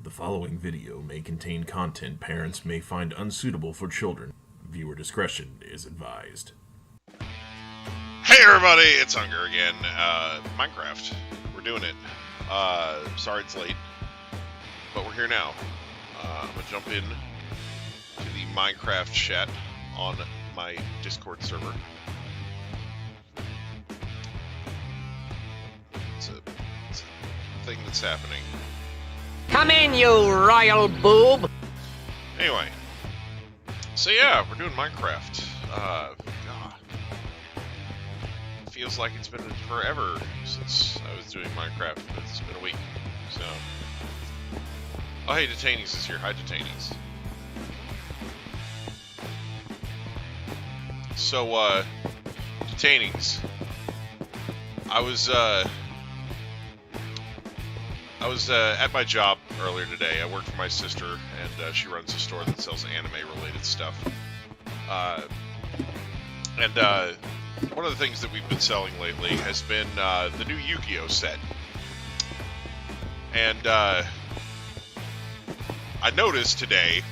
The following video may contain content parents may find unsuitable for children. Viewer discretion is advised. Hey everybody, it's Hunger again. Minecraft. We're doing it. Sorry it's late, but we're here now. I'm gonna jump in to the Minecraft chat on my Discord server. It's a thing that's happening. Come in, you royal boob! Anyway, so yeah, we're doing Minecraft. God. Feels like it's been forever since I was doing Minecraft, but it's been a week, so... Oh hey, Detainees is here. Hi, Detainees. So, Detainees. I was at my job earlier today. I work for my sister, and she runs a store that sells anime-related stuff. One of the things that we've been selling lately has been the new Yu-Gi-Oh set. And I noticed today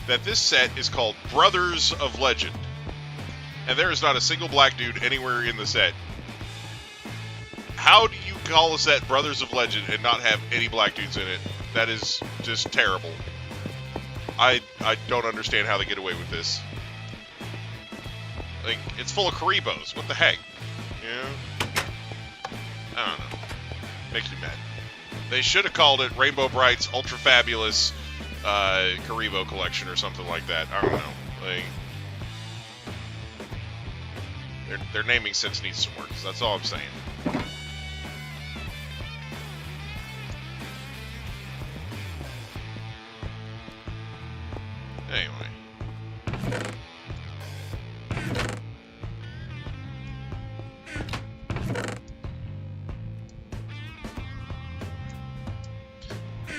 that this set is called Brothers of Legend. And there is not a single black dude anywhere in the set. How do you call a set Brothers of Legend and not have any black dudes in it? That is just terrible. I don't understand how they get away with this. Like, it's full of Karibos. What the heck? You know? I don't know. Makes me mad. They should have called it Rainbow Bright's Ultra Fabulous Karibo Collection or something like that. I don't know. Like, their naming sense needs some work. So that's all I'm saying. Anyway.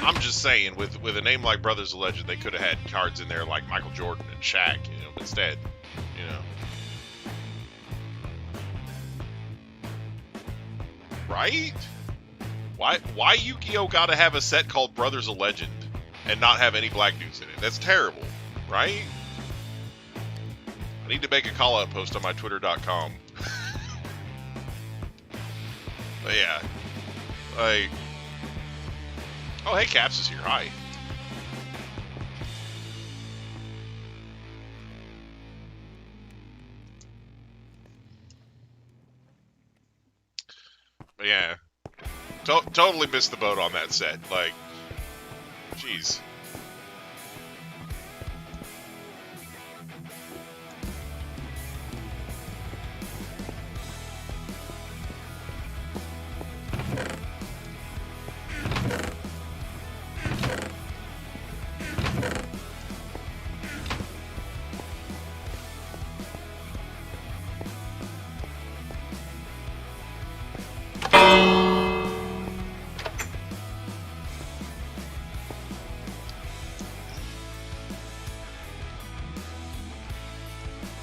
I'm just saying, with a name like Brothers of Legend, they could have had cards in there like Michael Jordan and Shaq, you know, instead, you know. Right? Why Yu-Gi-Oh gotta have a set called Brothers of Legend and not have any black dudes in it? That's terrible, right? I need to make a call-out post on my Twitter.com. But yeah, like... Oh, hey, Caps is here. Hi. But yeah, totally missed the boat on that set. Like, jeez.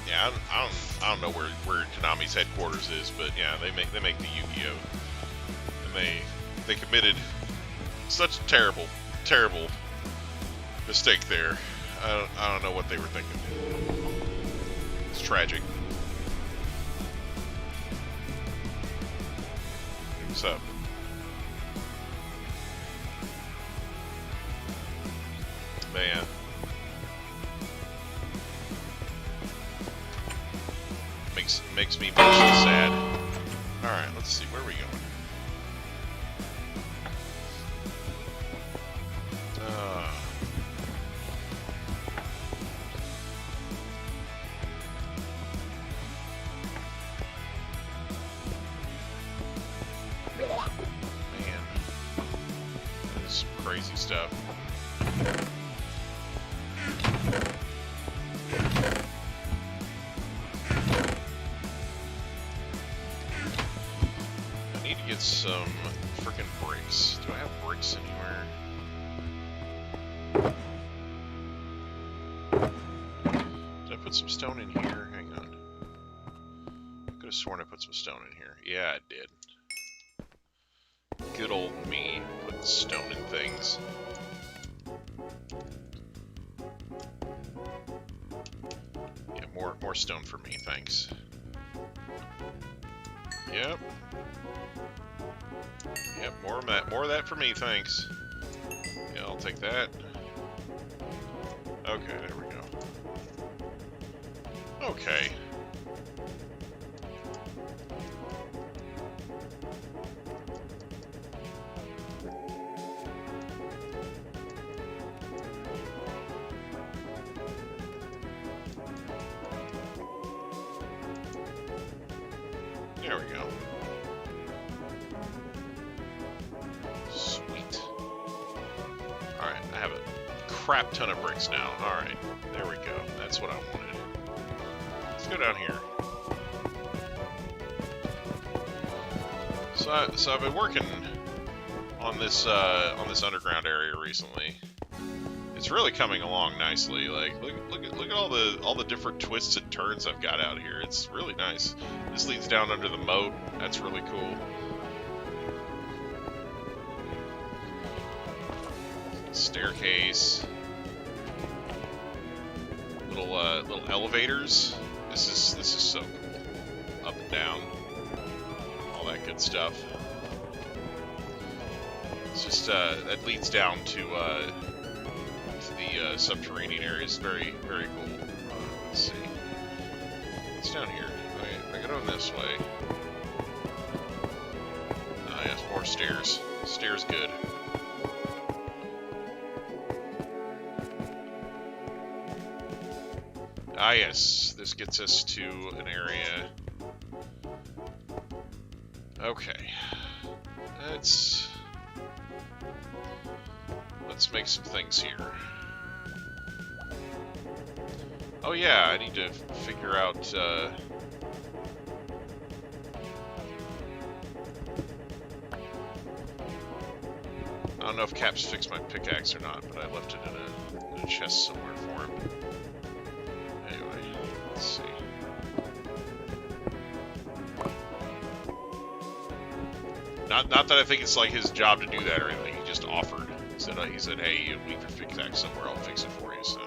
Yeah, I don't know where Konami's headquarters is, but yeah, they make the Yu-Gi-Oh, and they committed such a terrible mistake there. I don't know what they were thinking. It's tragic. What's up? Man. Makes me emotionally sad. Alright, let's see, where are we going? Man. That is some crazy stuff. Get some freaking bricks. Do I have bricks anywhere? Did I put some stone in here? Hang on. have sworn I put some stone in here. Yeah, I did. Good old me, putting stone in things. Yeah, more stone for me, thanks. Yep. Yep, more of that for me, thanks. Yeah, I'll take that. Okay, there we go. Okay. There we go. Sweet. Alright, I have a crap ton of bricks now. Alright, there we go. That's what I wanted. Let's go down here. So I've been working on this underground area recently. It's really coming along nicely. Like, look at all the different twists and turns I've got out here. It's really nice. This leads down under the moat. That's really cool. Staircase. Little elevators. This is so cool. Up and down. All that good stuff. It's just that leads down to the subterranean areas. Very, very cool. Let's see. What's down here? If I go down this way. Ah, yes, more stairs. Stairs good. Ah, yes. This gets us to an area. Okay. Let's make some things here. Oh yeah, I need to figure out, I don't know if Cap's fixed my pickaxe or not, but I left it in a chest somewhere for him. Anyway, let's see. Not that I think it's like his job to do that or anything. He just offered. He said, hey, you leave your pickaxe somewhere, I'll fix it for you, so.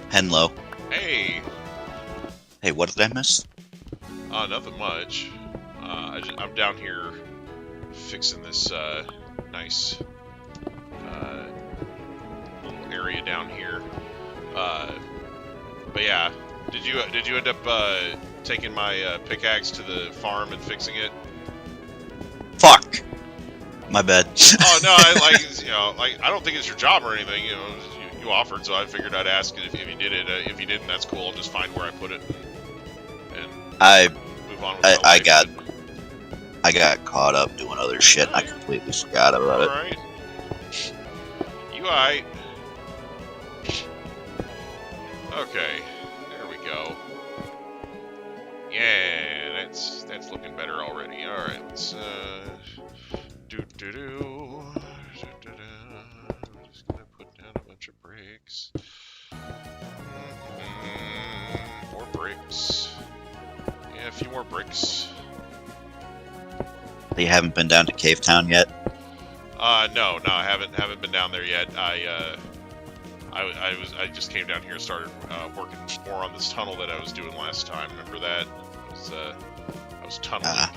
Henlo. Hey! Hey, what did I miss? Nothing much. I'm down here fixing this, nice, little area down here. But yeah, did you end up taking my pickaxe to the farm and fixing it? Fuck. My bad. Oh no, I don't think it's your job or anything. You know, you offered, so I figured I'd ask if you did it. If you didn't, that's cool. I'll just find where I put it and move on with my life. I got caught up doing other shit. And I completely forgot about it. All right. You alright? Okay, there we go. Yeah, that's looking better already. All right, let's I'm just gonna put down a bunch of bricks. More bricks. Yeah, a few more bricks. You haven't been down to Cave Town yet? No, I haven't been down there yet. I just came down here and started working more on this tunnel that I was doing last time. Remember that? I was tunneling.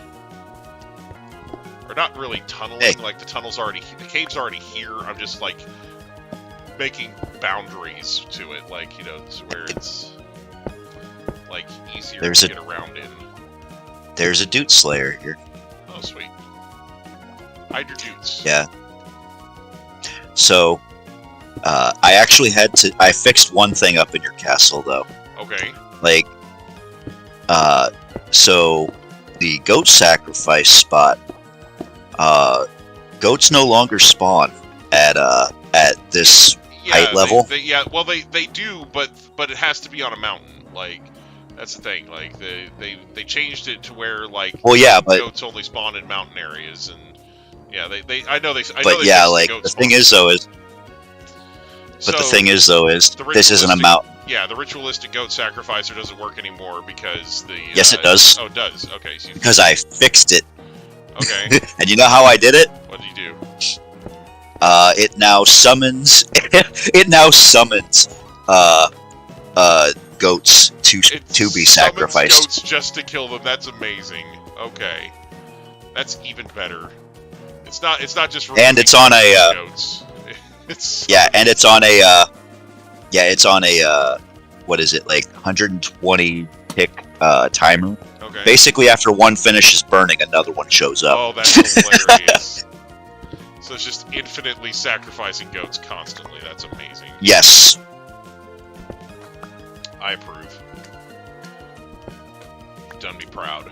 Or not really tunneling, hey. Like the cave's already here. I'm just like making boundaries to it, like, you know, to where it's like easier to get around in. There's a Doot Slayer here. Oh, sweet. Hide your Doots. Yeah. So, I actually I fixed one thing up in your castle, though. Okay. Like, so, the goat sacrifice spot, goats no longer spawn at this height level. They do, but it has to be on a mountain. Like, That's the thing. Like they changed it to where like Well, yeah, but goats only spawn in mountain areas, and yeah, I know they but yeah, fixed like goat the spawn. thing is though is So, but the thing is though is the this isn't a ritualistic- mountain. Yeah, the ritualistic goat sacrificer doesn't work anymore because the Yes, it does. Oh, it does. Okay, so Because I fixed it. okay. And you know how I did it? What did you do? It now summons goats to be summons sacrificed. goats just to kill them. That's amazing. Okay, that's even better. It's not just And it's on a goats. It's it's on a what is it, like 120 tick timer. okay. Basically, after one finishes burning, another one shows up. Oh, that's hilarious. So it's just infinitely sacrificing goats constantly. That's amazing. Yes. I approve. You've done me proud.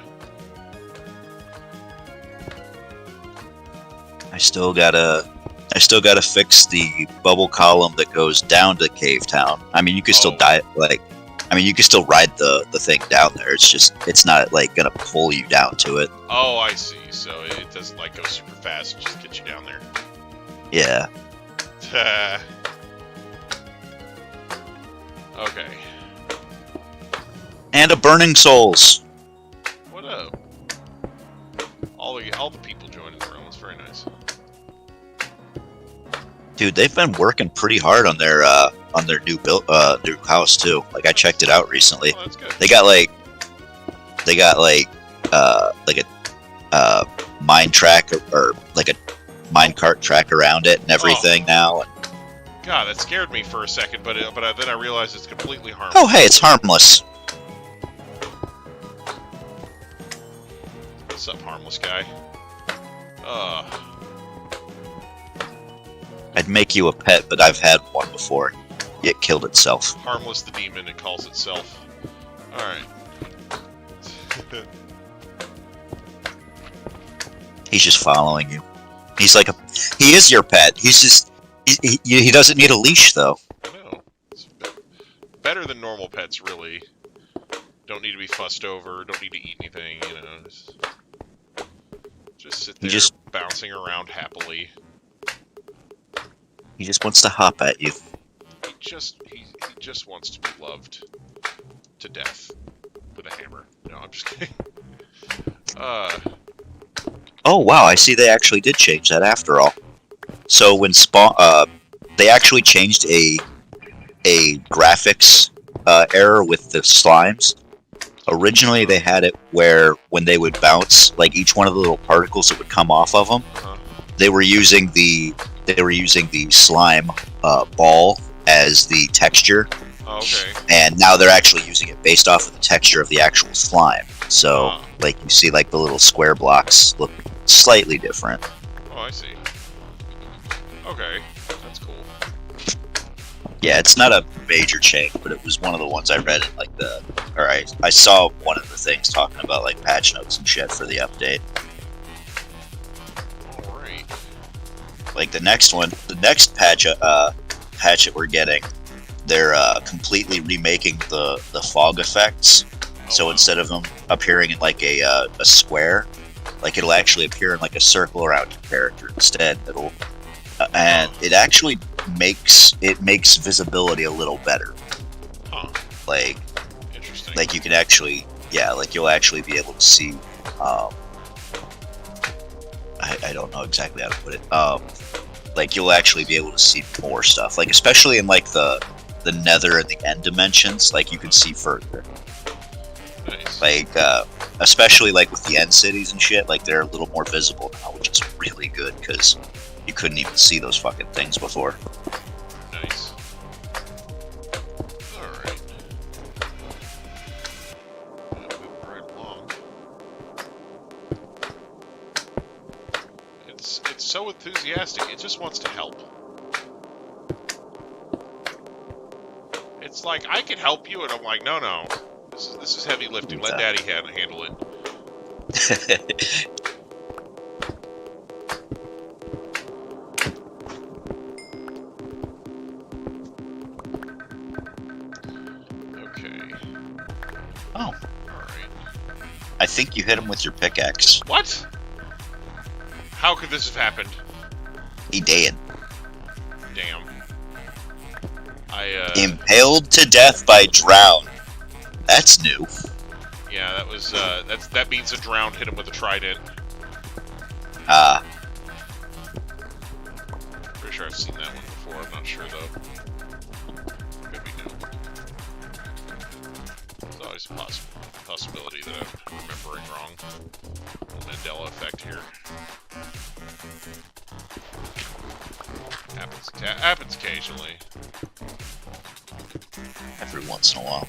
I still gotta fix the bubble column that goes down to Cave Town. I mean, you can still you can still ride the thing down there. It's not like gonna pull you down to it. Oh, I see. So it doesn't like go super fast. It just get you down there. Yeah. Okay. And a burning souls. What up? All the people joining the room. It's very nice. Dude, they've been working pretty hard on their new new house too. Like I checked it out recently. Oh, that's good. They got a mine track or like a minecart track around it and everything now. God, that scared me for a second, but then I realized it's completely harmless. Oh, hey, it's harmless. What's up, harmless guy? I'd make you a pet, but I've had one before. It killed itself. Harmless the demon, it calls itself. Alright. He's just following you. He is your pet. He's just he doesn't need a leash though. No. It's better than normal pets, really. Don't need to be fussed over, don't need to eat anything, you know. Just sit there bouncing around happily. He just wants to hop at you. He just wants to be loved to death with a hammer. No, I'm just kidding. Oh wow, I see they actually did change that after all. So when they actually changed a graphics error with the slimes. Originally they had it where when they would bounce, like each one of the little particles that would come off of them, they were using the slime ball as the texture. Oh, okay. And now they're actually using it based off of the texture of the actual slime. So, like, you see, like, the little square blocks look slightly different. Oh, I see. Okay, that's cool. Yeah, it's not a major change, but it was one of the ones I read in, like, I saw one of the things talking about, like, patch notes and shit for the update. Alright. Like, the next patch that we're getting, they're completely remaking the fog effects. So instead of them appearing in like a square, like it'll actually appear in like a circle around your character instead. And it actually makes visibility a little better. Huh. Like, Interesting. like you can actually, like you'll actually be able to see. I don't know exactly how to put it. Like you'll actually be able to see more stuff. Like especially in like the nether and the end dimensions, like you can see further. Nice. Like, especially like with the end cities and shit, like they're a little more visible now, which is really good because you couldn't even see those fucking things before. Nice. Alright. Moving right along. It's so enthusiastic, it just wants to help. It's like, I can help you, and I'm like, no. This is heavy lifting. Let Daddy handle it. Okay. Oh, Alright. I think you hit him with your pickaxe. What? How could this have happened? He did. Damn. Impaled to death by drown. That's new. Yeah, that was, that means a drowned hit him with a trident. Pretty sure I've seen that one before, I'm not sure though. Could be new. There's always a possibility that I'm remembering wrong. Mandela effect here. Happens occasionally. Every once in a while.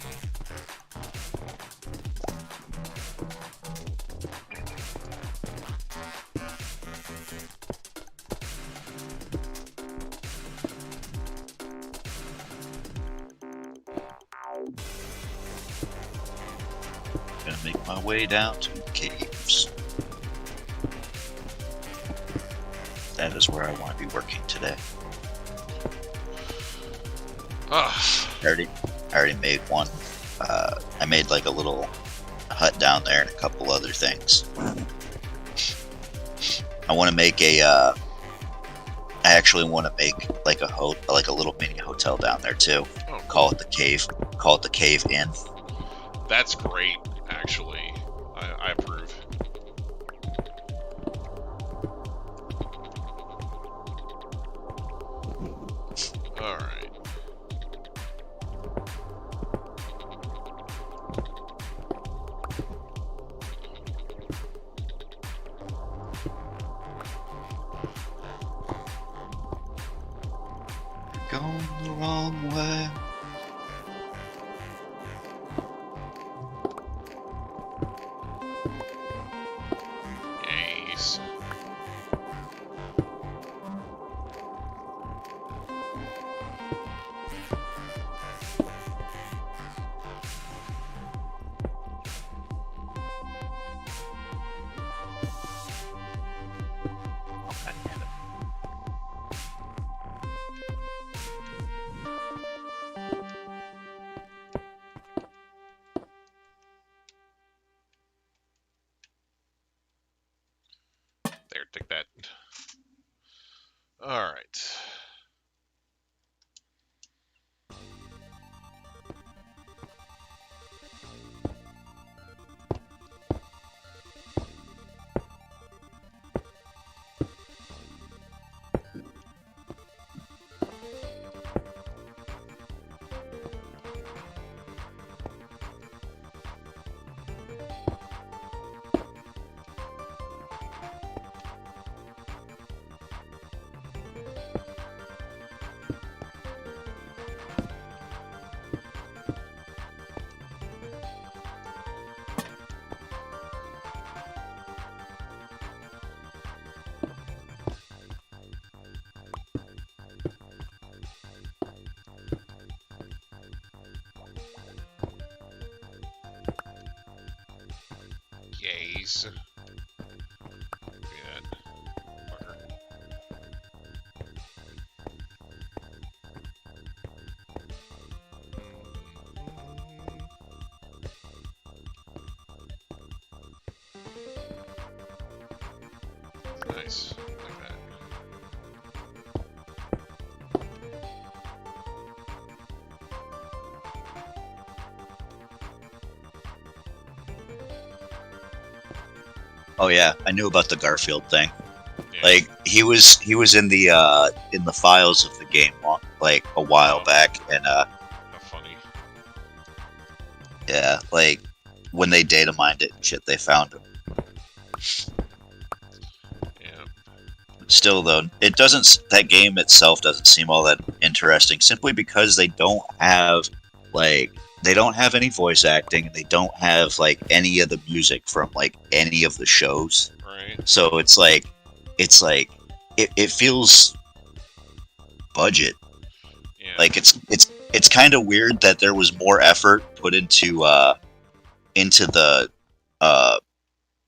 Gonna make my way down to the caves. That is where I want to be working today. Ugh. I already made one. I made like a little hut down there and a couple other things. I want to make I actually want to make like a little mini hotel down there too. Oh, Call it the cave. Call it the Cave Inn. that's great, actually. I approve. Alright. Going the wrong way. Yes. There, take that. Alright. Yes. Good. Fucker. Nice. Like that. Oh yeah, I knew about the Garfield thing. Yeah. Like he was in the files of the game like a while back, and How funny. yeah, like when they data mined it and shit, they found him. Yeah. Still though, that game itself doesn't seem all that interesting, simply because they don't have any voice acting, and they don't have like any of the music from like any of the shows. Right. So it feels budget. Yeah. Like it's kind of weird that there was more effort put into the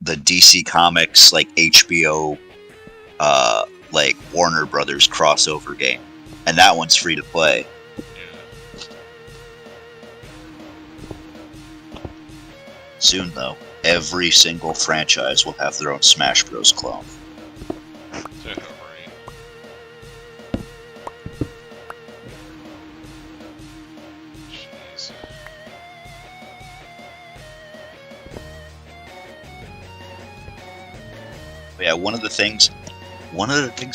DC Comics like HBO like Warner Brothers crossover game, and that one's free to play. Yeah. Soon, though, every single franchise will have their own Smash Bros. Clone. Yeah, right. Jeez. But yeah, one of the things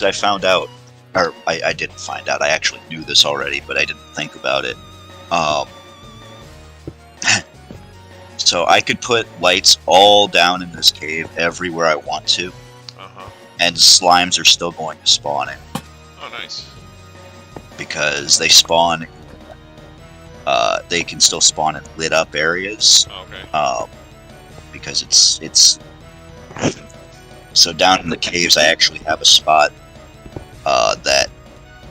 I found out, or I didn't find out. I actually knew this already, but I didn't think about it. So I could put lights all down in this cave everywhere I want to, and slimes are still going to spawn in. Oh, nice. Because they spawn. They can still spawn in lit up areas. Okay. Because it's. So down in the caves, I actually have a spot that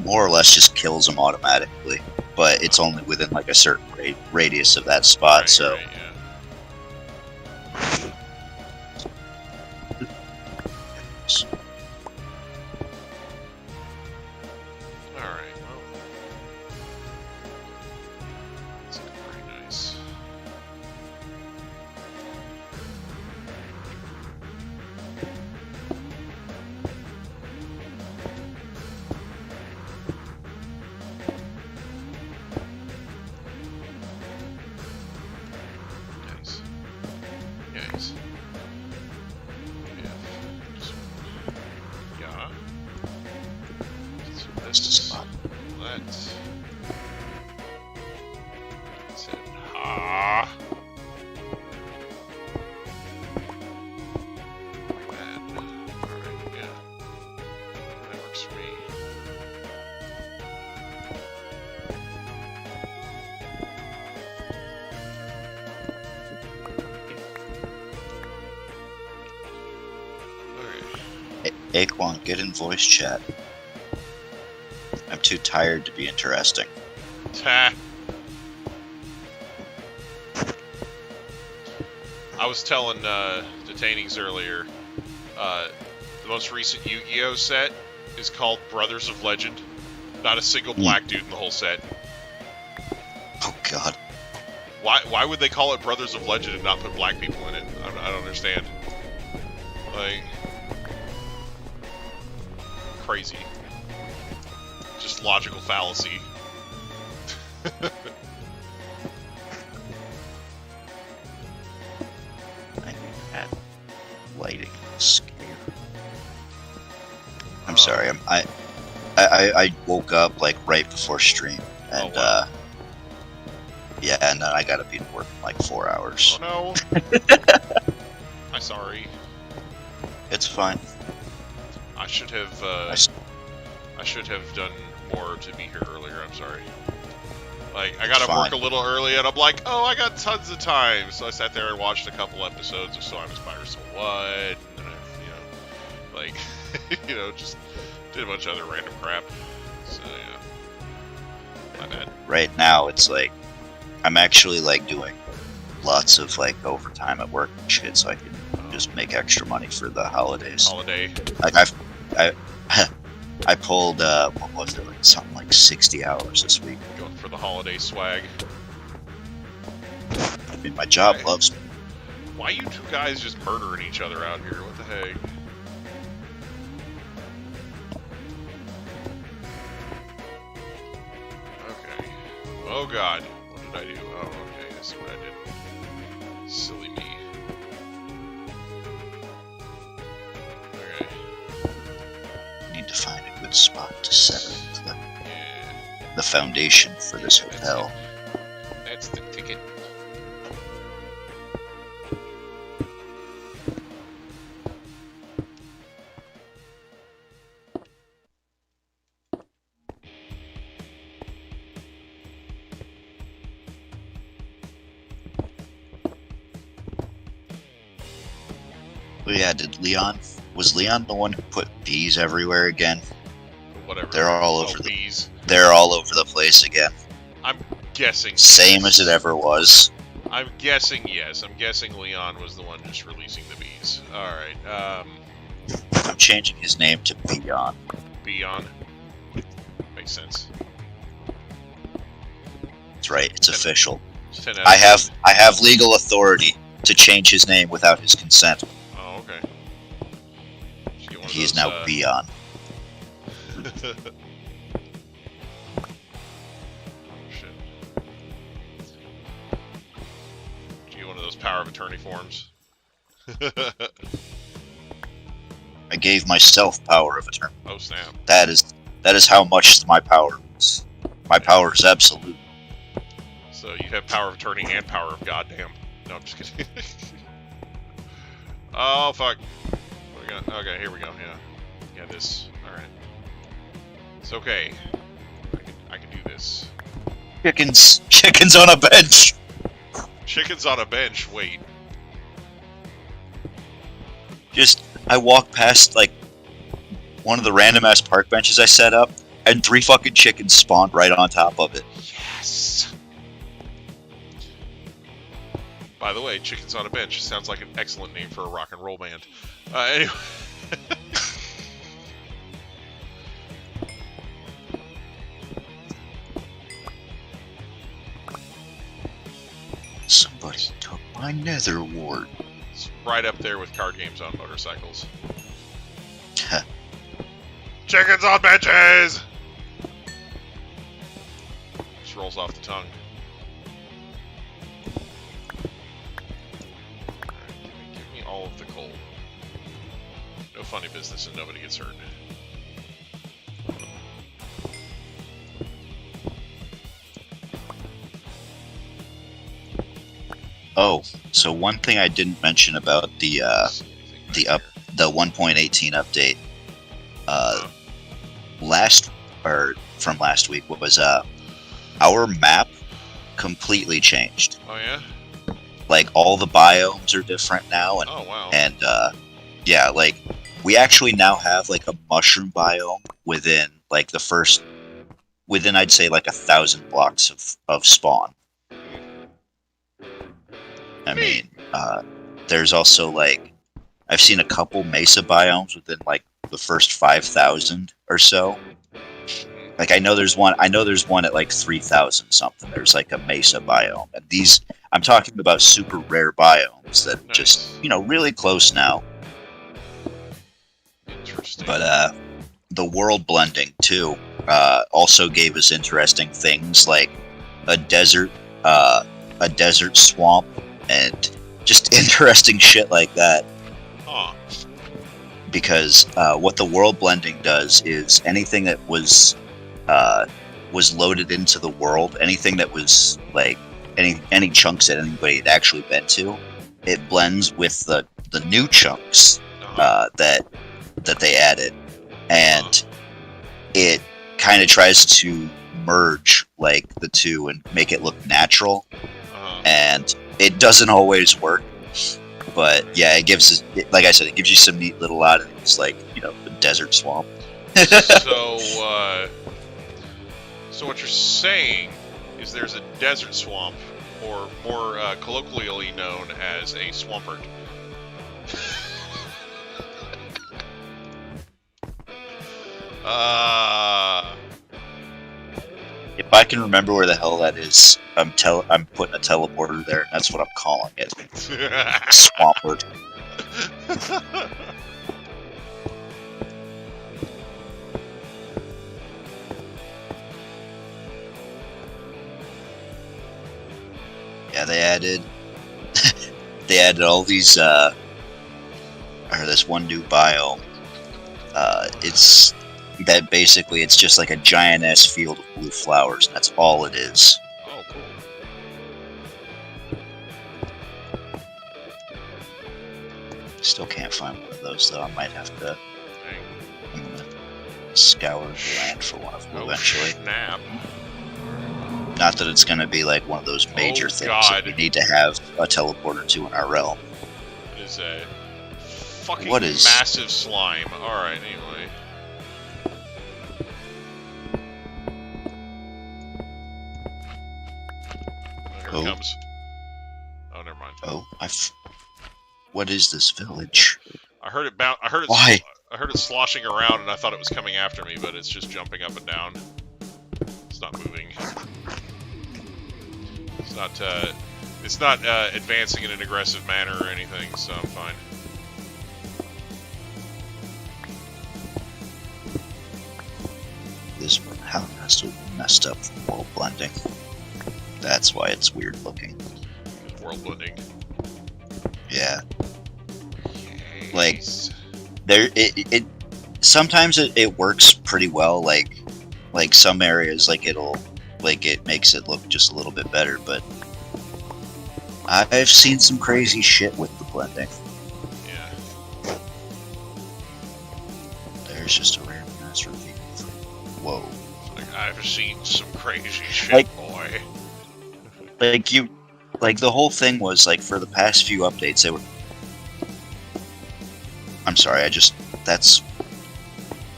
more or less just kills them automatically, but it's only within like a certain radius of that spot. Right, so. right, yeah. Alright, well. That's pretty nice. Nice. Nice. Yeah. So That's the spot. Let's send ha. Alright, yeah. That works for me. Okay. Aquan, get in voice chat. I'm too tired to be interesting. Ta. I was telling detainees earlier, the most recent Yu-Gi-Oh set is called Brothers of Legend. Not a single black dude in the whole set. Oh God. Why would they call it Brothers of Legend and not put black people in it? I don't understand. Like, crazy. Just logical fallacy. I need that lighting scare. I'm sorry. I woke up like right before stream, and wow. yeah, and then I gotta be to work in like 4 hours. Oh no. I'm sorry. It's fine. I should have. I should have done more to be here earlier. I'm sorry. Like, I got to work a little early, and I'm like, oh, I got tons of time. So I sat there and watched a couple episodes of So I'm a Spider, So What? And then I, like, just did a bunch of other random crap. So yeah, my bad. Right now, it's like I'm actually like doing lots of like overtime at work and shit, so I can just make extra money for the holidays. Holiday. Like I pulled what was it, like something like 60 hours this week. Going for the holiday swag. I mean, my job loves me. Why you two guys just murdering each other out here? What the heck? Okay. Oh god. What did I do? Oh, okay. That's what I did. Silly me. Okay. Need to find a good spot to set up the foundation for this hotel. That's the ticket. Oh yeah, was Leon the one who put bees everywhere again? Whatever. They're all over bees. They're all over the place again. I'm guessing. Same as it ever was. I'm guessing yes. I'm guessing Leon was the one just releasing the bees. Alright, I'm changing his name to Beon. Beon. Makes sense. That's right, it's official. 10 I have legal authority to change his name without his consent. Oh, okay. He is now Beon. Shit. Did you get one of those power of attorney forms? I gave myself power of attorney. Oh snap! That is how much my power is. My power is absolute. So you have power of attorney and power of goddamn. No, I'm just kidding. Oh fuck! What we got? Okay, here we go. Yeah, this. All right. It's okay. I can do this. Chickens on a bench. Chickens on a bench. Wait. I walk past, like, one of the random-ass park benches I set up, and 3 fucking chickens spawned right on top of it. Yes! By the way, Chickens on a Bench sounds like an excellent name for a rock and roll band. Anyway. Somebody took my nether wart. It's right up there with card games on motorcycles. Chickens on benches! Just rolls off the tongue. Alright, give me all of the coal. No funny business and nobody gets hurt. Oh, so one thing I didn't mention about the 1.18 update, from last week was our map completely changed. Oh yeah? Like all the biomes are different now, and Oh wow. and yeah, like we actually now have like a mushroom biome within like within I'd say like 1,000 blocks of spawn. I mean, there's also like I've seen a couple mesa biomes within like the first 5,000 or so. Like I know there's one at like 3,000 something. There's like a mesa biome, and these I'm talking about super rare biomes that Nice. just really close now. Interesting. But the world blending too also gave us interesting things like a desert swamp and just interesting shit like that. Huh. Because what the world blending does is anything that was loaded into the world, anything that was like any chunks that anybody had actually been to, it blends with the new chunks that they added, and it kind of tries to merge like the two and make it look natural. And it doesn't always work, but yeah, it gives, like I said, it gives you some neat little oddities, like the desert swamp. So what you're saying is there's a desert swamp, or more colloquially known as a swampert. If I can remember where the hell that is, I'm putting a teleporter there. That's what I'm calling it. Swampert. Yeah, they added all these or this one new biome. It's just like a giant ass field of blue flowers, and that's all it is. Oh, cool. Still can't find one of those though. I might have to Dang. scour the land for one of them eventually. Snap. Not that it's going to be like one of those major things that we need to have a teleporter to in our realm. It is a fucking What is- massive slime. Alright, anyway. Here Oh. it comes. Oh, never mind. Oh, what is this village? I heard it bounce. I heard it. Why? I heard it sloshing around, and I thought it was coming after me, but it's just jumping up and down. It's not moving. It's not. It's not advancing in an aggressive manner or anything, so I'm fine. This how has to messed up from world blending. That's why it's weird looking. World blending. Yeah. Yes. Like there, it sometimes it works pretty well. Like some areas, like it makes it look just a little bit better. But I've seen some crazy shit with the blending. Yeah. There's just a rare mass ravine. Whoa. Like, I've seen some crazy shit, boy. Like the whole thing was like for the past few updates they were. I'm sorry, that's.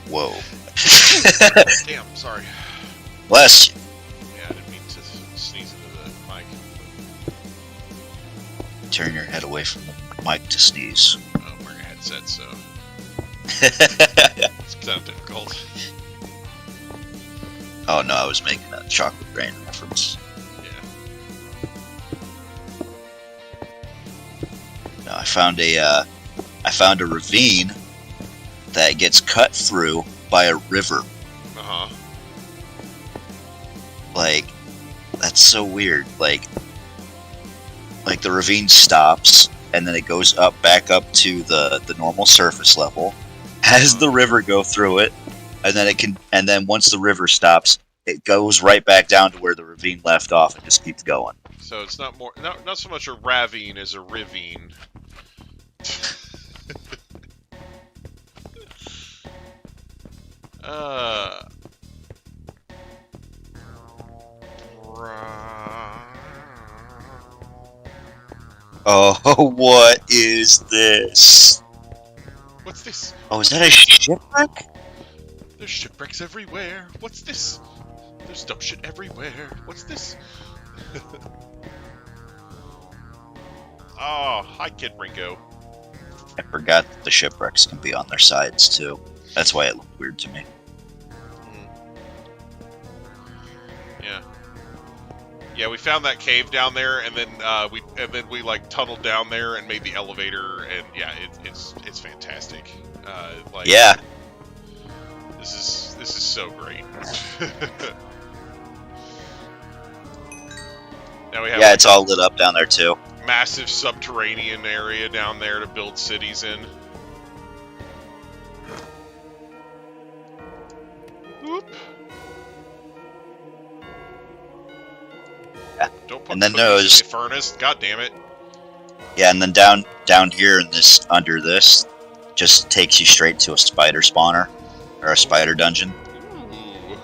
Whoa. Damn, sorry. Bless you. Yeah, I didn't mean to sneeze into the mic. Turn your head away from the mic to sneeze. I'm wearing a headset, so it's kind of difficult. Oh no, I was making a chocolate rain reference. Yeah. No, I found a ravine that gets cut through by a river. Uh-huh. Like, that's so weird. Like the ravine stops and then it goes back up to the normal surface level. Has the river go through it, and then once the river stops, it goes right back down to where the ravine left off and just keeps going. So it's not so much a ravine as a ravine. Oh, what is this? What's this? Oh, is that a shipwreck? There's shipwrecks everywhere. What's this? There's dumb shit everywhere. What's this? Oh, hi, Kid Ringo. I forgot that the shipwrecks can be on their sides too. That's why it looked weird to me. Yeah. Yeah, we found that cave down there, and then we like tunneled down there and made the elevator, and yeah, it's fantastic. Like, Yeah. This is so great. Now we have Yeah, it's all lit up down there too. massive subterranean area down there to build cities in. Whoop. Yeah. Don't put And then cookies in the furnace. God damn it. Yeah, and then down here in this under this just takes you straight to a spider spawner or a spider dungeon. Ooh.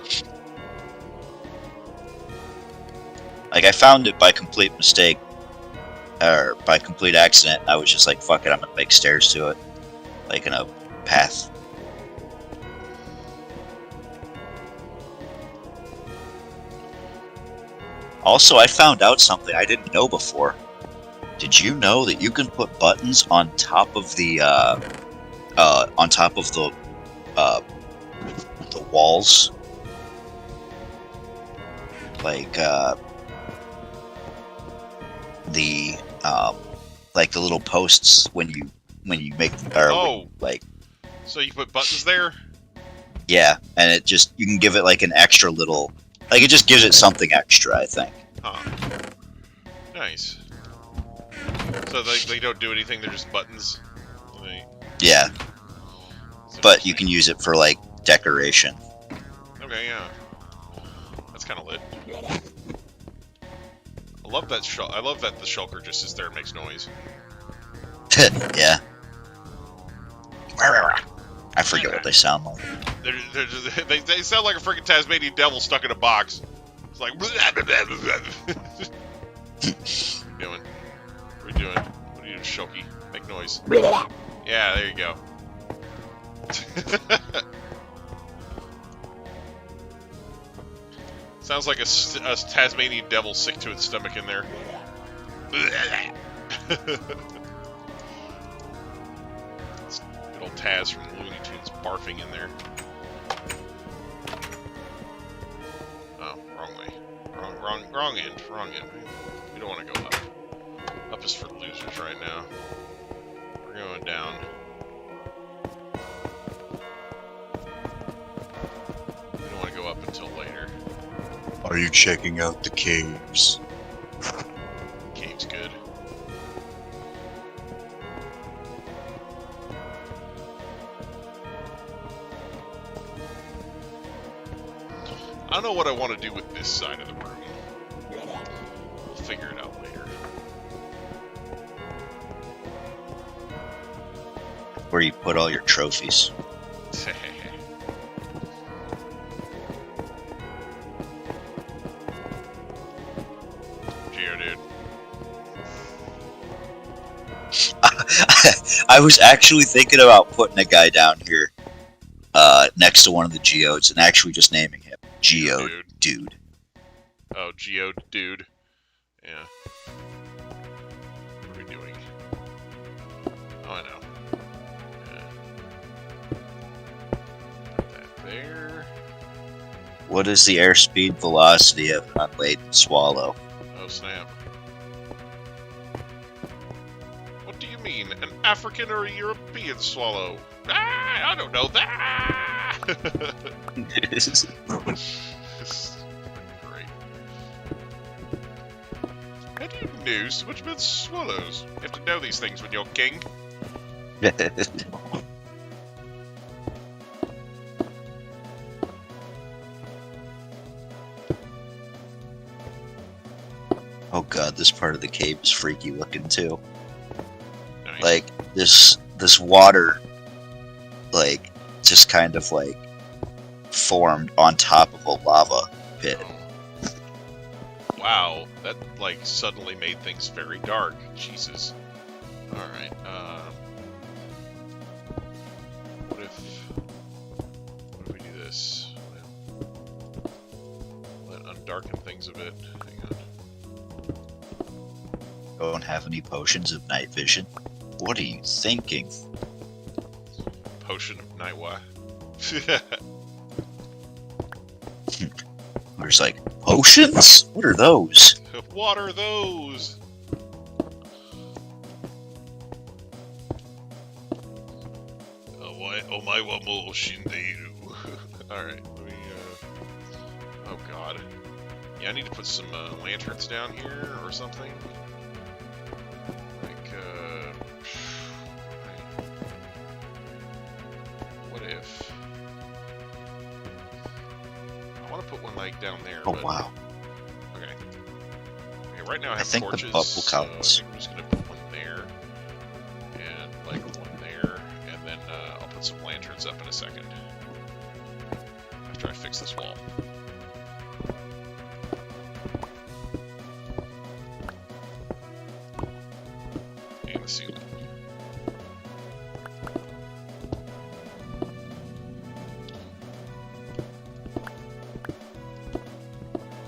Like I found it by complete mistake or by complete accident. I was just like, fuck it, I'm gonna make stairs to it, like in a path. Also, I found out something I didn't know before. Did you know that you can put buttons on top of the walls? Like the little posts when you make like So you put buttons there? yeah, and it just you can give it like an extra little like it just gives it something extra, I think. Huh. Nice. So they don't do anything, they're just buttons? Yeah, but you can use it for like decoration. Okay, yeah. That's kind of lit. I love that I love that the shulker just sits there and makes noise. Yeah. I forget what they sound like. They sound like a freaking Tasmanian devil stuck in a box. It's like. What are you doing? What are you doing? What are you doing, Shoki? Make noise. Yeah, there you go. Sounds like a Tasmanian devil sick to its stomach in there. It's good old Taz from Looney Tunes barfing in there. Oh, wrong way. Wrong end. We don't want to go up. Up is for losers right now. We're going down. We don't want to go up until later. Are you checking out the caves? Cave's good. I don't know what I want to do with this side of the room. We'll figure it out later. Where you put all your trophies. Geodude. I was actually thinking about putting a guy down here next to one of the geodes and actually just naming him Geodude. Oh, Geodude. Yeah. What are we doing? Oh, I know. Put that there. What is the airspeed velocity of an unladen swallow? Oh, snap. What do you mean? An African or a European swallow? Ah, I don't know that! This is great. How do you know so much about swallows? You have to know these things when you're king. Oh god, this part of the cave is freaky looking too. Nice. Like this water, like just kind of like formed on top of a lava pit. Oh. Wow, that like suddenly made things very dark. Jesus. All right. What if we do this? Let undarken things a bit. Hang on. Don't have any potions of night vision. What are you thinking? Potion of night what? There's like potions? What are those? What are those? Oh my wa mo shinderu. Alright, let me oh god. Yeah, I need to put some lanterns down here or something. Like what if I want to put one like down there. Oh but... wow. Okay. Right now I have think torches, the bubble so I counts. think I'm just gonna put one there, and like one there, and then I'll put some lanterns up in a second. After I fix this wall. And the ceiling.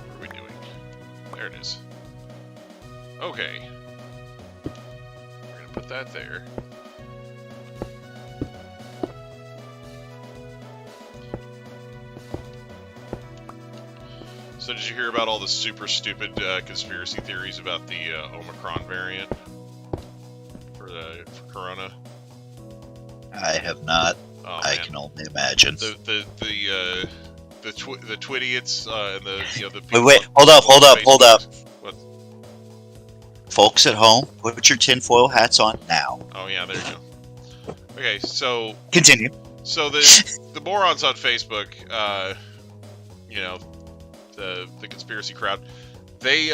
What are we doing? There it is. Okay. We're gonna put that there. So did you hear about all the super stupid conspiracy theories about the Omicron variant for Corona? I have not. Oh, I man. can only imagine. The Twidiots and the the people Wait, on- hold up. on Facebook. What? Folks at home, put your tinfoil hats on now. Oh yeah, there you go. Okay, so Continue. So the morons on Facebook, you know, the conspiracy crowd, they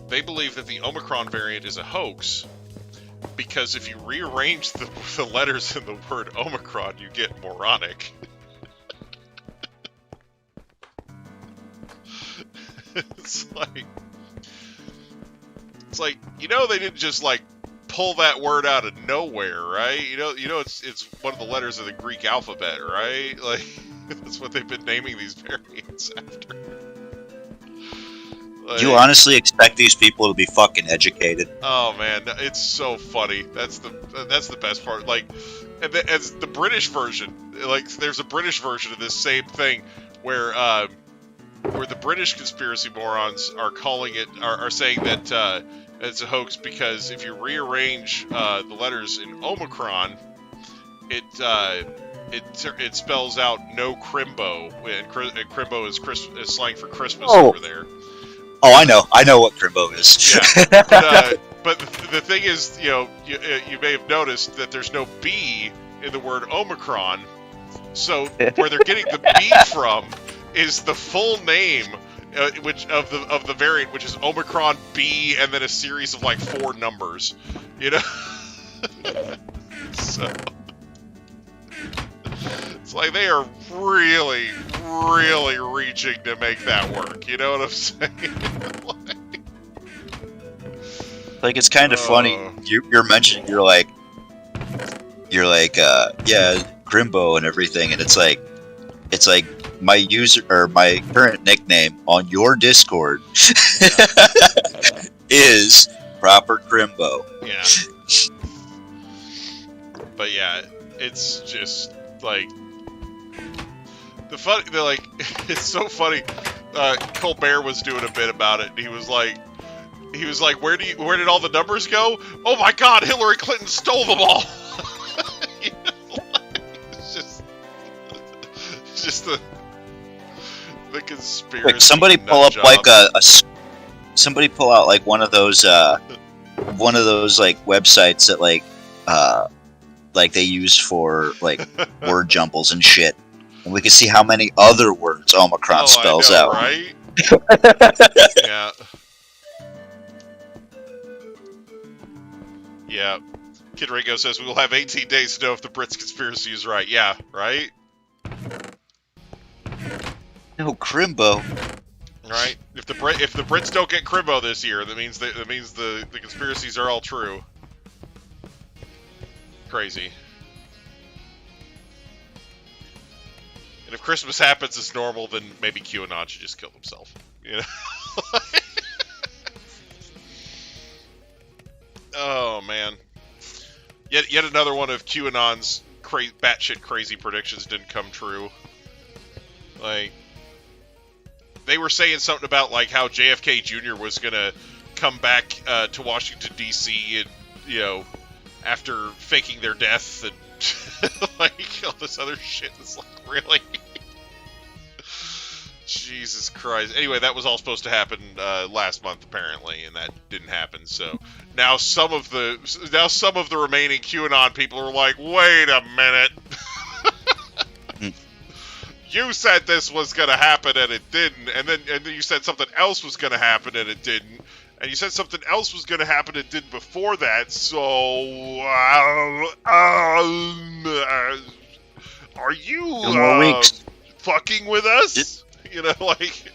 believe that the Omicron variant is a hoax because if you rearrange the letters in the word Omicron, you get moronic. It's like you know they didn't just like pull that word out of nowhere, right? You know it's one of the letters of the Greek alphabet, right? Like that's what they've been naming these variants after. Like, Do you honestly expect these people to be fucking educated? oh man, it's so funny. That's the best part. Like, and as the British version, like there's a British version of this same thing where the British conspiracy morons are calling it are saying that it's a hoax because if you rearrange the letters in Omicron, it spells out no crimbo, and crimbo is slang for Christmas over there. Oh, I know what crimbo is. Yeah, but the thing is, you may have noticed that there's no B in the word Omicron, so where they're getting the B from is the full name, which of the variant, which is Omicron B, and then a series of like 4 numbers, So it's like they are really, really reaching to make that work. You know what I'm saying? Like, it's kind of funny. You're mentioning, you're like, yeah, Grimbo and everything, and it's like my user or my current nickname on your Discord is proper Grimbo. Yeah. But yeah, it's just like it's so funny. Colbert was doing a bit about it, and he was like, where did all the numbers go? Oh my God, Hillary Clinton stole them all. It's just the conspiracy. Like, somebody pull up like somebody pull out like one of those like websites that like they use for like word jumbles and shit, and we can see how many other words Omicron spells out. Right? Yeah. Yeah. Kid Ringo says we will have 18 days to know if the Brits conspiracy is right. Yeah, right? No, Crimbo. Right? If the Brits don't get Crimbo this year, that means the conspiracies are all true. Crazy. And if Christmas happens as normal, then maybe QAnon should just kill himself. Oh man. Yet another one of QAnon's batshit crazy predictions didn't come true. Like, they were saying something about like how JFK Jr. was gonna come back to Washington D.C. and after faking their death and like all this other shit. It's like, really? Jesus Christ. Anyway, that was all supposed to happen last month apparently, and that didn't happen. So now some of the remaining QAnon people are like, wait a minute. You said this was going to happen and it didn't, and then you said something else was going to happen and it didn't, and you said something else was going to happen and it didn't before that, so are you fucking with us? Like,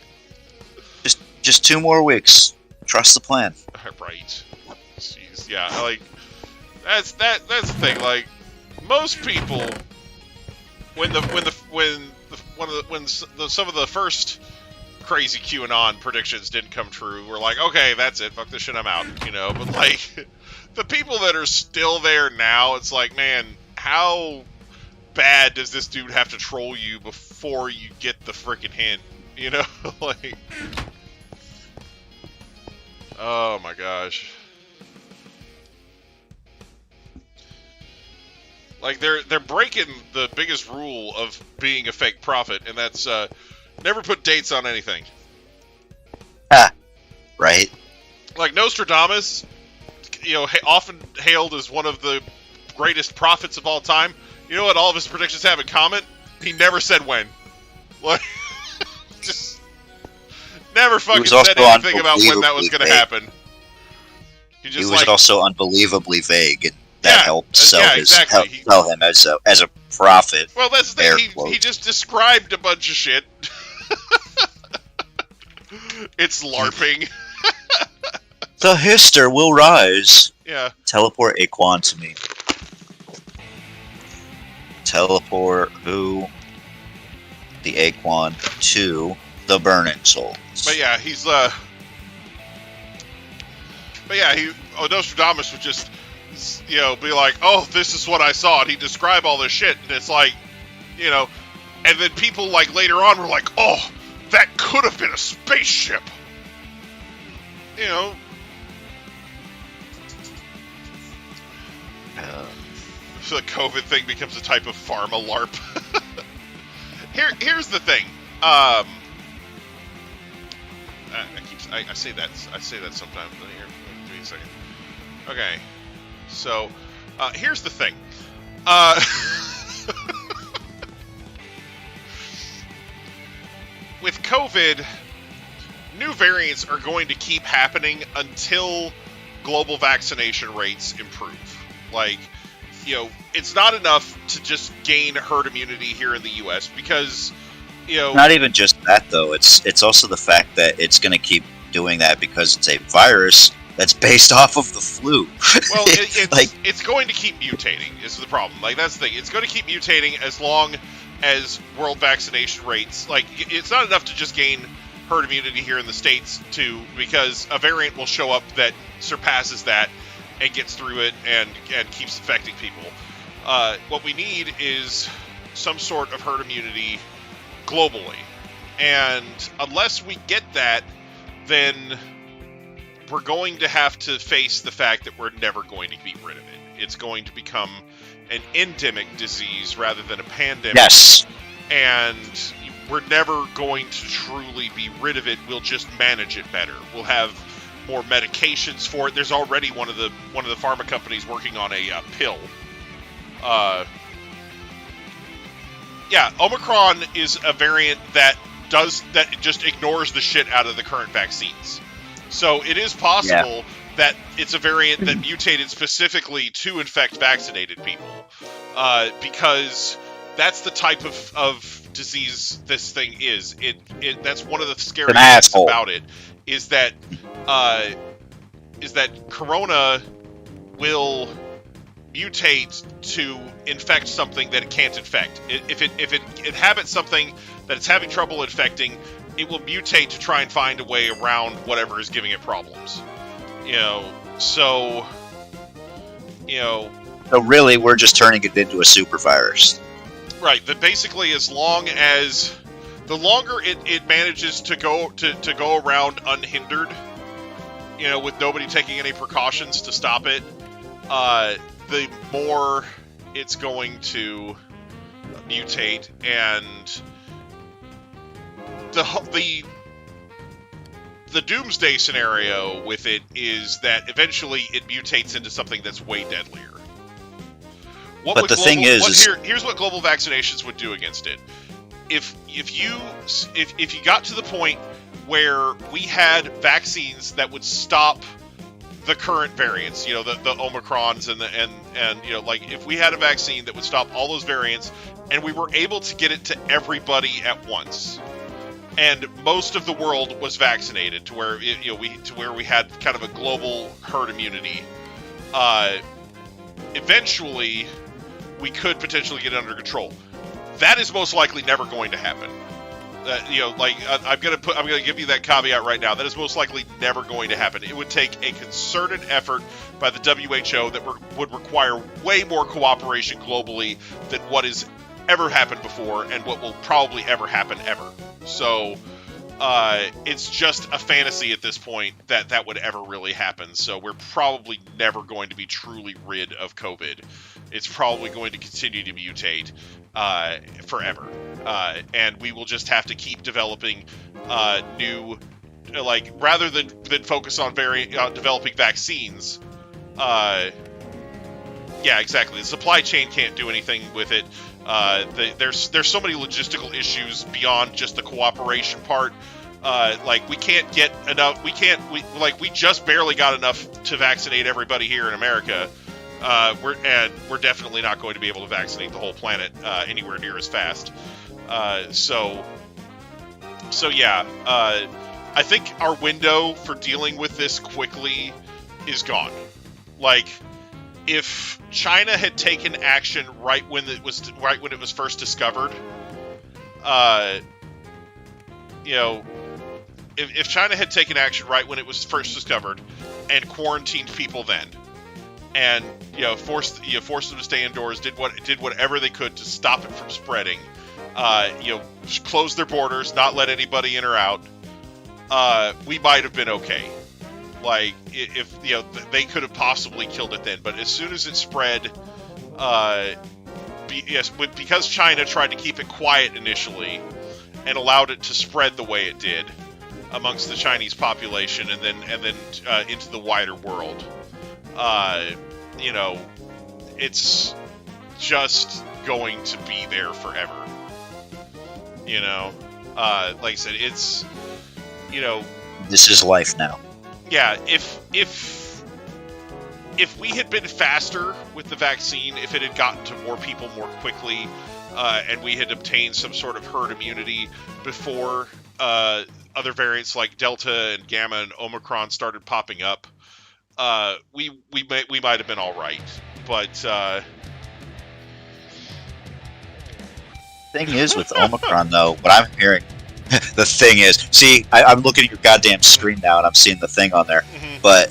just 2 more weeks. Trust the plan. Right. Jeez. Yeah, like that's the thing. Like, most people, when some of the first crazy QAnon predictions didn't come true, we're like, okay, that's it. Fuck this shit, I'm out. But like, the people that are still there now, it's like, man, how bad does this dude have to troll you before you get the freaking hint? Like, oh my gosh. Like, they're breaking the biggest rule of being a fake prophet, and that's never put dates on anything. Right. Like Nostradamus, often hailed as one of the greatest prophets of all time. You know what all of his predictions have in common? He never said when. Like, just never fucking said anything about when that was going to happen. He was also unbelievably vague, and that helped sell him as a prophet. Well, that's the thing. He just described a bunch of shit. It's LARPing. The Hister will rise. Yeah. Teleport Aquan to me. Teleport who? The Aquan to the Burning Souls. But yeah, Nostradamus would just, be like, oh, this is what I saw, and he'd describe all this shit, and it's like, and then people, like, later on were like, oh, that could have been a spaceship. So the COVID thing becomes a type of pharma LARP. Here's the thing. I say that sometimes. Here, give me a second. Okay. So, here's the thing. With COVID, new variants are going to keep happening until global vaccination rates improve. Like, it's not enough to just gain herd immunity here in the U.S. because, Not even just that, though. It's also the fact that it's going to keep doing that because it's a virus that's based off of the flu. Well, it's going to keep mutating is the problem. Like, that's the thing. It's going to keep mutating as long as world vaccination rates. Like, it's not enough to just gain herd immunity here in the States, because a variant will show up that surpasses that and gets through it and keeps infecting people. What we need is some sort of herd immunity globally. And unless we get that, then we're going to have to face the fact that we're never going to be rid of it. It's going to become an endemic disease rather than a pandemic. Yes. And we're never going to truly be rid of it. We'll just manage it better. We'll have more medications for it. There's already one of the pharma companies working on a pill. Omicron is a variant that just ignores the shit out of the current vaccines. So it is possible that it's a variant that mutated specifically to infect vaccinated people, because that's the type of disease this thing is. That's one of the scary things about it is that Corona will mutate to infect something that it can't infect. If it inhabits something that it's having trouble infecting, it will mutate to try and find a way around whatever is giving it problems. So really, we're just turning it into a super virus. Right. That basically, the longer it manages to go around unhindered, with nobody taking any precautions to stop it, the more it's going to mutate, and the doomsday scenario with it is that eventually it mutates into something that's way deadlier. Here's what global vaccinations would do against it. If you got to the point where we had vaccines that would stop the current variants, the Omicrons and if we had a vaccine that would stop all those variants, and we were able to get it to everybody at once, and most of the world was vaccinated to where we had kind of a global herd immunity, eventually we could potentially get it under control. That is most likely never going to happen. I'm gonna give you that caveat right now. That is most likely never going to happen. It would take a concerted effort by the WHO that would require way more cooperation globally than what has ever happened before, and what will probably ever happen ever. So, it's just a fantasy at this point that would ever really happen. So we're probably never going to be truly rid of COVID. It's probably going to continue to mutate forever, and we will just have to keep developing new, rather than focus on developing vaccines. Yeah, exactly. The supply chain can't do anything with it. There's so many logistical issues beyond just the cooperation part. We can't get enough. We just barely got enough to vaccinate everybody here in America. We're definitely not going to be able to vaccinate the whole planet anywhere near as fast. So yeah, I think our window for dealing with this quickly is gone. If China had taken action right when it was first discovered, if China had taken action right when it was first discovered and quarantined people then, and forced them to stay indoors, did whatever they could to stop it from spreading, close their borders, not let anybody in or out, we might have been okay. Like, if they could have possibly killed it then, but as soon as it spread, because China tried to keep it quiet initially and allowed it to spread the way it did amongst the Chinese population, and then into the wider world, it's just going to be there forever. Like I said, it's this is life now. Yeah, if we had been faster with the vaccine, if it had gotten to more people more quickly, and we had obtained some sort of herd immunity before other variants like Delta and Gamma and Omicron started popping up, we might have been all right. But thing is with Omicron, though, what I'm hearing, the thing is, see, I'm looking at your goddamn screen now, and I'm seeing the thing on there. mm-hmm. But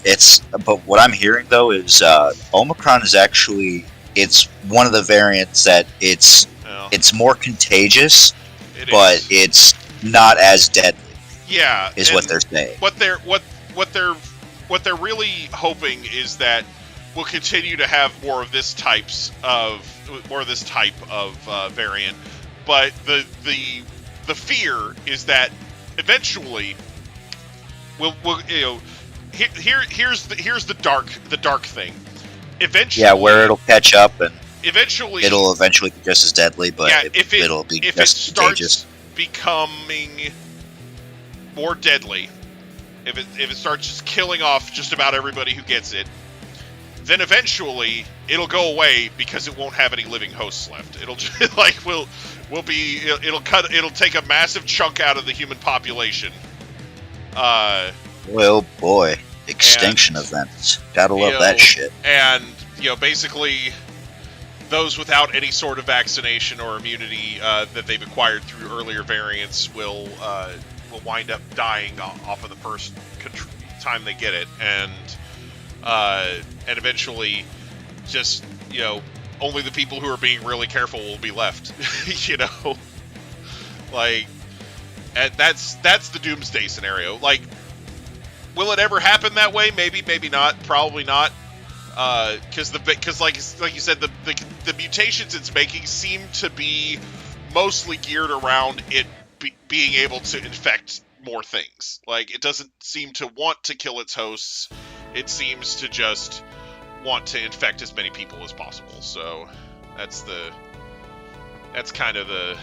what I'm hearing though is Omicron is actually, it's one of the variants that it's more contagious, it's not as deadly. Yeah, is what they're saying. What they're really hoping is that we'll continue to have more of this type of variant, but the fear is that eventually here's the dark thing. Eventually, yeah, where it'll catch up and eventually it'll eventually be just as deadly, but it'll be just contagious. Becoming more deadly, if it starts just killing off just about everybody who gets it, then eventually it'll go away because it won't have any living hosts left. It'll just it'll take a massive chunk out of the human population. Well, boy, extinction events. Gotta love that shit. And basically, those without any sort of vaccination or immunity that they've acquired through earlier variants will wind up dying off of the first time they get it, and eventually, just only the people who are being really careful will be left. Like, and that's the doomsday scenario. Like, will it ever happen that way? Maybe, maybe not. Probably not. Because like you said, the mutations it's making seem to be mostly geared around it being able to infect more things. Like, it doesn't seem to want to kill its hosts. It seems to just want to infect as many people as possible. So that's kind of the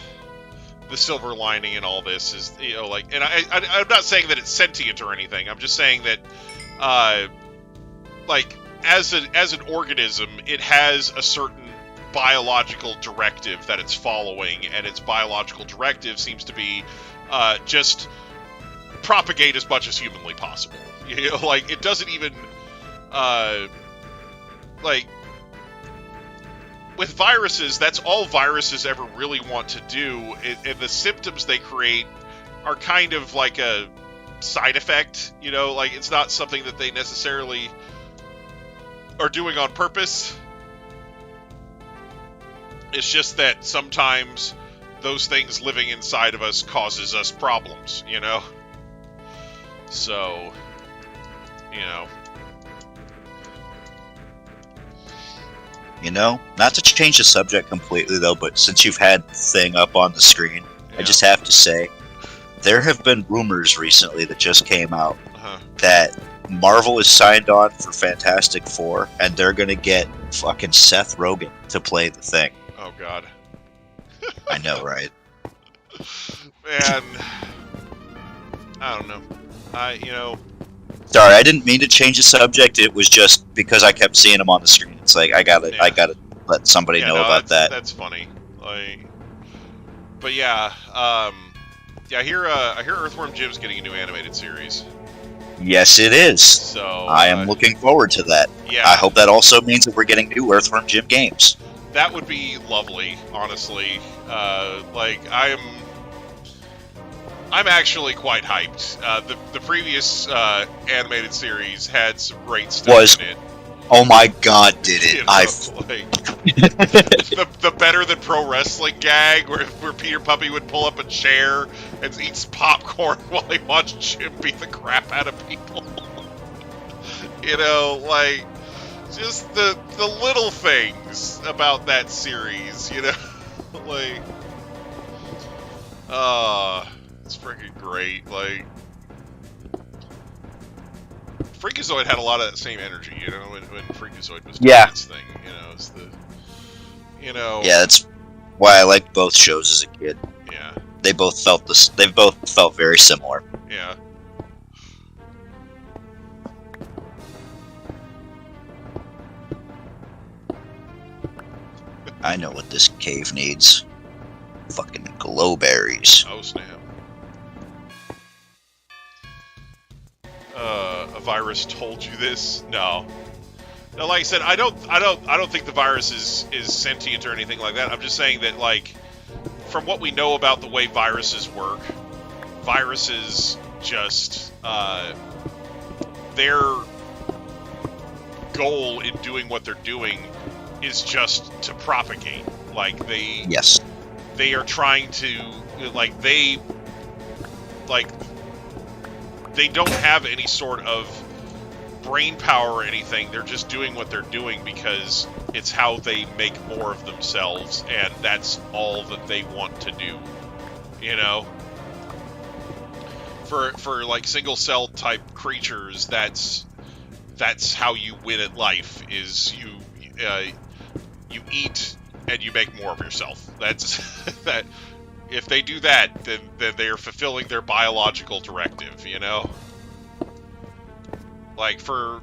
silver lining in all this is, and I'm not saying that it's sentient or anything. I'm just saying that, as an organism, it has a certain biological directive that it's following, and its biological directive seems to be just propagate as much as humanly possible. It doesn't even with viruses, that's all viruses ever really want to do, and the symptoms they create are kind of like a side effect, it's not something that they necessarily are doing on purpose. It's just that sometimes those things living inside of us causes us problems, So, not to change the subject completely, though, but since you've had the thing up on the screen, yeah. I just have to say, there have been rumors recently that just came out that Marvel is signed on for Fantastic Four, and they're going to get fucking Seth Rogen to play the Thing. Oh, God. I know, right? Man, I don't know. Sorry, I didn't mean to change the subject. It was just because I kept seeing him on the screen. It's like I gotta let somebody know about that. That's funny. But yeah, I hear Earthworm Jim's getting a new animated series. Yes, it is. So I am looking forward to that. Yeah, I hope that also means that we're getting new Earthworm Jim games. That would be lovely, honestly. I'm actually quite hyped. The previous animated series had some great stuff in it. Oh my God, did it! The better than pro wrestling gag where Peter Puppy would pull up a chair and eat popcorn while he watched Jim beat the crap out of people. You know, like, just the little things about that series, you know? Like, it's freaking great. Like, Freakazoid had a lot of that same energy, you know, when Freakazoid was doing its thing, you know, it's the, you know... Yeah, that's why I liked both shows as a kid. Yeah. They both felt very similar. Yeah. I know what this cave needs. Fucking glowberries. Oh snap. A virus told you this? No. No, like I said, I don't think the virus is sentient or anything like that. I'm just saying that, like, from what we know about the way viruses work, viruses just their goal in doing what they're doing is just to propagate. Like, they are trying to, they don't have any sort of brain power or anything. They're just doing what they're doing because it's how they make more of themselves, and that's all that they want to do, you know? For like single cell type creatures, that's how you win at life, is you eat and you make more of yourself. That's that. If they do that, then they are fulfilling their biological directive, you know? Like, for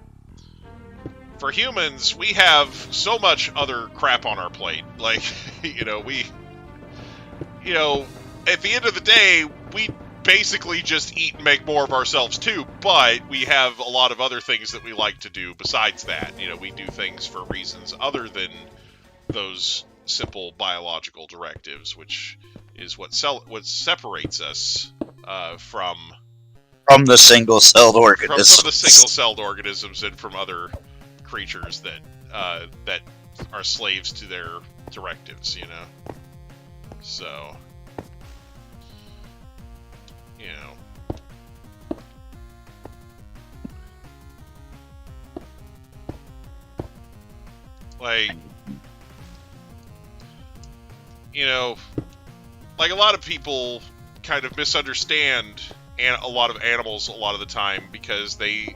humans, we have so much other crap on our plate. Like, at the end of the day, we basically just eat and make more of ourselves too, but we have a lot of other things that we like to do besides that. You know, we do things for reasons other than those simple biological directives, which is what separates us from the single-celled organisms. From the single-celled organisms and from other creatures that are slaves to their directives, you know? So, you know. Like, you know, like, a lot of people kind of misunderstand a lot of animals a lot of the time because they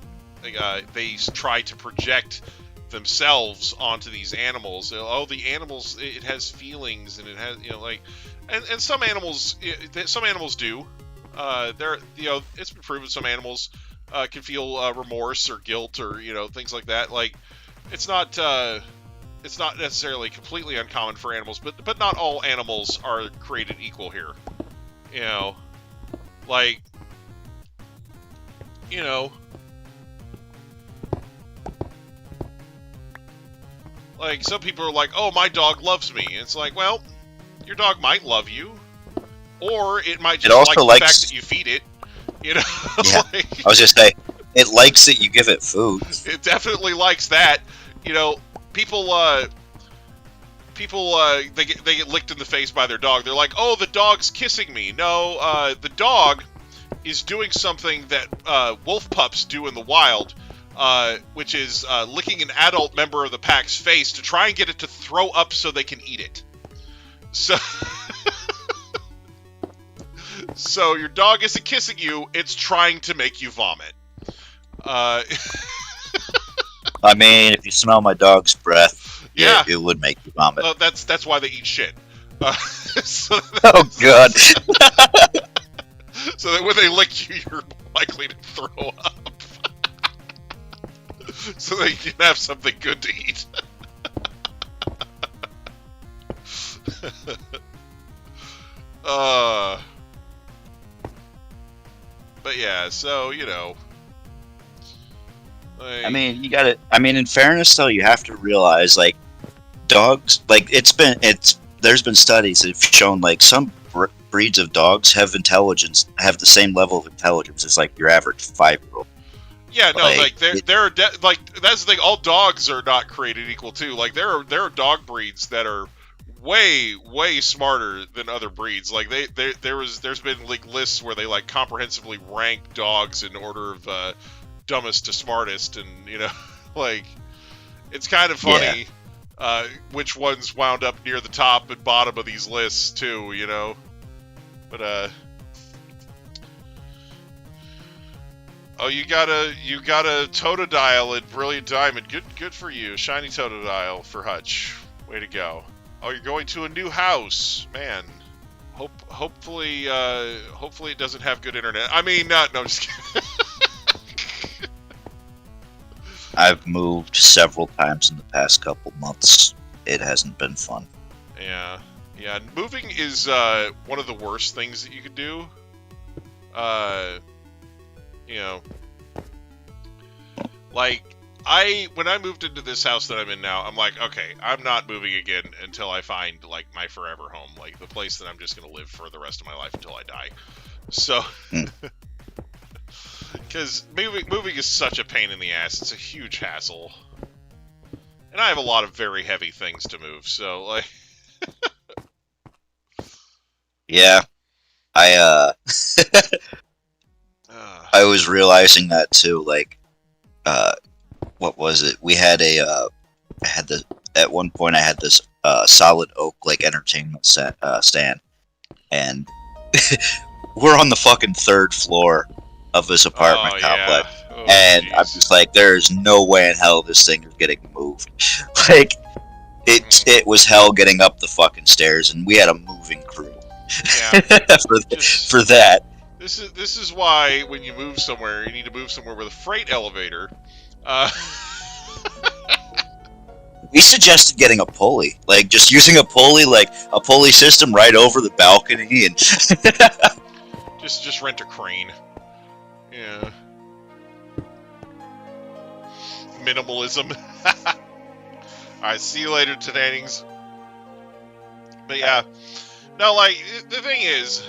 try to project themselves onto these animals. Oh, the animals, it has feelings, and it has, you know, like, and some animals do. It's been proven some animals can feel remorse or guilt or, you know, things like that. Like, it's not necessarily completely uncommon for animals, but not all animals are created equal here. You know, like, you know, like, some people are like, oh, my dog loves me. And it's like, well, your dog might love you, or it might just like the fact that you feed it, you know? Yeah, like, I was just saying, it likes that you give it food. It definitely likes that. You know, people they get licked in the face by their dog. They're like, oh, the dog's kissing me. No, the dog is doing something that wolf pups do in the wild, which is licking an adult member of the pack's face to try and get it to throw up so they can eat it. So, so your dog isn't kissing you; it's trying to make you vomit. I mean, if you smell my dog's breath, yeah, it would make you vomit. That's why they eat shit. Oh god. So that when they lick you, you're likely to throw up. So that you can have something good to eat. But yeah, so, you know. Like, I mean, you gotta. I mean, in fairness, though, you have to realize, like, dogs. Like, there's been studies that have shown, like, some breeds of dogs have the same level of intelligence as, like, your average 5-year-old. Yeah, no, like they're like, that's the thing. All dogs are not created equal too. Like, there are dog breeds that are way smarter than other breeds. Like, there's been, like, lists where they, like, comprehensively rank dogs in order of dumbest to smartest, and like it's kind of funny which ones wound up near the top and bottom of these lists too, But oh, you got a Totodile and Brilliant Diamond. Good for you, shiny Totodile for Hutch. Way to go. Oh, you're going to a new house, man. Hopefully it doesn't have good internet. I mean, no, just kidding. I've moved several times in the past couple months. It hasn't been fun. Yeah. Moving is one of the worst things that you could do. Like when I moved into this house that I'm in now, I'm like, okay, I'm not moving again until I find like my forever home, like the place that I'm just gonna live for the rest of my life until I die. So, because moving is such a pain in the ass. It's a huge hassle, and I have a lot of very heavy things to move. So, like, yeah, I was realizing that too. Like, what was it? We had at one point I had this solid oak like entertainment stand, and we're on the fucking 3rd floor of this apartment complex, and geez. I'm just like, there's no way in hell this thing is getting moved. Like, it was hell getting up the fucking stairs, and we had a moving crew. Yeah. for that. This is why when you move somewhere, you need to move somewhere with a freight elevator. We suggested getting a pulley, like just using a pulley system right over the balcony, and just rent a crane. Yeah. Minimalism. Alright, see you later, Tannings. But yeah, no, like the thing is,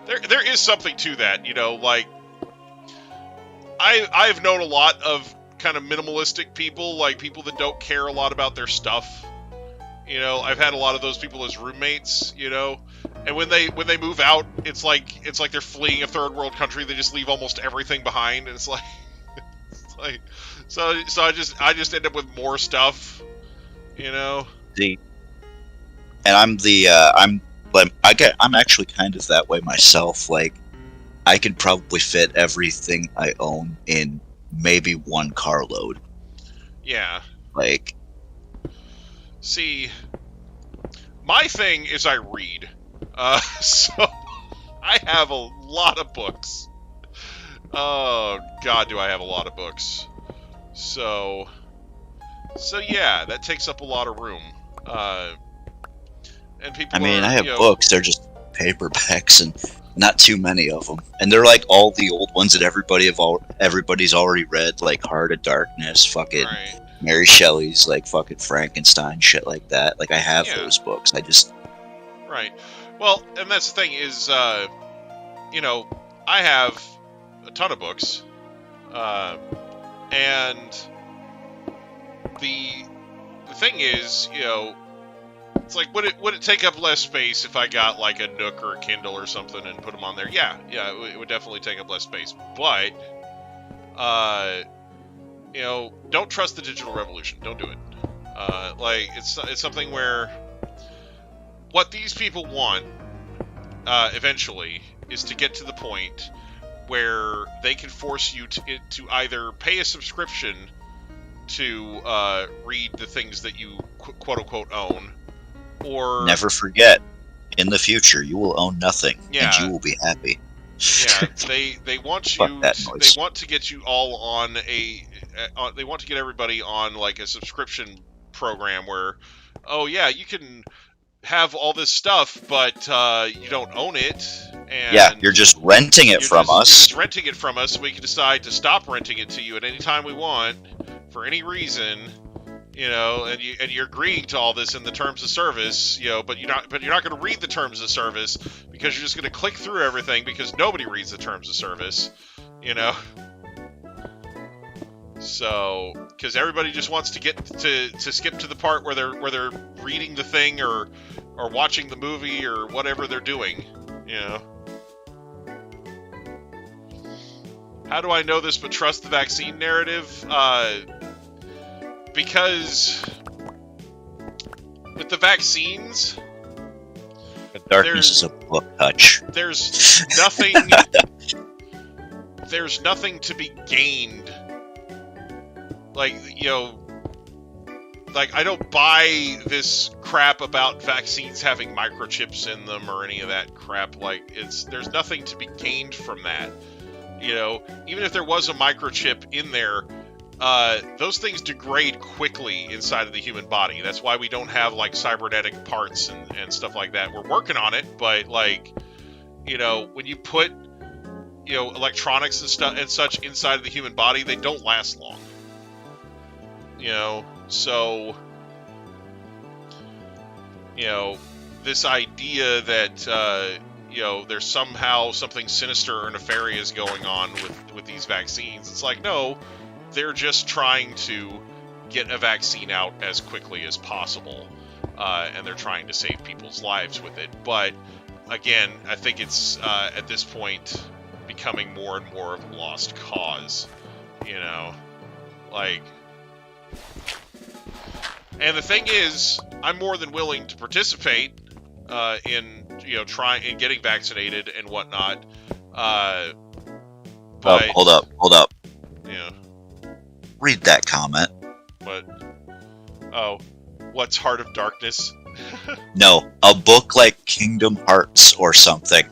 there is something to that, like I've known a lot of kind of minimalistic people, like people that don't care a lot about their stuff. I've had a lot of those people as roommates, and when they move out, it's like they're fleeing a third world country. They just leave almost everything behind, and it's like so I just end up with more stuff, And I'm I'm actually kind of that way myself. Like, I could probably fit everything I own in maybe one carload. Yeah. Like, see, my thing is I read. So I have a lot of books. Oh God, do I have a lot of books. So yeah, that takes up a lot of room. And people I have books, they're just paperbacks and not too many of them, and they're like all the old ones that everybody's already read, like Heart of Darkness, fucking right. Mary Shelley's, like fucking Frankenstein, shit like that. Like, I have those books. I just right. Well, and that's the thing is, I have a ton of books, and the thing is, it's like, would it take up less space if I got like a Nook or a Kindle or something and put them on there? Yeah, it would definitely take up less space. But, don't trust the digital revolution. Don't do it. Like, it's something where what these people want eventually is to get to the point where they can force you to either pay a subscription to read the things that you quote unquote own. Or never forget, in the future you will own nothing, and you will be happy. Yeah, they want you. They want to get you all on they want to get everybody on like a subscription program where, oh yeah, you can have all this stuff, but you don't own it. And yeah, you're just renting it from us. You're just renting it from us. We can decide to stop renting it to you at any time we want, for any reason. And you're agreeing to all this in the terms of service, but you're not going to read the terms of service because you're just going to click through everything because nobody reads the terms of service, So, because everybody just wants to get to skip to the part where they're reading the thing or watching the movie or whatever they're doing, How do I know this but trust the vaccine narrative? Because with the vaccines, The darkness is a book touch. there's nothing. There's nothing to be gained. Like, like, I don't buy this crap about vaccines having microchips in them or any of that crap. Like, there's nothing to be gained from that. Even if there was a microchip in there, those things degrade quickly inside of the human body. That's why we don't have, like, cybernetic parts and stuff like that. We're working on it, but, like, when you put, electronics and stuff and such inside of the human body, they don't last long. So, this idea that, there's somehow something sinister or nefarious going on with these vaccines, it's like, no, they're just trying to get a vaccine out as quickly as possible, and they're trying to save people's lives with it. But, again, I think it's, at this point, becoming more and more of a lost cause, like... And the thing is, I'm more than willing to participate in getting vaccinated and whatnot. But hold up. Yeah. Read that comment. What? Oh, what's Heart of Darkness? No, a book like Kingdom Hearts or something.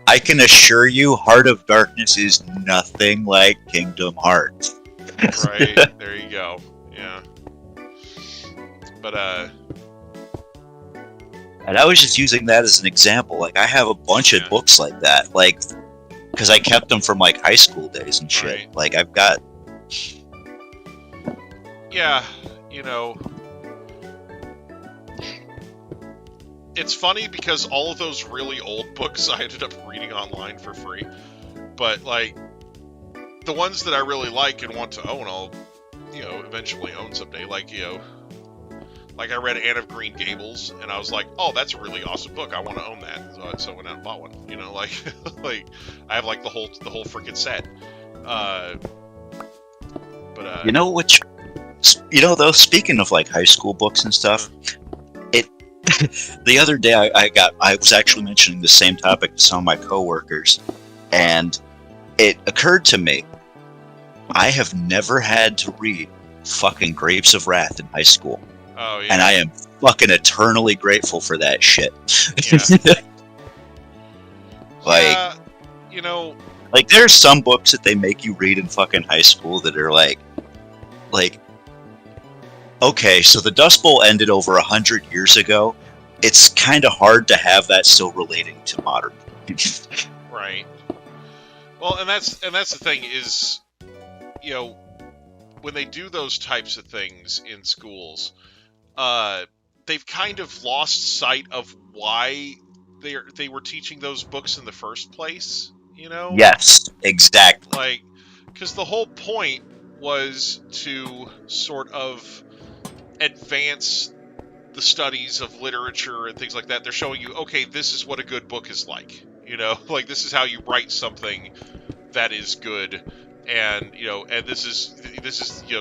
I can assure you, Heart of Darkness is nothing like Kingdom Hearts. Right, there you go. Yeah. But, And I was just using that as an example. Like, I have a bunch of books like that. Like, because I kept them from, like, high school days and shit. Right. Like, I've got... Yeah, it's funny because all of those really old books I ended up reading online for free. But, like, the ones that I really like and want to own, I'll, eventually own someday. Like, like I read Anne of Green Gables, and I was like, oh, that's a really awesome book. I want to own that. So I went out and bought one. Like, like, I have, like, the whole freaking set. But, though, speaking of, like, high school books and stuff, the other day I was actually mentioning the same topic to some of my coworkers, and it occurred to me, I have never had to read fucking Grapes of Wrath in high school. Oh, yeah. And I am fucking eternally grateful for that shit. Yeah. Like, yeah, like, there's some books that they make you read in fucking high school that are like, okay, so the Dust Bowl ended over 100 years ago. It's kind of hard to have that still relating to modern. Right. Well, and that's the thing is, when they do those types of things in schools, they've kind of lost sight of why they were teaching those books in the first place. Yes, exactly. Like, because the whole point was to sort of advance the studies of literature and things like that. They're showing you, okay, this is what a good book is like. Like, this is how you write something that is good, and and this is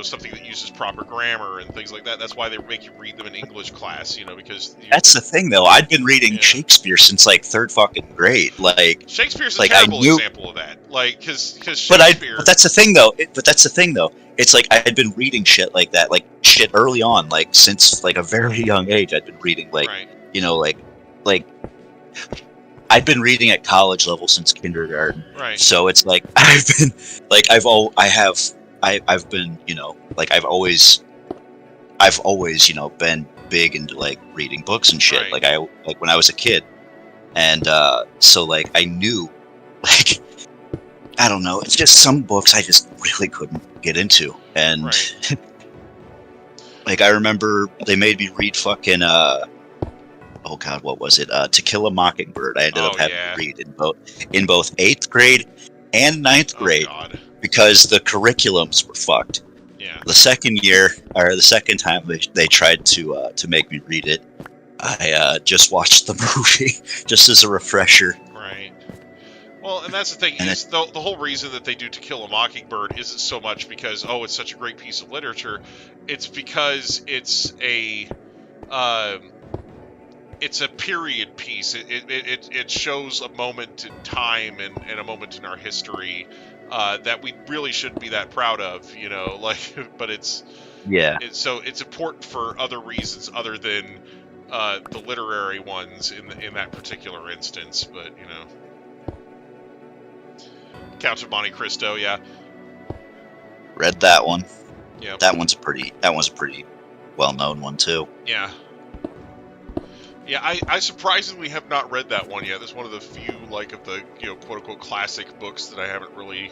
something that uses proper grammar and things like that. That's why they make you read them in English class, because that's the thing, though. I'd been reading Shakespeare since like third fucking grade. Like, Shakespeare's a like, terrible example of that. Like, because Shakespeare. But that's the thing, though. It's like I had been reading shit like that, like shit early on, like since like a very young age. I'd been reading like, like I'd been reading at college level since kindergarten. Right. So it's like I've been like I've been like I've always been big into like reading books and shit. Right. Like when I was a kid, and so like I knew, like, I don't know. It's just some books I just really couldn't get into, and like I remember they made me read fucking oh god, what was it? To Kill a Mockingbird. I ended up having to read in both 8th grade and 9th grade because the curriculums were fucked. Yeah. The second time they tried to make me read it, I just watched the movie just as a refresher. Right. Well, and that's the thing, And is the whole reason that they do To Kill a Mockingbird isn't so much because, oh, it's such a great piece of literature. It's because it's a period piece. It shows a moment in time and a moment in our history that we really shouldn't be that proud of, you know, like, but it's important for other reasons other than the literary ones in that particular instance, but, you know. Count of Monte Cristo, yeah. Read that one. Yeah. That one's a pretty well-known one too. Yeah. Yeah, I surprisingly have not read that one yet. That's one of the few, like, of the, you know, quote-unquote classic books that I haven't really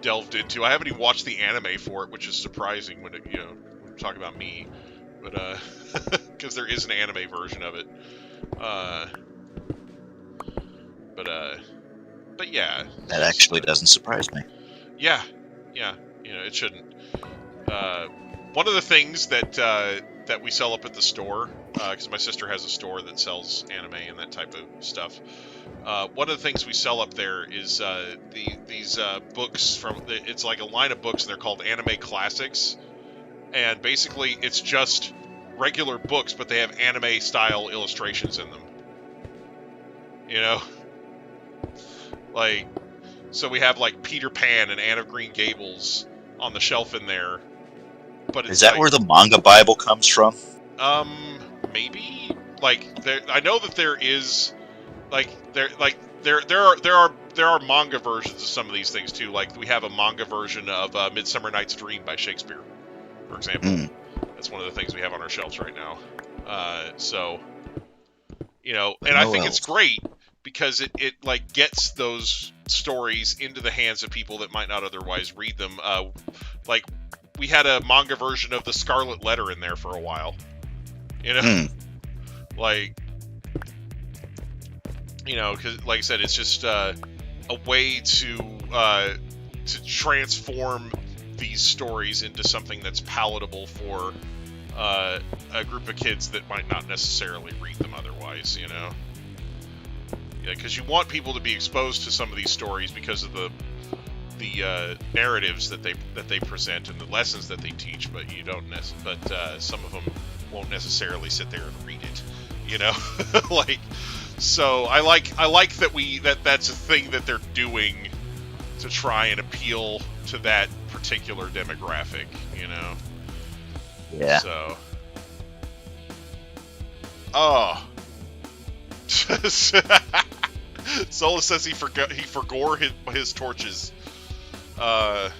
delved into. I haven't even watched the anime for it, which is surprising when, you know, when we talk about me. But, because there is an anime version of it. But yeah. That actually doesn't surprise me. Yeah, you know, it shouldn't. One of the things that we sell up at the store, because my sister has a store that sells anime and that type of stuff. One of the things we sell up there is these books it's like a line of books, and they're called Anime Classics. And basically, it's just regular books, but they have anime-style illustrations in them. You know? Like, so we have, like, Peter Pan and Anne of Green Gables on the shelf in there. But it's Is that like, where the manga Bible comes from? Maybe? Like, I know that there is, there are manga versions of some of these things, too. Like, we have a manga version of Midsummer Night's Dream by Shakespeare, for example. That's one of the things we have on our shelves right now. So, you know, and I think it's great because it like gets those stories into the hands of people that might not otherwise read them. Like, we had a manga version of The Scarlet Letter in there for a while. You know? Like, you know, because, like I said, it's just a way to transform these stories into something that's palatable for a group of kids that might not necessarily read them otherwise, you know? Yeah, because you want people to be exposed to some of these stories because of the narratives that they present and the lessons that they teach, but you don't some of them won't necessarily sit there and read it, you know. Like, so I like that's a thing that they're doing to try and appeal to that particular demographic, you know. Yeah. So Sola says he forgore his torches. Where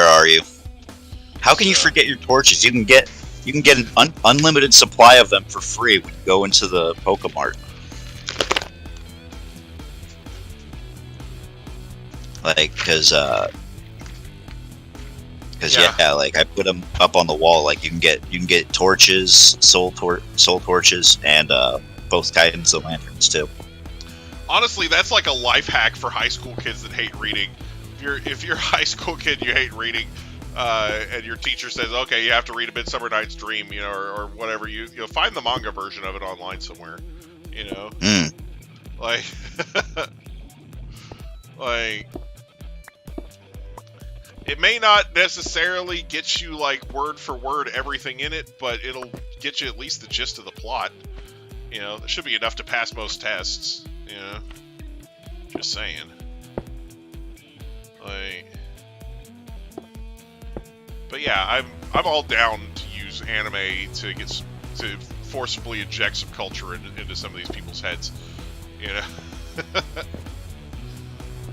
are you? How can you forget your torches? You can get an unlimited supply of them for free when you go into the Pokemart. Like, because like I put them up on the wall. Like, you can get torches, soul torches, and both guidance and lanterns too. Honestly, that's like a life hack for high school kids that hate reading. If you're a high school kid, you hate reading, and your teacher says, "Okay, you have to read A Midsummer Night's Dream," you know, or whatever, you'll find the manga version of it online somewhere, you know. Like, like, it may not necessarily get you like word for word everything in it, but it'll get you at least the gist of the plot. You know, that should be enough to pass most tests. You know, just saying. Like, but yeah, I'm all down to use anime to forcibly inject some culture into some of these people's heads. You know,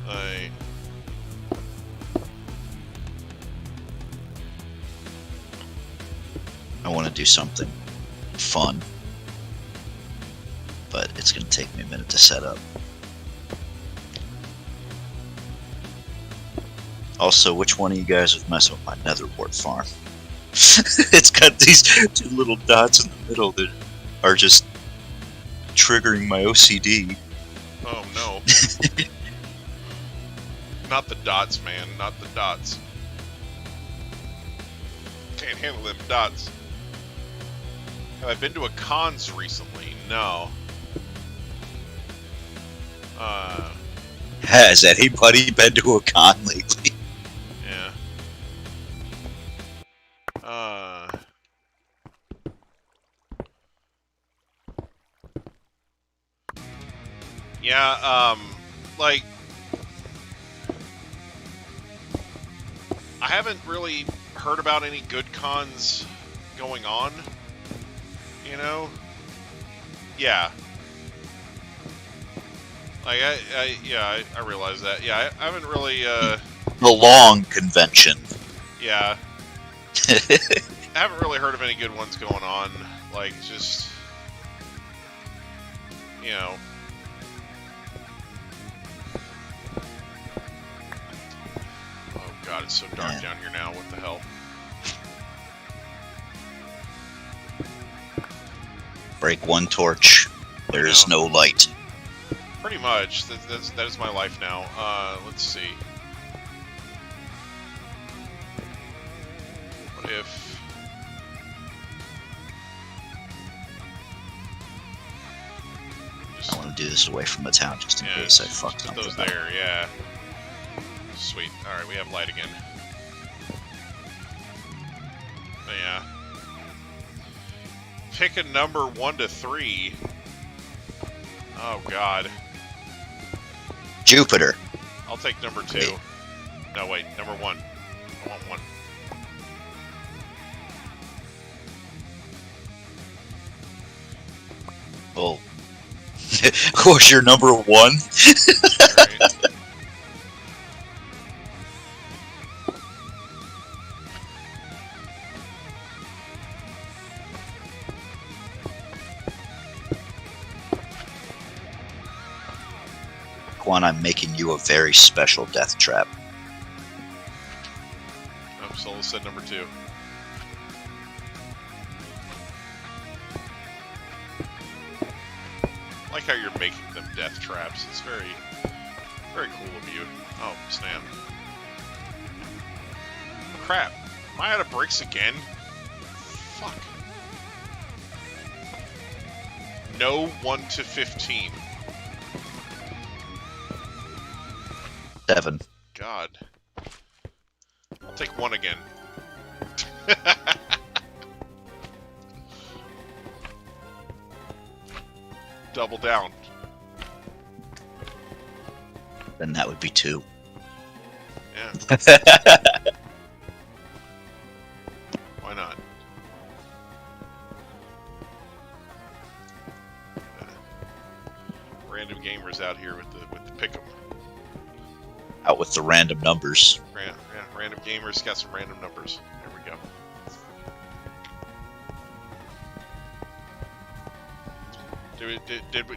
like, I want to do something fun, but it's going to take me a minute to set up. Also, which one of you guys was messing with my nether wart farm? It's got these two little dots in the middle that are just triggering my OCD. Oh no. Not the dots, man. Not the dots. Can't handle them dots. Have I been to a cons recently? No. Has anybody been to a con lately? Yeah. Yeah, like, I haven't really heard about any good cons going on, you know? Yeah. Like, I realize that. Yeah, I haven't really, The long convention. yeah. I haven't really heard of any good ones going on. Like, just, you know. Oh god, it's so dark down here now. What the hell? Break one torch. There is no light. Pretty much. That is my life now. Let's see. What if... I want to do this away from the town just in case I fucked put up. those there, yeah. Sweet. Alright, we have light again. But yeah. Pick a number 1 to 3. Oh god. Jupiter. I'll take number 2. Wait. No, wait, number 1. I want 1. Oh. What's your number 1? Alright. One, I'm making you a very special death trap. Oh, Solo said number 2. I like how you're making them death traps. It's very, very cool of you. Oh, snap. Crap. Am I out of bricks again? Fuck. No 1 to 15. 7. God. I'll take 1 again. Double down. Then that would be 2. Yeah. Why not? Random gamers out here with the pick'em. Out with the random numbers. Random gamers got some random numbers. There we go.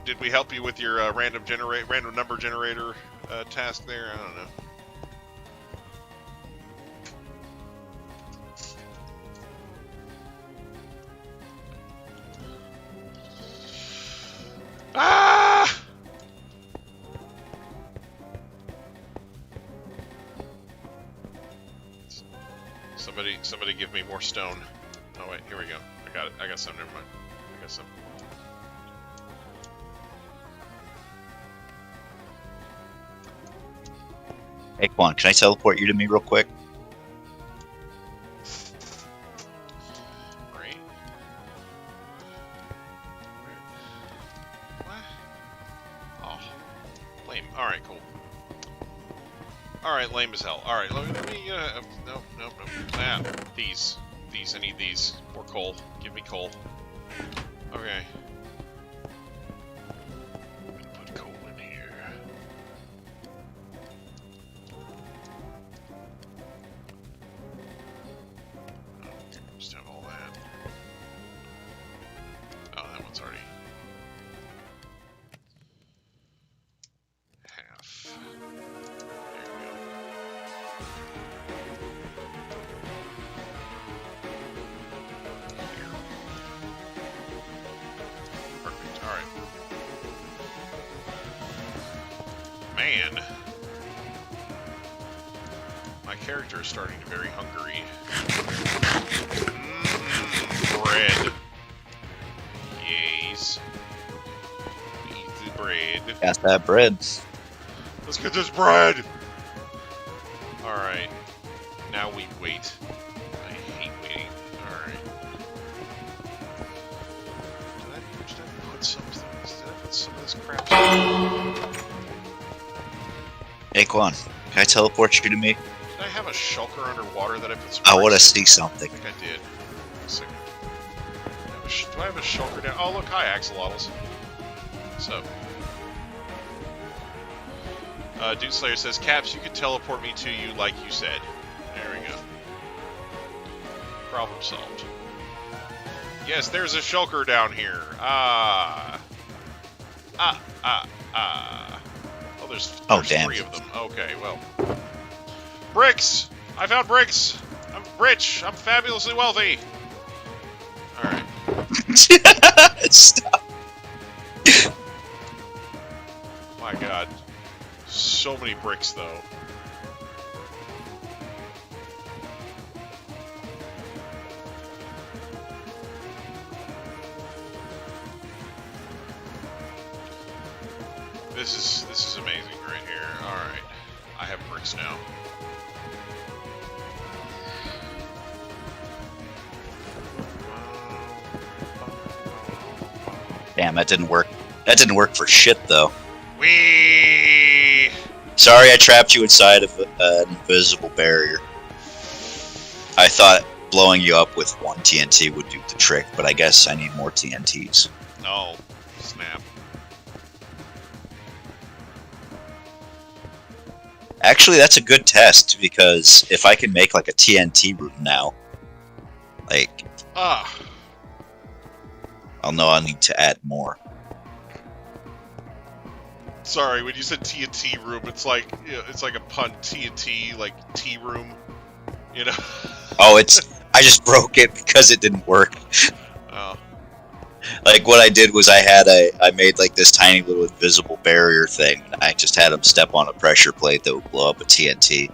Did we help you with your random number generator task there? I don't know. Ah! Somebody give me more stone. Oh wait, here we go. I got it. I got some. Never mind. I got some. Hey, Quan, can I teleport you to me real quick? Right. What? Oh, lame. All right, cool. All right, lame as hell. All right, let me. No. Ah, these. I need these. More coal. Give me coal. Okay. Put coal in here. Just have all that. Oh, that one's already half. There we go. Perfect. All right. Man, my character is starting to very hungry. Bread. Yes. We eat the bread. Got that bread. Let's get this bread! Alright. Now we wait. I hate waiting. Alright. Did I put some things? Did I put some of this crap? Aquan, can I teleport you to me? Did I have a shulker underwater that I put some I want to bricks in? see something. I think I did. A second. Do I have a shulker down? Oh, look, hi, axolotls. So. Dude Slayer says, Caps, you could teleport me to you like you said. There we go. Problem solved. Yes, there's a shulker down here. Ah. Oh, there's damn. 3 of them. Okay, well. Bricks! I found bricks! I'm rich! I'm fabulously wealthy! Alright. Stop. My god. So many bricks, though. This is amazing right here. Alright. I have bricks now. Damn, that didn't work. That didn't work for shit, though. Whee! Sorry I trapped you inside of an invisible barrier. I thought blowing you up with 1 TNT would do the trick, but I guess I need more TNTs. Oh, snap. Actually, that's a good test, because if I can make like a TNT room now, like, I'll know I need to add more. Sorry, when you said TNT room, it's like, you know, it's like a pun. TNT, like tea room, you know? Oh, I just broke it because it didn't work. Oh. Like, what I did was I made like this tiny little invisible barrier thing. I just had him step on a pressure plate that would blow up a TNT.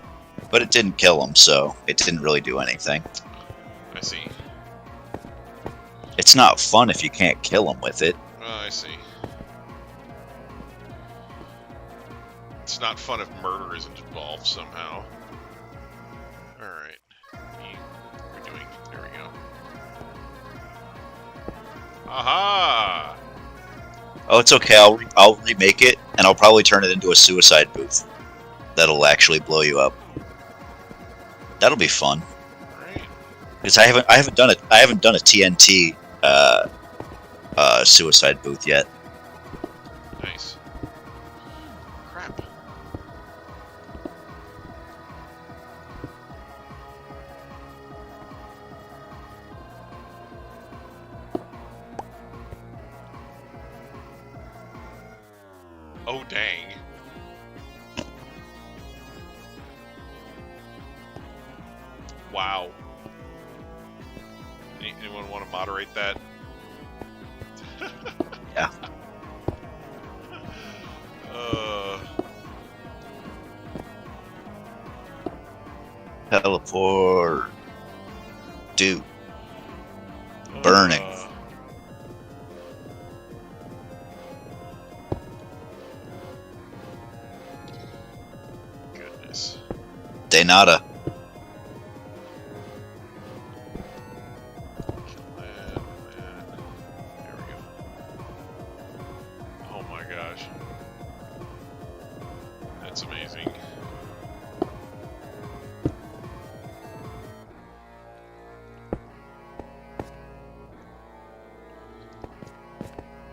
But it didn't kill him, so it didn't really do anything. I see. It's not fun if you can't kill him with it. Oh, I see. It's not fun if murder isn't involved somehow. Alright. We're doing... There we go. Aha! Oh, it's okay. I'll remake it, and I'll probably turn it into a suicide booth. That'll actually blow you up. That'll be fun. Alright. Because I haven't done a TNT suicide booth yet. Nice. Crap. Oh, dang. Wow. Anyone want to moderate that? Yeah. Teleport. Dude. Burning. Goodness. De nada. There we go. Oh my gosh. That's amazing.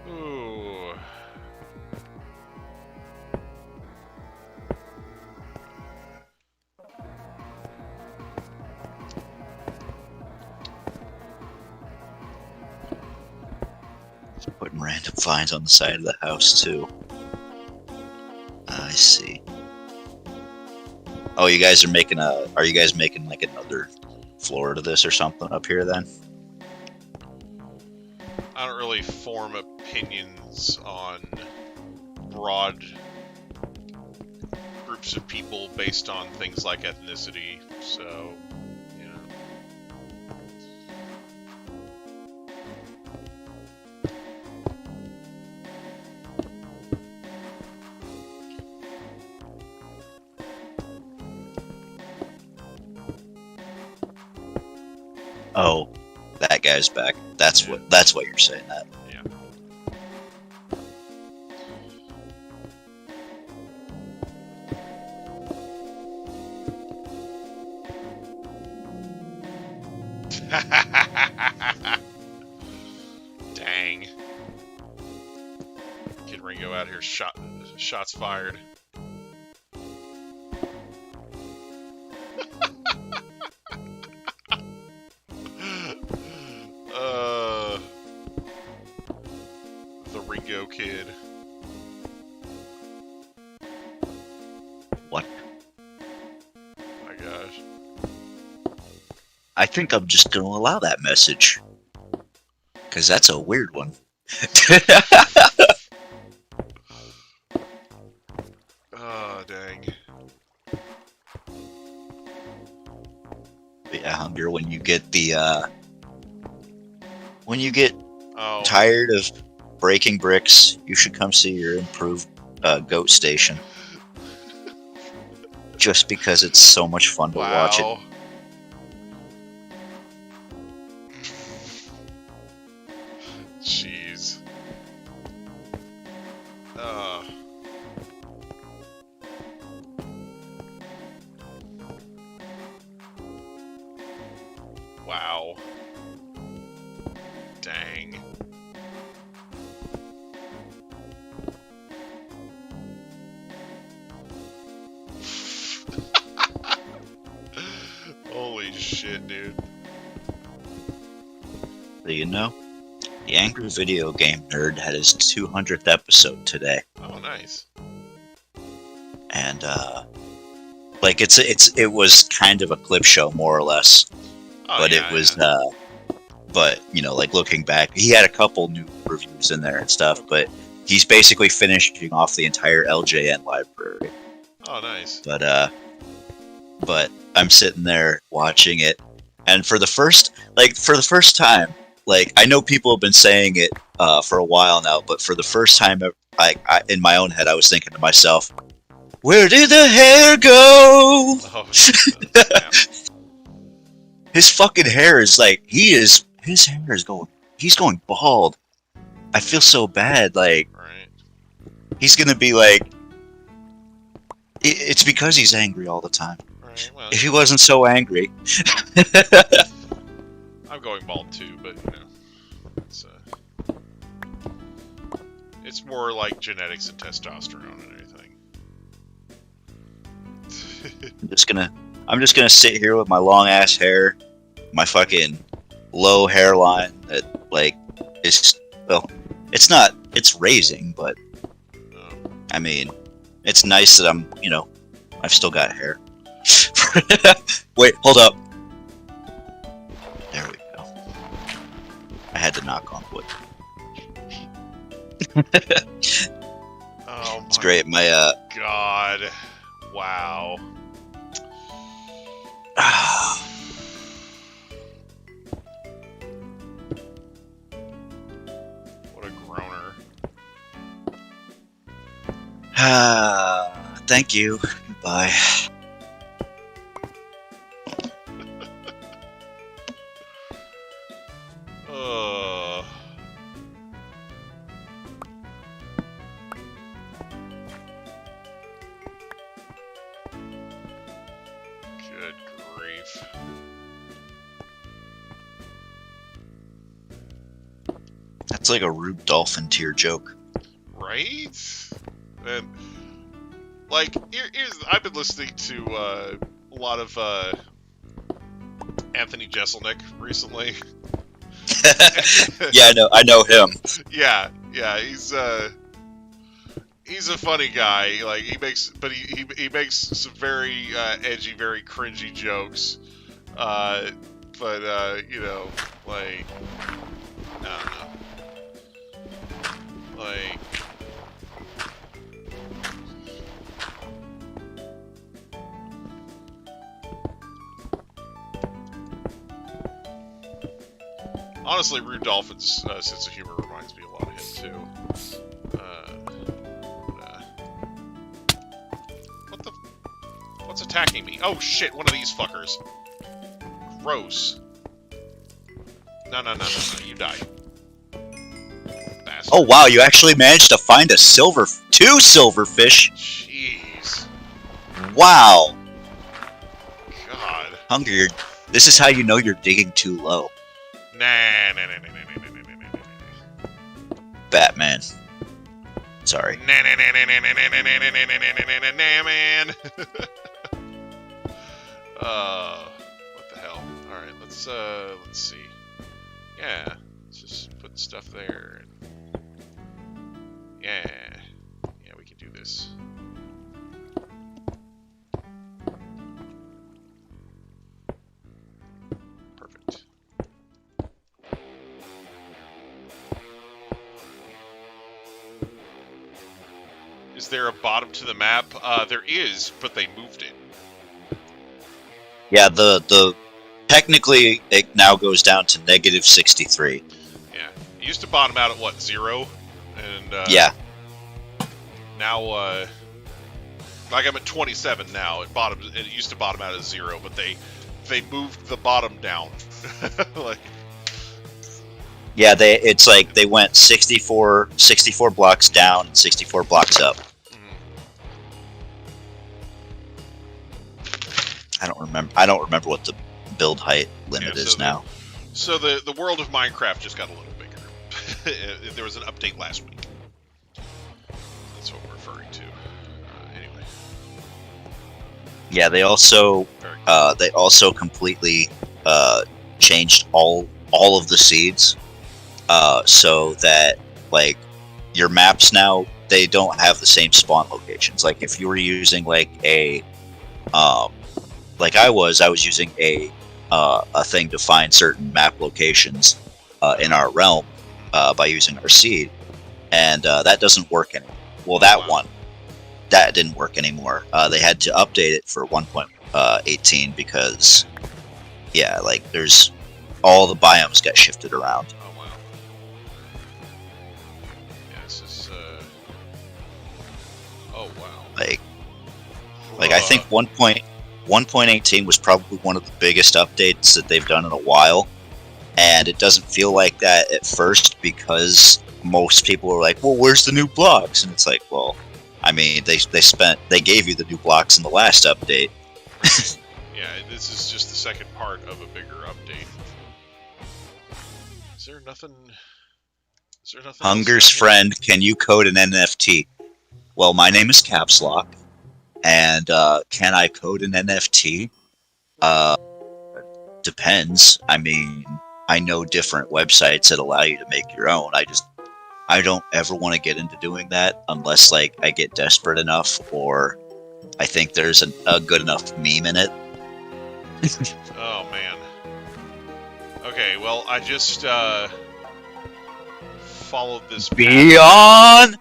Ooh. Putting random finds on the side of the house too. I see. Oh, you guys are making are you guys making like another floor to this or something up here then? I don't really form opinions on broad groups of people based on things like ethnicity, so, you know. Oh, that guy's back. That's what you're saying. That. Yeah. Dang. Kid Ringo out here shots fired. The Ringo kid. What? My gosh. I think I'm just gonna allow that message. Because that's a weird one. Oh, dang. Yeah, Hunger, when you get Oh. tired of breaking bricks, you should come see your improved goat station. Just because it's so much fun to watch it. Wow. Jeez. Wow. Dang. Holy shit, dude. So you know, the Angry Video Game Nerd had his 200th episode today, Oh, nice. and like it was kind of a clip show, more or less. Oh, But yeah, it was yeah. but you know, like looking back, he had a couple new reviews in there and stuff, but he's basically finishing off the entire LJN library. Oh, nice. But I'm sitting there watching it, and for the first time, like, I know people have been saying it for a while now, but for the first time, I in my own head, I was thinking to myself, where did the hair go? Oh, shit. Damn. His fucking hair is like, his hair is he's going bald. I feel so bad, like, Right. he's gonna be like, it's because he's angry all the time. Right. Well, If he wasn't so angry. I'm going bald too, but you know, it's more like genetics and testosterone and everything. I'm just gonna sit here with my long ass hair, my fucking low hairline that, like, is, well, it's raising, but I mean, it's nice that I've still got hair. Wait, hold up. There we go. I had to knock on wood. Oh It's my great. My god! Wow. What a groaner. thank you. Bye. Ugh. Good grief. That's like a rude dolphin tier joke. Right? And like, I've been listening to a lot of Anthony Jeselnik recently. Yeah, I know him. Yeah, he's a funny guy. Like, he makes some very edgy, very cringy jokes. But you know, like, I don't know. Like, honestly, Rude Dolphin's sense of humor reminds me a lot of him too. What's attacking me? Oh shit! One of these fuckers. Gross. No, you die. Bastard. Oh wow, you actually managed to find two silverfish. Jeez. Wow. God. Hunger, this is how you know you're digging too low. Nah. Batman. Sorry. Nah, man. What the hell? Alright, let's see. Yeah, let's just put stuff there. Yeah, we can do this. Perfect. Is there a bottom to the map? There is, but they moved it. Yeah, the technically it now goes down to -63. Yeah, it used to bottom out at what, 0? And yeah. Now, like I'm at 27 now. It used to bottom out at 0, but they moved the bottom down. Like, Yeah, it's like they went 64 blocks down and 64 blocks up. I don't remember what the build height limit is now. So the world of Minecraft just got a little bigger. There was an update last week. That's what we're referring to. Anyway. Yeah, they also completely changed all of the seeds, so that like your maps now, they don't have the same spawn locations. Like if you were using like a like I was using a thing to find certain map locations in our realm by using our seed, and that doesn't work anymore. Well, that didn't work anymore. They had to update it for 1.18 because, yeah, like there's all the biomes got shifted around. Oh wow. Yeah, this is. Oh wow. Like I think 1.18 was probably one of the biggest updates that they've done in a while, and it doesn't feel like that at first because most people are like, well, where's the new blocks? And it's like, well, I mean, they gave you the new blocks in the last update. Yeah, this is just the second part of a bigger update. Is there nothing Hunger's friend, can you code an NFT? Well, my name is Caps Lock, and can I code an NFT? Depends. I mean, I know different websites that allow you to make your own. I don't ever want to get into doing that unless like I get desperate enough or I think there's a good enough meme in it. Oh man. Okay, well I just followed this path. Beyond.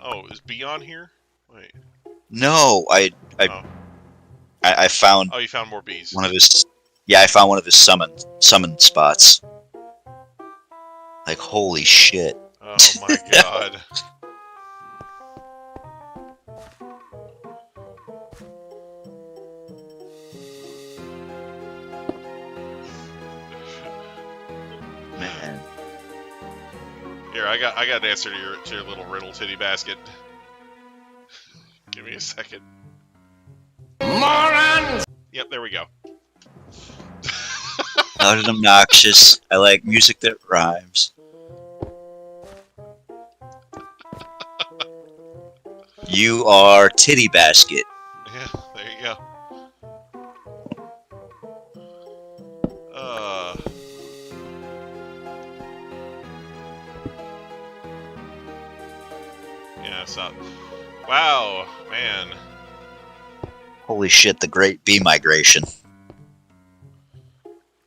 Oh, is Beyond here? Wait. No, I found. Oh, you found more bees. One of his. Yeah, I found one of his summon spots. Like holy shit. Oh my god. Man. Here, I got an answer to your little riddle titty basket. Give me a second. Morons! Yep, there we go. Loud and obnoxious. I like music that rhymes. You are Titty Basket. Yeah, there you go. Yeah, so. Wow, man. Holy shit, the Great Bee Migration.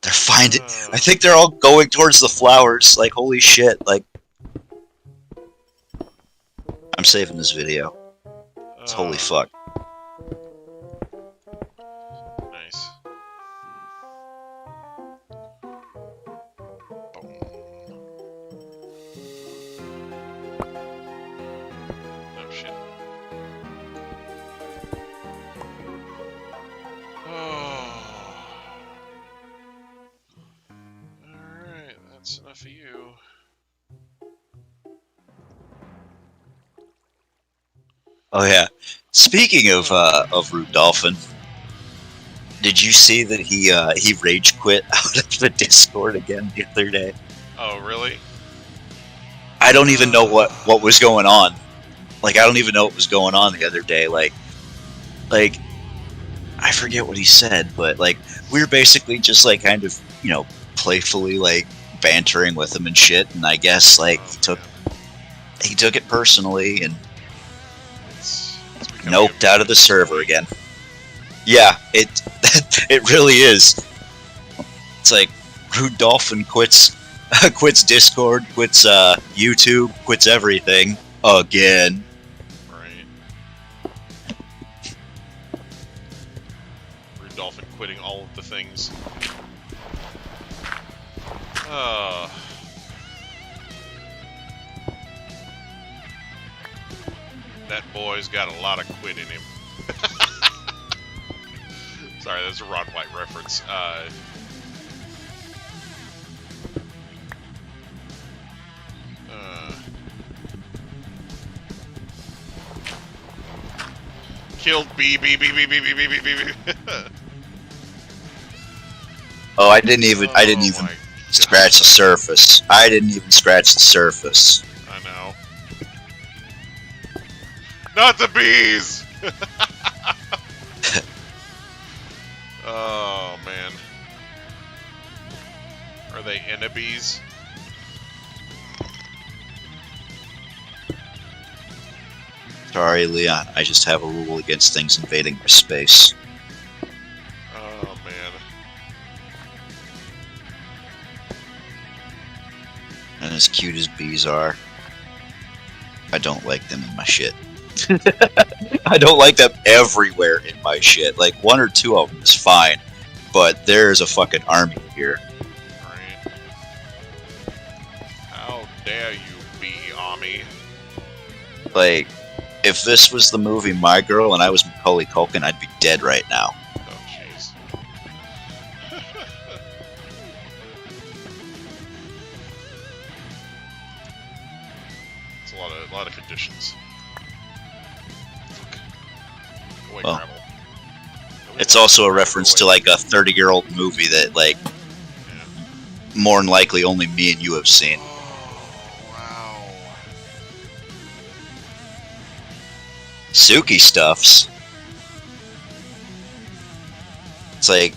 They're finding. I think they're all going towards the flowers. Like, holy shit. Like, I'm saving this video. It's holy fuck. Nice. Boom. Oh shit. Oh. Enough of you. Oh yeah. Speaking of Rudolphin, did you see that he rage quit out of the Discord again the other day? Oh, really? I don't even know what was going on. Like, I don't even know what was going on the other day. Like I forget what he said, but like we were basically just like kind of, you know, playfully like bantering with him and shit, and I guess like he took it personally and It's noped out of the server again. Yeah, it really is. It's like Rudolphin quits Discord, quits YouTube, quits everything again. Right. Rudolphin quitting all of the things. That boy's got a lot of quit in him. Sorry, that's a Ron White reference. Killed B. Oh, I didn't even scratch the surface. I didn't even scratch the surface. I know. Not the bees! Oh, man. Are they enemies? Sorry, Leon. I just have a rule against things invading my space. Oh, man. And as cute as bees are, I don't like them in my shit. I don't like them everywhere in my shit. Like, one or two of them is fine, but there's a fucking army here. Right. How dare you be army? Like, if this was the movie My Girl and I was Macaulay Culkin, I'd be dead right now. Oh, jeez. It's a lot of conditions. Away, Well, gravel. It's also a reference to like a 30-year-old movie that, like, more than likely only me and you have seen. Oh, wow. Suki stuffs. It's like,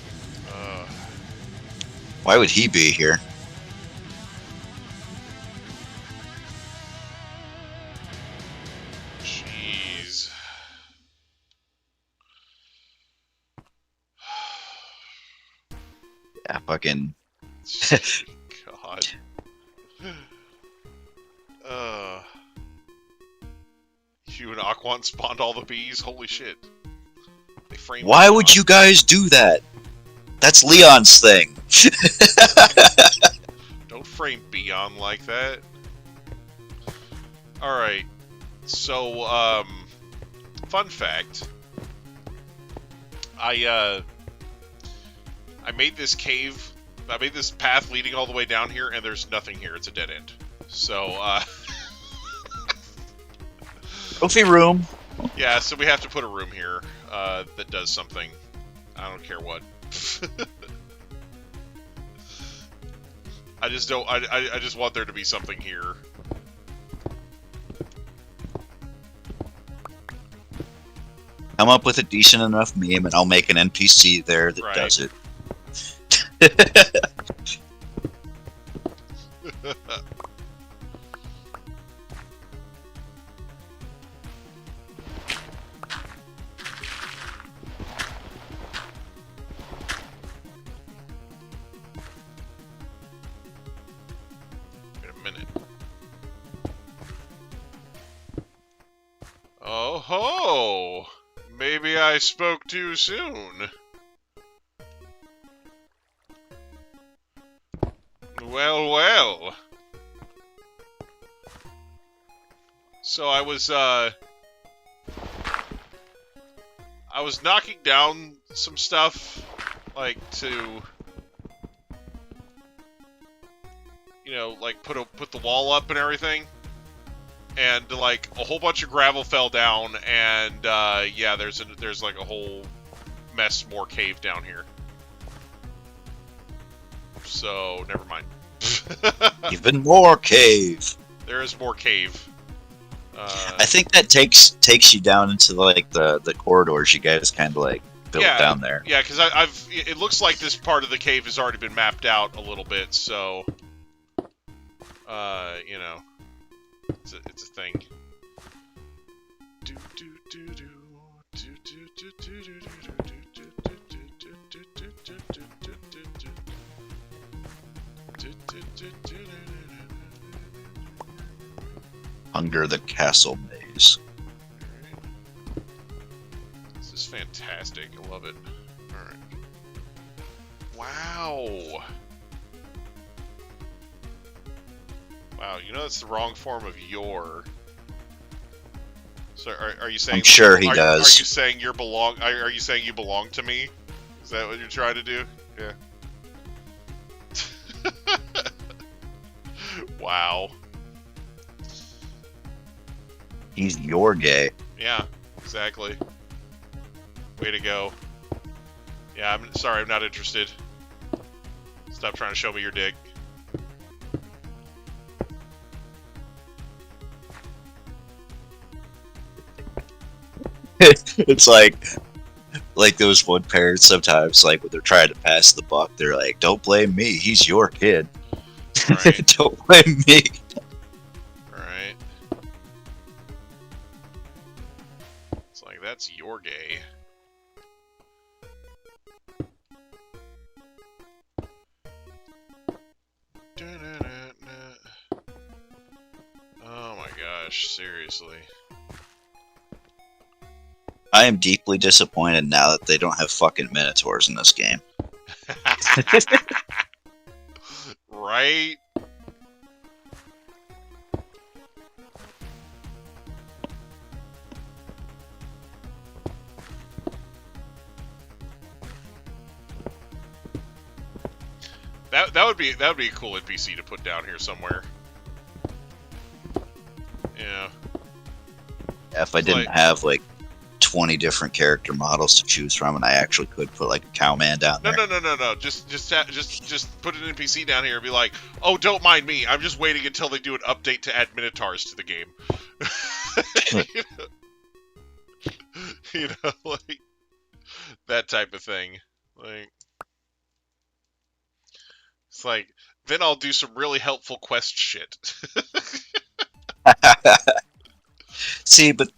why would he be here? Jeez. Yeah, fucking. God. You and Aquan spawned all the bees? Holy shit. They framed Why would you guys do that? That's Leon's thing. Don't frame Beyond like that. Alright. So, fun fact. I made this cave, I made this path leading all the way down here, and there's nothing here. It's a dead end. So, Trophy room. yeah, so we have to put a room here, that does something. I don't care what. I just don't, I just want there to be something here. Come up with a decent enough meme and I'll make an NPC there that does it. Wait a minute. Oh ho! Maybe I spoke too soon. Well, well. So I was knocking down some stuff, like to, you know, like put the wall up and everything, and like a whole bunch of gravel fell down, and yeah, there's like a whole mess more cave down here. So never mind. Even more cave. There is more cave. I think that takes you down into like the corridors you guys kind of like built down there. Yeah, because it looks like this part of the cave has already been mapped out a little bit, so you know, it's a thing. Under the castle maze. This is fantastic. I love it. Alright. Wow. Wow, you know that's the wrong form of your. So are you saying? I'm sure he does. Are you saying you belong? Are you saying you belong to me? Is that what you're trying to do? Yeah. Wow. He's your gay. Yeah, exactly. Way to go. Yeah, I'm sorry, I'm not interested. Stop trying to show me your dick. It's like those one parents sometimes, like when they're trying to pass the buck, they're like, "Don't blame me. He's your kid. Right. Don't blame me." Right. It's like, that's your gay. Oh my gosh, seriously. I am deeply disappointed now that they don't have fucking minotaurs in this game. Right? That would be a cool NPC to put down here somewhere. Yeah. If I didn't have like 20 different character models to choose from, and I actually could put like a cowman down there. No. Just put an NPC down here and be like, "Oh, don't mind me. I'm just waiting until they do an update to add minotaurs to the game." you know, like that type of thing. Like, it's like, then I'll do some really helpful quest shit. See, but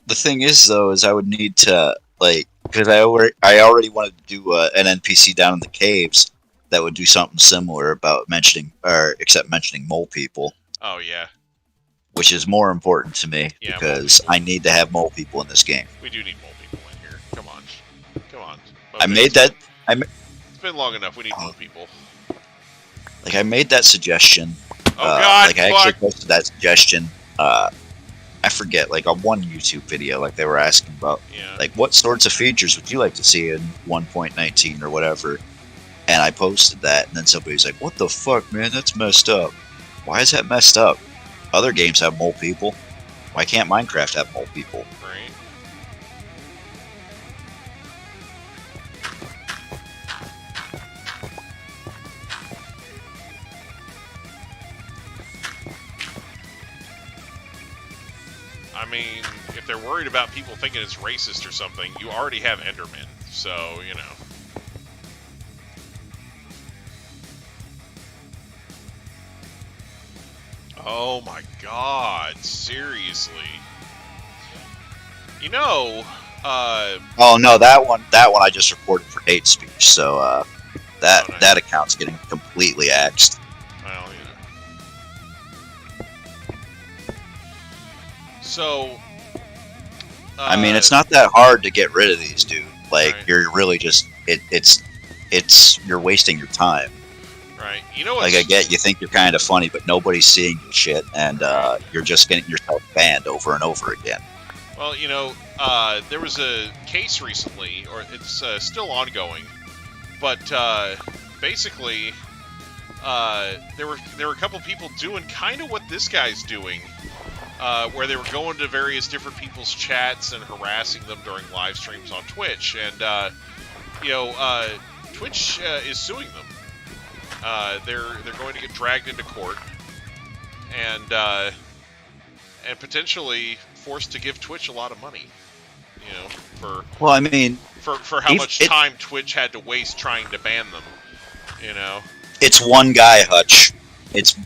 the thing is, though, is I would need to, like, because I already wanted to do an NPC down in the caves that would do something similar about except mentioning mole people. Oh, yeah. Which is more important to me, because I need to have mole people in this game. We do need mole people in here. Come on. It's been long enough. We need mole people. Like, I made that suggestion. Oh, God, like, I actually posted that suggestion, I forget, like on one YouTube video, like they were asking about, like, what sorts of features would you like to see in 1.19 or whatever, and I posted that, and then somebody's like, "What the fuck, man? That's messed up." Why is that messed up? Other games have mole people. Why can't Minecraft have mole people? Right. I mean, if they're worried about people thinking it's racist or something, you already have Endermen, so, you know. Oh my god, seriously. You know, Oh no, that one I just reported for hate speech, so that account's getting completely axed. Well, you know. So, I mean, it's not that hard to get rid of these, dude. Like, you're really just it's you're wasting your time. Right. You know what? Like, I get you think you're kind of funny, but nobody's seeing your shit, and you're just getting yourself banned over and over again. Well, you know, there was a case recently, or it's still ongoing, but basically there were a couple people doing kind of what this guy's doing, where they were going to various different people's chats and harassing them during live streams on Twitch, and Twitch is suing them. They're going to get dragged into court, and potentially forced to give Twitch a lot of money. For how much time Twitch had to waste trying to ban them. It's one guy, Hutch. It's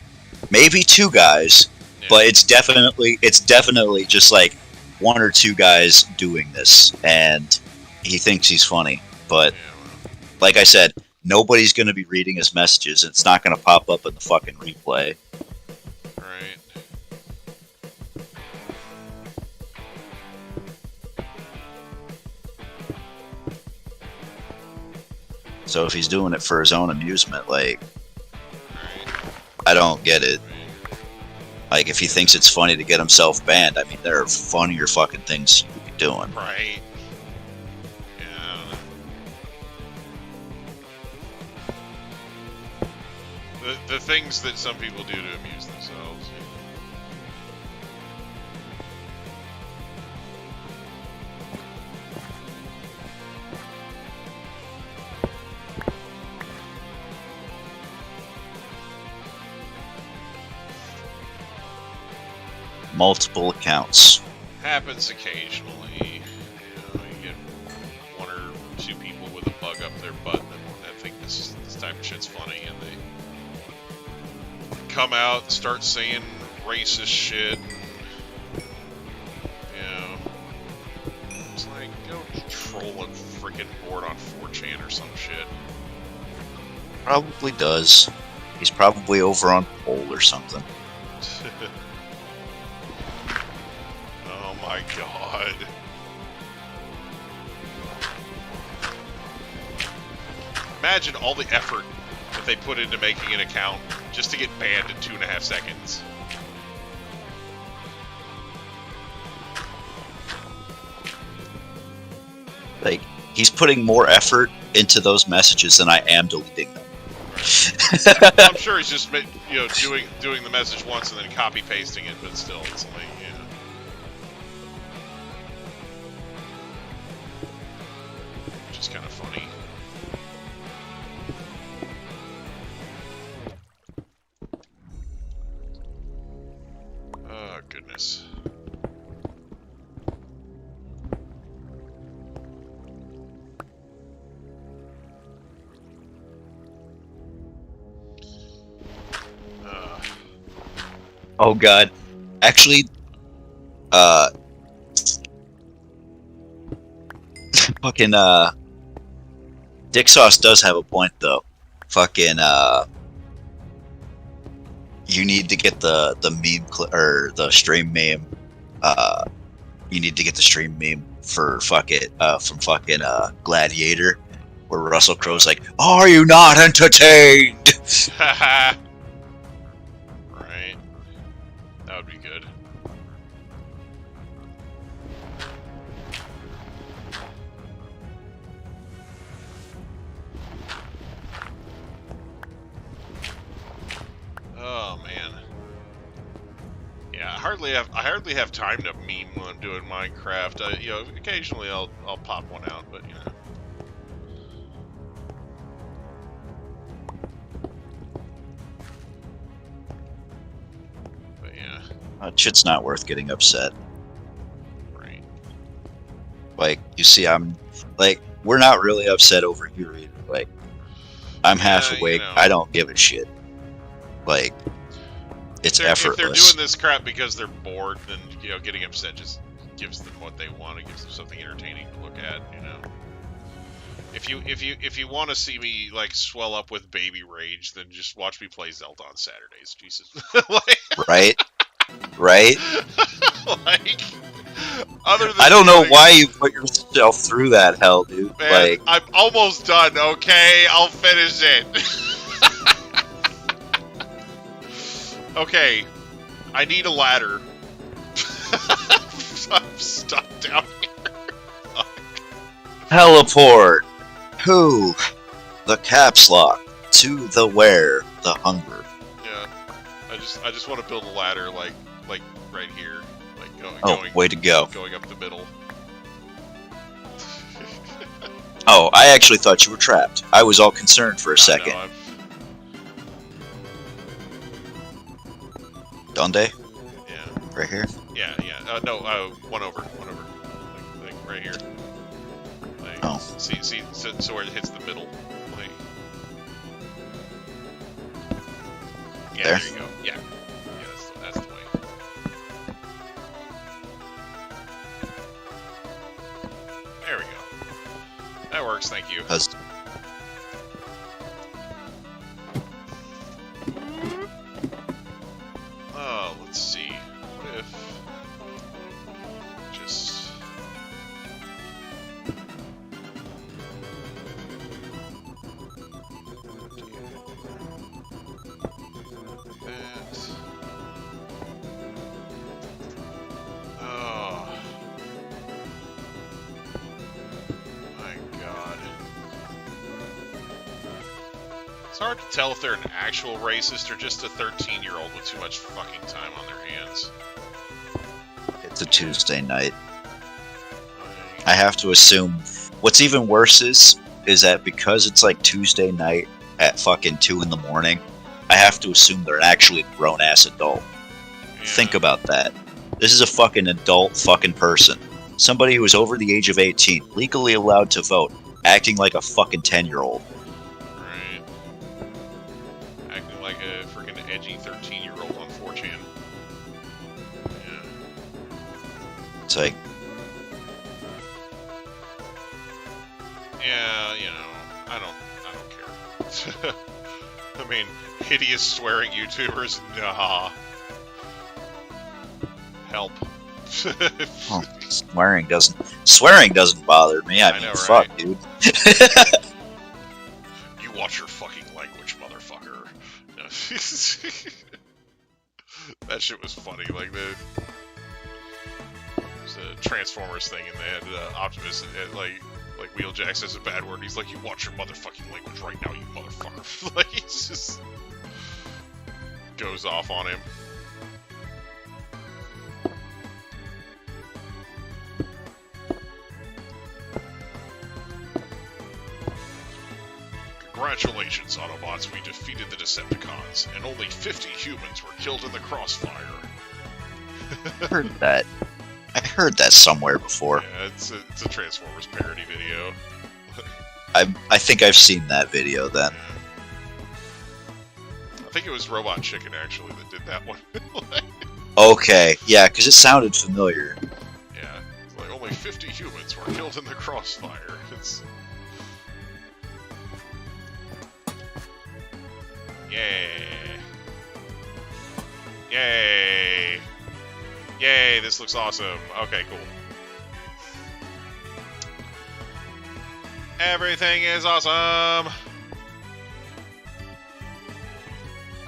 maybe two guys, but it's definitely just like one or two guys doing this, and he thinks he's funny. But like I said, nobody's going to be reading his messages. It's not going to pop up in the fucking replay. Right. So if he's doing it for his own amusement, like, I don't get it. Like, if he thinks it's funny to get himself banned, I mean, there are funnier fucking things you could be doing. Right. Yeah. The things that some people do to amuse themselves. Multiple accounts. Happens occasionally. You get one or two people with a bug up their butt that think this type of shit's funny, and they come out and start saying racist shit. It's like, go troll a freaking board on 4chan or some shit. Probably does. He's probably over on Poll or something. Oh my god. Imagine all the effort that they put into making an account just to get banned in 2.5 seconds. Like, he's putting more effort into those messages than I am deleting them. Right. I'm sure he's just doing the message once and then copy pasting it, but still, it's like, which is kind of funny. Oh goodness. Oh god. Actually, fucking, Dick Sauce does have a point, though. Fucking, you need to get the meme, or the stream meme, you need to get the stream meme for from fucking, Gladiator, where Russell Crowe's like, "Are you not entertained?" Right. That would be good. Oh man. Yeah, I hardly have time to meme when I'm doing Minecraft. Occasionally I'll pop one out, but But yeah. Shit's not worth getting upset. Right. Like, you see, we're not really upset over here either. Like, I'm half awake. I don't give a shit. Like, it's effortless. If they're doing this crap because they're bored, then getting upset just gives them what they want. It gives them something entertaining to look at. If you want to see me like swell up with baby rage, then just watch me play Zelda on Saturdays. Jesus. Right. Like, other than I don't know why you put yourself through that hell, dude. Man, like, I'm almost done. Okay, I'll finish it. Okay, I need a ladder. I'm stuck down here. Teleport. Who? The caps lock. To the where. the hunger. Yeah. I just want to build a ladder like right here, like going. Way to go! Going up the middle. Oh, I actually thought you were trapped. I was all concerned for a second. No, Donde? yeah. Right here? Yeah. No, one over. Like right here. Like, Oh. See, so where it hits the middle. Like. Yeah, there you go. Yeah. Yeah, that's the way. There we go. That works, thank you. Oh, let's see. What if just that. Oh my god. It's hard to tell if they're an actual racist or just a 13-year-old with too much fucking time on their hands. It's a Tuesday night. I have to assume. What's even worse is that because it's like Tuesday night at fucking 2 in the morning, I have to assume they're actually a grown-ass adult. Yeah. Think about that. This is a fucking adult fucking person. Somebody who is over the age of 18, legally allowed to vote, acting like a fucking 10-year-old. Right. Acting like a freaking edgy 13-year-old on 4chan. Yeah. It's like, Yeah, you know, I don't care. I mean, hideous swearing YouTubers, nah. Help. swearing doesn't bother me. I mean, know, fuck, right? dude. You watch your fucking language, motherfucker. No. That shit was funny. Like, there's a Transformers thing, and they had Optimus, and, like Wheeljack says a bad word, he's like, you watch your motherfucking language right now, you motherfucker. Like, he just goes off on him. Congratulations, Autobots, we defeated the Decepticons, and only 50 humans were killed in the crossfire. I heard that somewhere before. Yeah, it's a Transformers parody video. I think I've seen that video then. Yeah. I think it was Robot Chicken, actually, that did that one. Okay, yeah, because it sounded familiar. Yeah, it's like only 50 humans were killed in the crossfire. It's... Yay! Yay! Yay, this looks awesome. Okay, cool. Everything is awesome!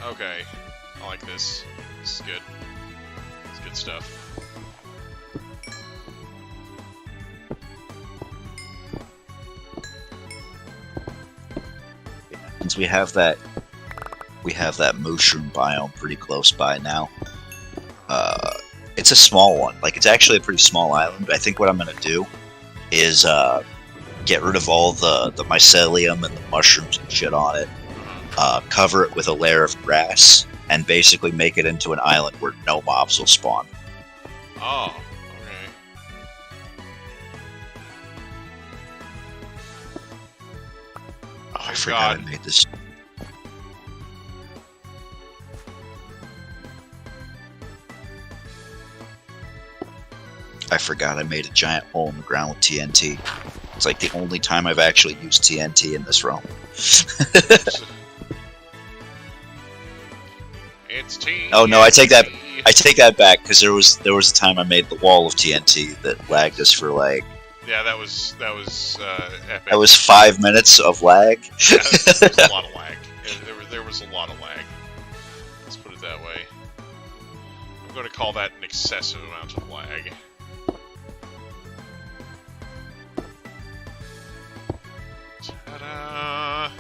Okay, I like this. This is good. It's good stuff. Since we have that mushroom biome pretty close by now. It's a small one. Like, it's actually a pretty small island, but I think what I'm going to do is get rid of all the mycelium and the mushrooms and shit on it, cover it with a layer of grass, and basically make it into an island where no mobs will spawn. Oh, okay. Oh, I forgot God. I made this. I forgot I made a giant hole in the ground with TNT. It's like the only time I've actually used TNT in this realm. It's TNT. Oh no, I take that back, because there was a time I made the wall of TNT that lagged us for like... Yeah, that was epic. That was 5 minutes of lag. Yeah, there was a lot of lag. There was a lot of lag. Let's put it that way. I'm going to call that an excessive amount of lag. Ta-da!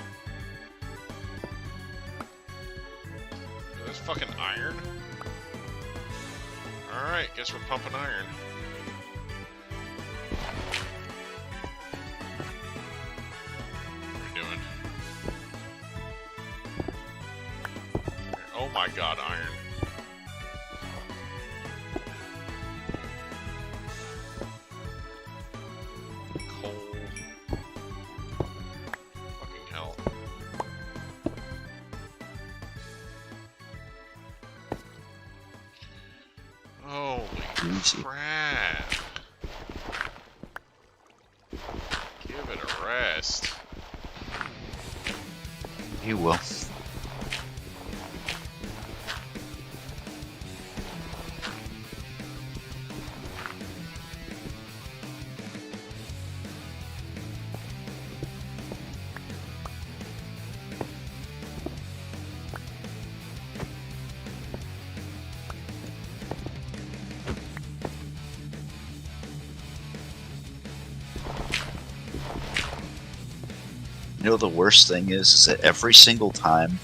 fucking iron? Alright, guess we're pumping iron. What are we doing? Oh my god, iron. Coal. Fucking hell. Holy Easy. crap. Give it a rest. You will. You know the worst thing is that every single time,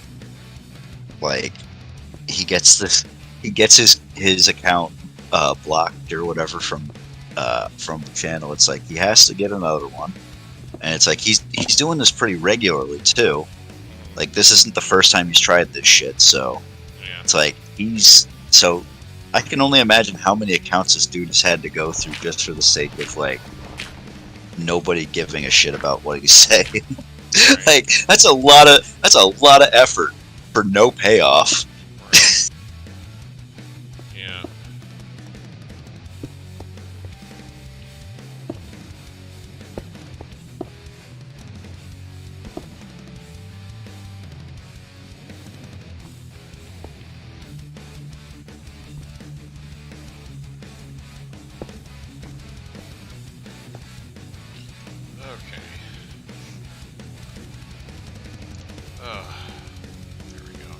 like, he gets his account blocked or whatever from the channel. It's like he has to get another one, and it's like he's doing this pretty regularly too. Like, this isn't the first time he's tried this shit, so Yeah. it's like I can only imagine how many accounts this dude has had to go through just for the sake of like nobody giving a shit about what he's saying. Right. Like, that's a lot of effort for no payoff. Right. Yeah. Okay. There we go.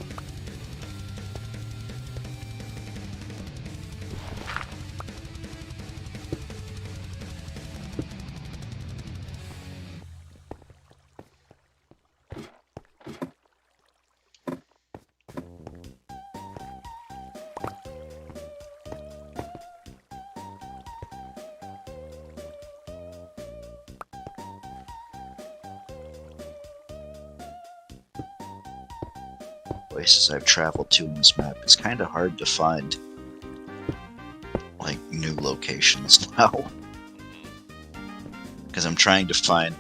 Places I've traveled to on this map, it's kind of hard to find like new locations now, because I'm trying to find,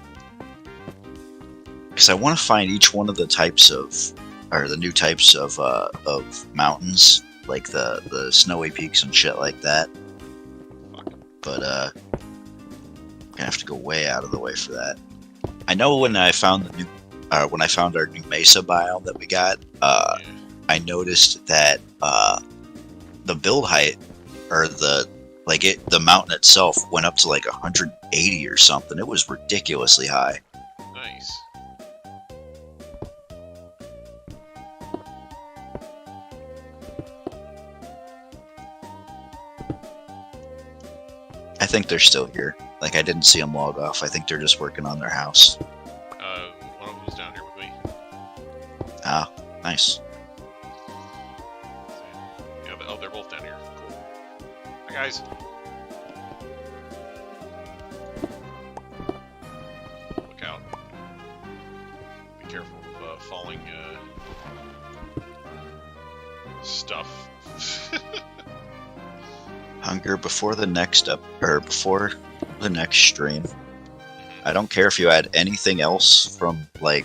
because I want to find each one of the types of, or the new types of mountains, like the snowy peaks and shit like that. But I'm gonna have to go way out of the way for that. I know when I found when I found our new mesa biome that we got, I noticed that the build height, or the mountain itself, went up to like 180 or something. It was ridiculously high. Nice. I think they're still here. Like, I didn't see them log off. I think they're just working on their house. One of them's down here with me. Ah, nice. Yeah, they're both down here. Cool. Hi, guys. Look out. Be careful of falling stuff. Hunger, before the next stream, I don't care if you add anything else from like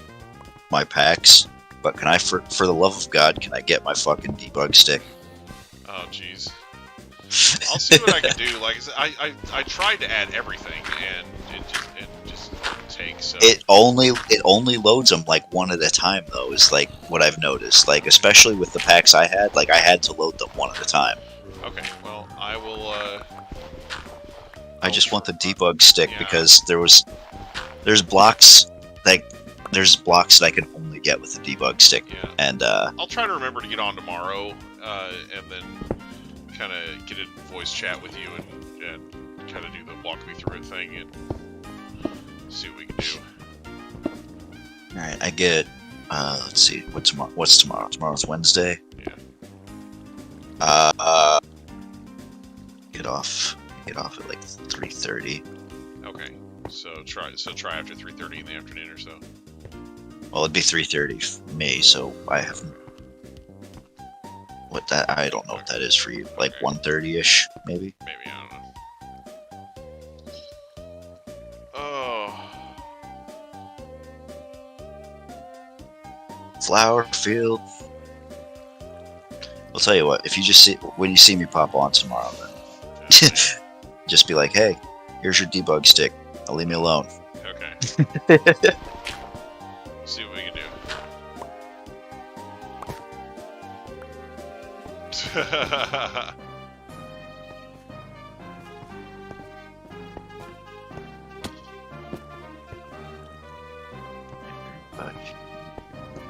my packs, but can I, for the love of God, can I get my fucking debug stick? Oh, jeez. I'll see what I can do. Like I tried to add everything, and it just takes. So. It only loads them like one at a time, though. Is like what I've noticed. Like, especially with the packs I had, like I had to load them one at a time. Okay, well, I will. I just want the debug stick, Yeah. because there's blocks that I can only get with the debug stick, Yeah. and I'll try to remember to get on tomorrow, and then kind of get a voice chat with you and kind of do the walk me through it thing and see what we can do. all right, I get. Let's see, what's tomorrow? Tomorrow's Wednesday. Yeah. Get off at like 3:30. Okay. So try after 3:30 in the afternoon or so. Well, it'd be 3:30 for me, so I haven't. What that? I don't know what that is for you. Like Okay. 1:30ish, maybe. Maybe, I don't know. Oh. Flower field. I'll tell you what. If you just see when you see me pop on tomorrow, then Okay. just be like, "Hey, here's your debug stick. Now leave me alone." Okay. See what we can do.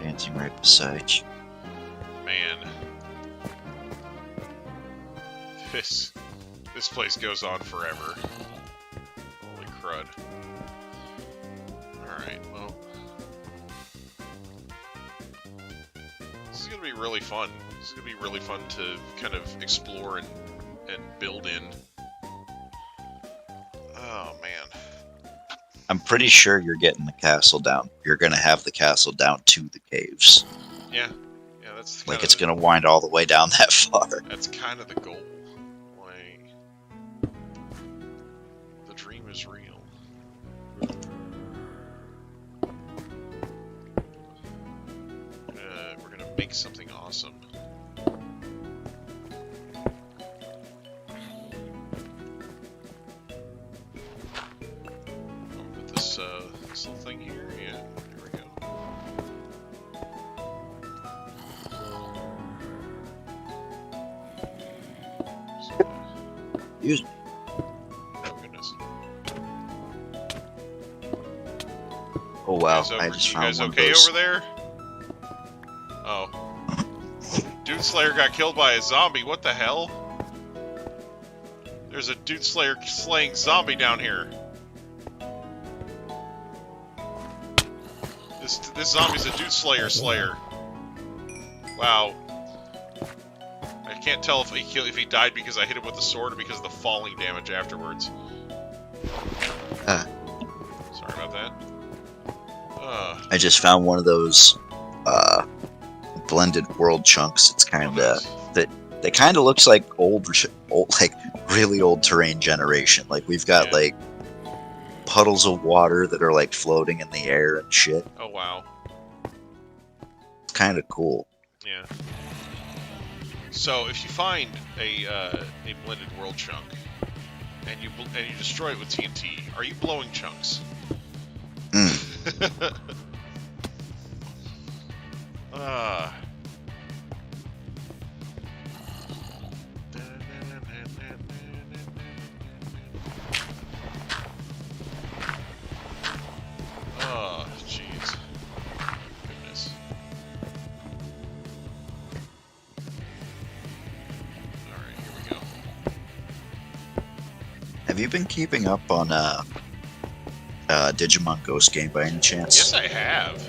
Dancing right beside you. Man. This place goes on forever. Holy crud. Alright, well. This is gonna be really fun. This is gonna be really fun to kind of explore and build in. Oh man. I'm pretty sure you're getting the castle down. You're gonna have the castle down to the caves. Yeah. Yeah, that's Like kinda it's gonna wind all the way down that far. That's kind of the goal. Like, the dream is real. We're gonna make something awesome. I'll put this little thing here. Yeah, there we go. Use me. Oh goodness. Oh wow! You guys, I just you found guys one okay of those. over there? Oh. Dude Slayer got killed by a zombie. What the hell? There's a Dude Slayer slaying zombie down here. This zombie's a Dude Slayer. Wow. I can't tell if he died because I hit him with the sword or because of the falling damage afterwards. Sorry about that. I just found one of those blended world chunks. It's kind of that kind of looks like old, like really old terrain generation. Like we've got like puddles of water that are like floating in the air and shit. Oh wow. It's kind of cool. Yeah. So if you find a blended world chunk and you destroy it with TNT, are you blowing chunks? Oh, jeez. Goodness. Alright, here we go. Have you been keeping up on Digimon Ghost Game by any chance? Yes, I have.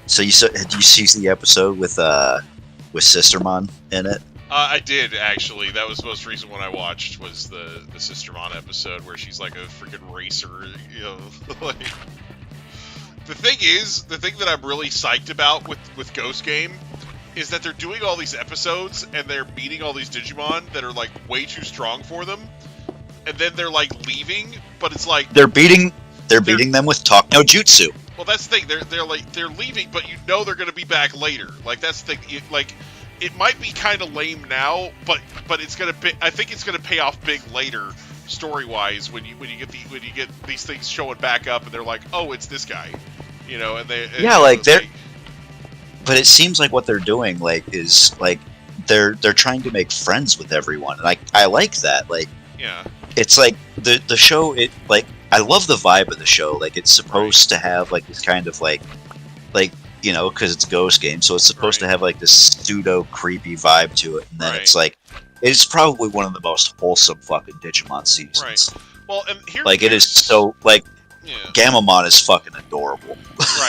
So did you see the episode with Sistermon in it? I did, actually. That was the most recent one I watched, was the Sistermon episode where she's like a freaking racer, you know, like... The thing that I'm really psyched about with Ghost Game is that they're doing all these episodes and they're meeting all these Digimon that are like way too strong for them, and then they're like leaving, but it's like they're beating them with Talk No Jutsu. well, that's the thing. They're leaving, but you know they're gonna be back later. Like that's the thing. It might be kind of lame now, but it's gonna be. I think it's gonna pay off big later, story wise, when you get these things showing back up and they're like, oh, it's this guy, you know, and they But it seems like what they're doing is they're trying to make friends with everyone, and I like that. Like yeah, it's like the show. I love the vibe of the show. Like it's supposed to have like this kind of like you know, because it's Ghost Game, so it's supposed to have like this pseudo creepy vibe to it, and then it's like it's probably one of the most wholesome fucking Digimon seasons. Right. Well, and here it is so like Gamamon is fucking adorable.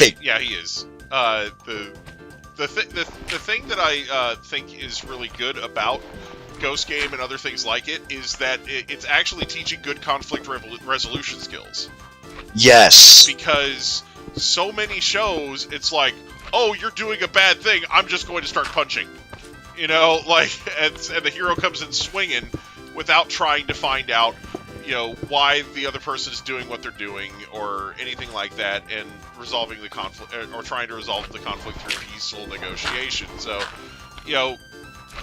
Right. Yeah, he is. The thing that I think is really good about Ghost Game and other things like it is that it's actually teaching good conflict resolution skills. Yes. Because so many shows, it's like, oh, you're doing a bad thing, I'm just going to start punching. You know, like, and the hero comes in swinging without trying to find out, you know, why the other person is doing what they're doing or anything like that, and resolving the conflict, or trying to resolve the conflict through peaceful negotiation. So, you know,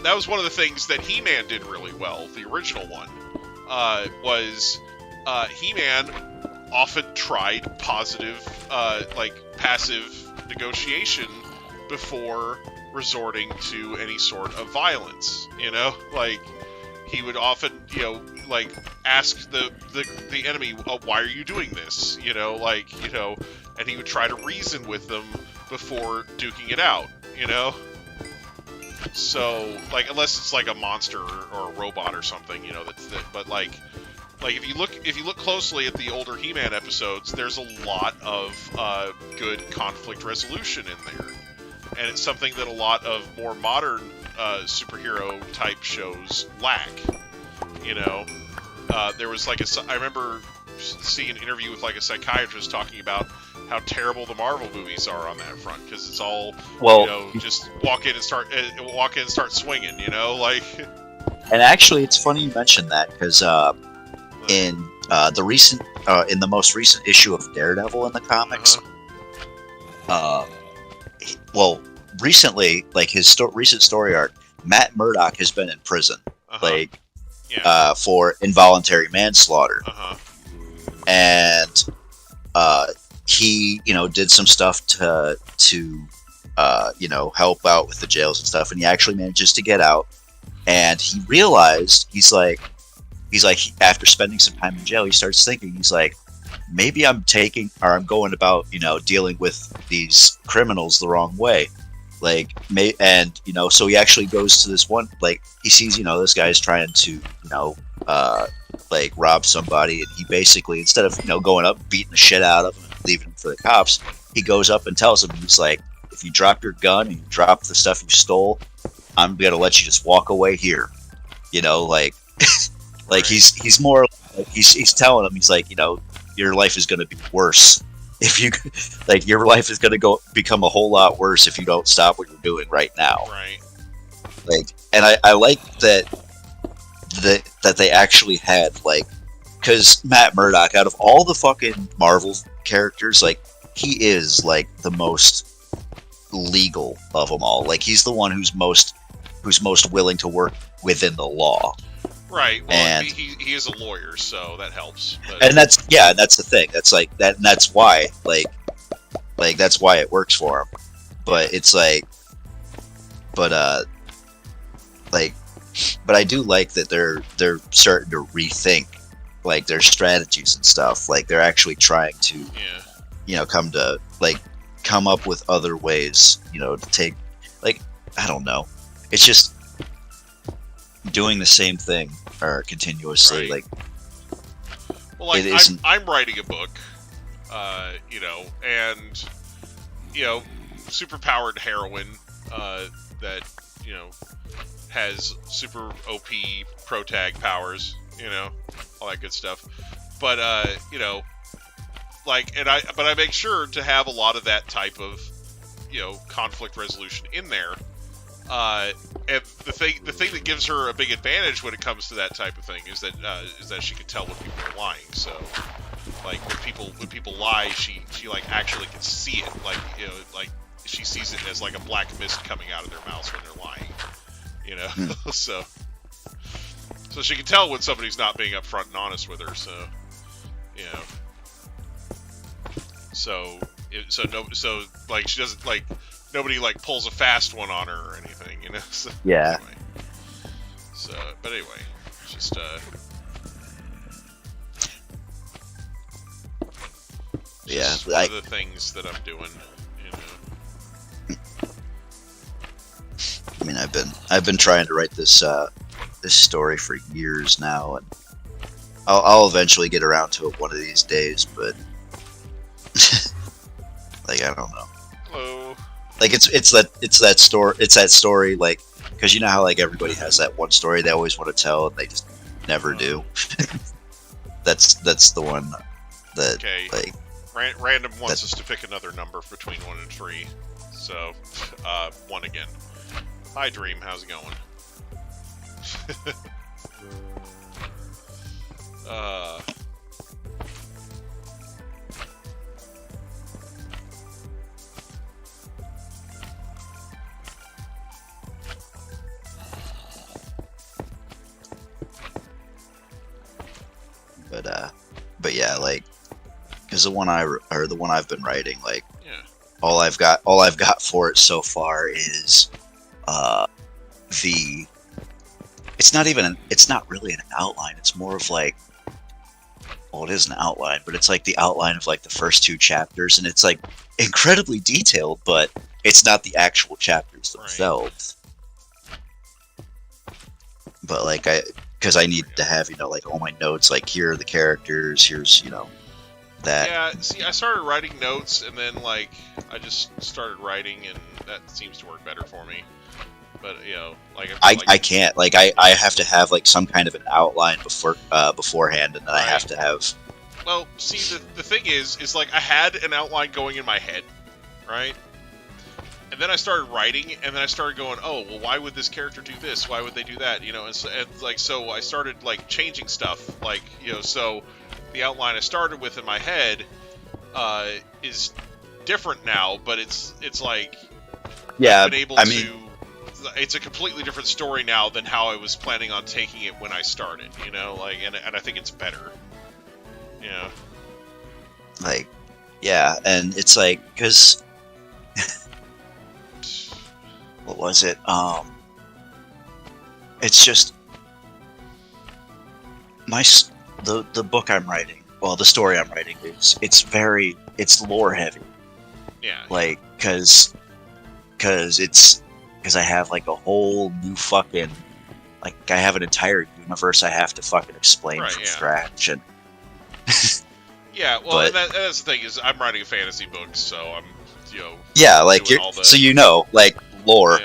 that was one of the things that He-Man did really well. The original one was He-Man often tried positive, passive negotiation before resorting to any sort of violence. You know, like, he would often, you know, like, ask the enemy, why are you doing this? You know, like, you know, and he would try to reason with them before duking it out, you know? So, like, unless it's like a monster or a robot or something, you know, but like if you look closely at the older He-Man episodes, there's a lot of good conflict resolution in there. And it's something that a lot of more modern superhero type shows lack. You know, there was like I remember seeing an interview with like a psychiatrist talking about how terrible the Marvel movies are on that front, because it's all, you know, just walk in and start swinging. You know, like. And actually, it's funny you mentioned that, because in the most recent issue of Daredevil in the comics, recently, like his recent story arc, Matt Murdock has been in prison, for involuntary manslaughter, and he, you know, did some stuff to you know, help out with the jails and stuff, and he actually manages to get out. And he realized, he's like, after spending some time in jail, he starts thinking, he's like, maybe I'm going about, you know, dealing with these criminals the wrong way. Like, and, you know, so he actually goes to this one, like, he sees, you know, this guy's trying to, you know, like, rob somebody, and he basically, instead of, you know, going up, beating the shit out of him and leaving him for the cops, he goes up and tells him, he's like, if you drop your gun and you drop the stuff you stole, I'm gonna let you just walk away here. You know, like, like, he's more, like, he's telling him, he's like, you know, your life is gonna be worse if you, like, your life is gonna become a whole lot worse if you don't stop what you're doing right now. Right. Like, and I like that they actually had, like, because Matt Murdock, out of all the fucking Marvel characters, like, he is, like, the most legal of them all. Like, he's the one who's most willing to work within the law. Right. Well, and he is a lawyer, so that helps. But... And that's the thing. That's like that. And that's why, like that's why it works for him. But it's like, but I do like that they're starting to rethink, like, their strategies and stuff. Like, they're actually trying to, you know, come up with other ways, you know, to take, like, I don't know. It's just doing the same thing or continuously, right. Like, well, like, I'm writing a book, you know, and, you know, superpowered heroine that, you know, has super OP protag powers, you know, all that good stuff. But you know, like, but I make sure to have a lot of that type of, you know, conflict resolution in there. And the thing that gives her a big advantage when it comes to that type of thing is that she can tell when people are lying. So, like, when people lie, she like actually can see it. Like, you know, like, she sees it as like a black mist coming out of their mouths when they're lying. You know, so she can tell when somebody's not being upfront and honest with her. So, you know, so like, she doesn't, like, nobody, like, pulls a fast one on her or anything, you know. So, yeah. Anyway. So, but anyway, just yeah, one of the things that I'm doing, you know. I mean, I've been trying to write this story for years now, and I'll eventually get around to it one of these days. But like, I don't know. Hello. Like, it's that story. Like, because you know how like everybody has that one story they always want to tell and they just never do. That's the one that Okay. like Random wants us to pick another number between 1 and 3. So, 1 again. Hi, Dream. How's it going? but yeah, like, because the one I've been writing, like, yeah. all I've got for it so far is it's not really an outline. It's more of like, well, it is an outline, but it's like the outline of like the first 2 chapters, and it's like incredibly detailed, but it's not the actual chapters themselves. Right. But like because I need to have, like all my notes, like here are the characters, here's, that. Yeah, see, I started writing notes, and then, like, I just started writing, and that seems to work better for me. But, like... I can't. Like, I have to have, like, some kind of an outline beforehand, and then I have to have... Well, see, the thing is, like, I had an outline going in my head, right? And then I started writing, and then I started going, oh, well, why would this character do this? Why would they do that? So I started, like, changing stuff. Like, so the outline I started with in my head is different now, but it's like... Yeah, I've been able to... It's a completely different story now than how I was planning on taking it when I started, Like, and I think it's better. Yeah. Like, yeah, and it's like, because... what was it? It's just the book I'm writing. Well, the story I'm writing it's lore heavy. Yeah. Like, because I have like a whole new fucking, like, I have an entire universe I have to fucking explain from scratch, and yeah. Well, and that's the thing is, I'm writing a fantasy book, so I'm yeah, like like lore,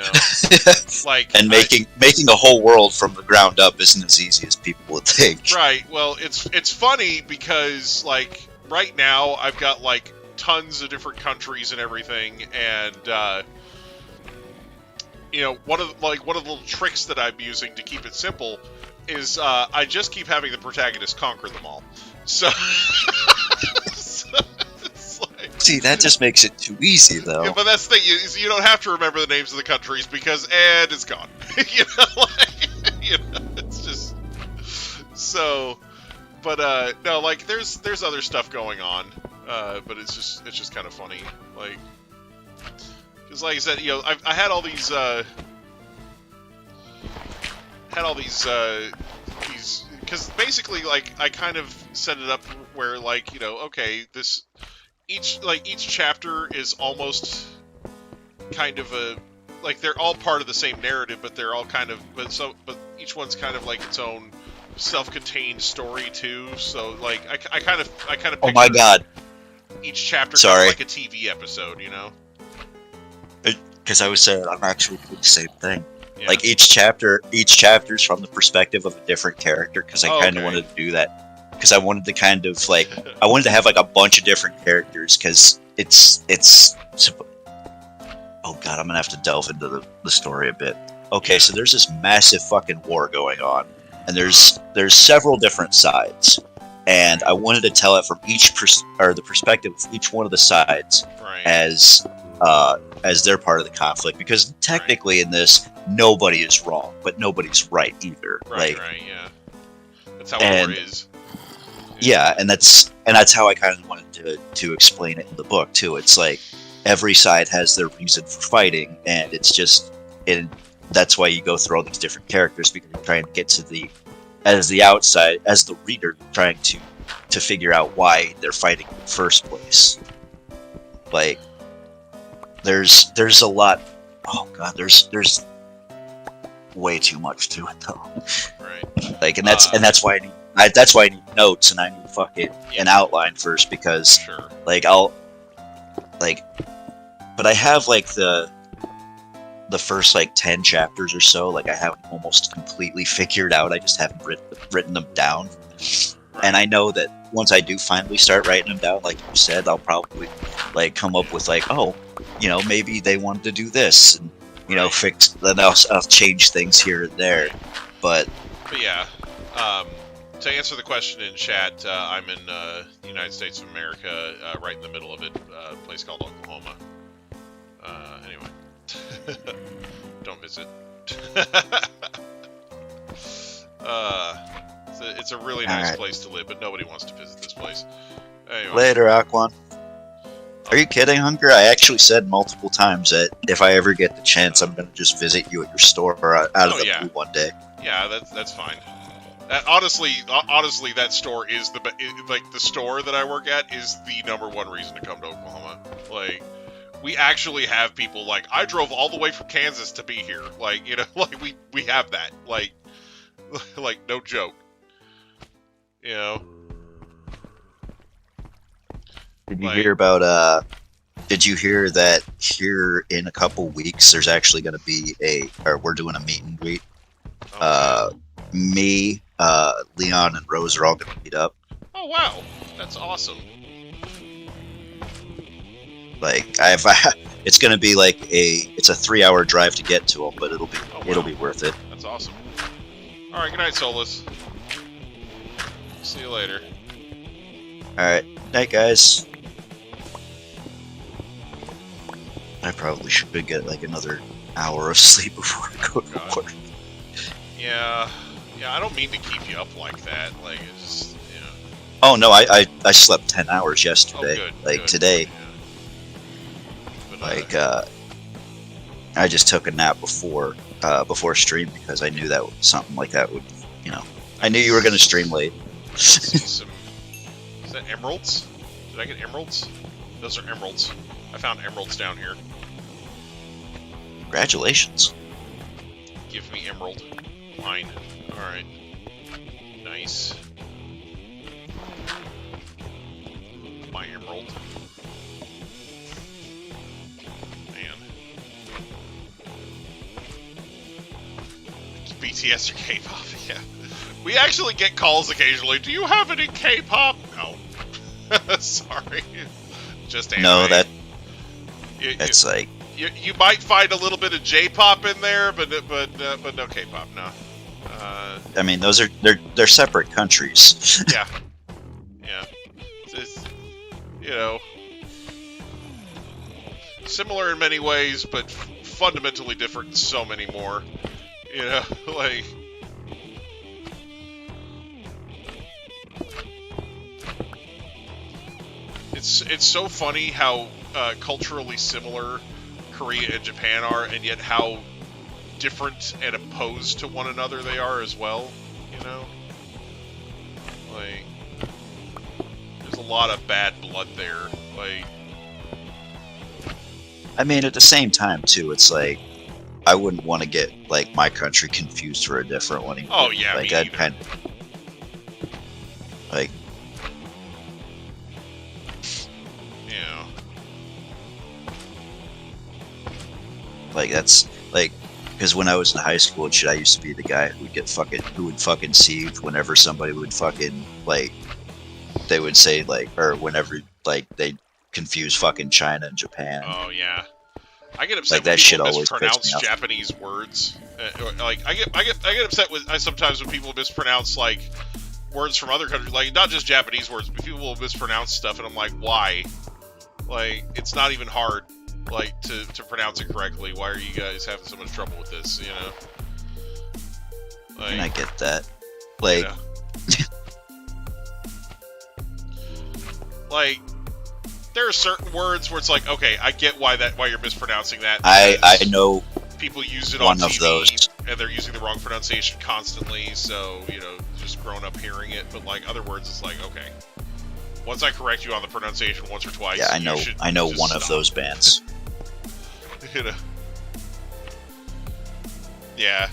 like, and making a whole world from the ground up isn't as easy as people would think. Right. Well, it's funny because, like, right now I've got like tons of different countries and everything, and one of the little tricks that I'm using to keep it simple is I just keep having the protagonist conquer them all. So, it's like, see, that just makes it too easy, though. Yeah, but that's the thing is you don't have to remember the names of the countries because it's gone. It's just so. But no, like there's other stuff going on, but it's just kind of funny, like. Because, like I said, I had all these, because basically, like, I kind of set it up where, like, okay, each chapter is almost kind of like, they're all part of the same narrative, but they're all kind of, but each one's kind of like its own self-contained story too. So, like, I kind of. Oh my god! Each chapter Sorry. kind of like a TV episode, Because I was saying I'm actually doing the same thing. Yeah. Like each chapter's from the perspective of a different character. Because I kind of wanted to do that. Because I wanted to kind of like I wanted to have like a bunch of different characters. Because it's. Oh god, I'm gonna have to delve into the story a bit. Okay, so there's this massive fucking war going on, and there's several different sides, and I wanted to tell it from the perspective of each one of the sides, right. as their part of the conflict, because technically in this nobody is wrong, but nobody's right either. Right, yeah. That's how war is. Yeah, and that's how I kind of wanted to explain it in the book too. It's like every side has their reason for fighting, and that's why you go through all these different characters, because you're trying to get to as the reader, trying to figure out why they're fighting in the first place. Like, there's a lot. Oh god, there's way too much to it though. Right. Like, and that's why I need notes, and I need fucking an outline first, because like but I have like the the first like 10 chapters or so, like I haven't almost completely figured out. I just haven't written them down. And I know that once I do finally start writing them down, like you said, I'll probably like come up with like, oh, maybe they wanted to do this, and then I'll change things here and there. But yeah, to answer the question in chat, I'm in the United States of America, right in the middle of it, a place called Oklahoma. Anyway, don't visit. It's a really nice place to live, but nobody wants to visit this place. Anyway. Later, Aquan. Are you kidding, Hunger? I actually said multiple times that if I ever get the chance, I'm going to just visit you at your store out of the blue one day. Yeah, that's fine. Honestly, that store is the store that I work at is the #1 reason to come to Oklahoma. Like, we actually have people like, I drove all the way from Kansas to be here. Like, like we have that. Like no joke. Did you hear about, did you hear that here in a couple weeks, there's actually going to be we're doing a meet and greet. Me, Leon, and Rose are all going to meet up. Oh, wow. That's awesome. Like, it's going to be like it's a 3-hour drive to get to them, but it'll be worth it. That's awesome. All right, good night, Solus. See you later. All right, night, guys. I probably should get like another hour of sleep before I go to work. Yeah, I don't mean to keep you up like that. Like, it's just, Oh no, I slept 10 hours yesterday. Oh, good, like good. today. Yeah. But, like I just took a nap before stream because I knew that something like that would, I knew you were gonna stream late. See some. Is that emeralds? Did I get emeralds? Those are emeralds. I found emeralds down here. Congratulations. Give me emerald. Mine. Alright. Nice. My emerald. Man. BTS or K-pop? Yeah. We actually get calls occasionally. Do you have any K-pop? No. Sorry. Just anime. No, It's like you might find a little bit of J-pop in there, but no K-pop. No. I mean, they're separate countries. Yeah. It's similar in many ways, but fundamentally different in so many more. Like. It's so funny how culturally similar Korea and Japan are, and yet how different and opposed to one another they are as well. Like, there's a lot of bad blood there. Like, I mean, at the same time too, it's like I wouldn't want to get like my country confused for a different one. Oh yeah, like me I'd either. kind of like. Like that's like, because when I was in high school and shit, I used to be the guy who would fucking seethe whenever somebody would fucking like, they would say like, or whenever like they confuse fucking China and Japan. Oh yeah, I get upset Like, when that shit people always mispronounce pisses me off. Japanese words. Like I get upset sometimes when people mispronounce like words from other countries, like not just Japanese words, but people will mispronounce stuff, and I'm like, why? Like, it's not even hard. Like, to pronounce it correctly. Why are you guys having so much trouble with this, Like, And I get that. Like, like, there are certain words where it's like, okay, I get why you're mispronouncing that. I know people use it one on of TV, those. and they're using the wrong pronunciation constantly, so, just grown up hearing it. But, like, other words, it's like, okay. Once I correct you on the pronunciation once or twice, Yeah, I know one of those bands. Yeah.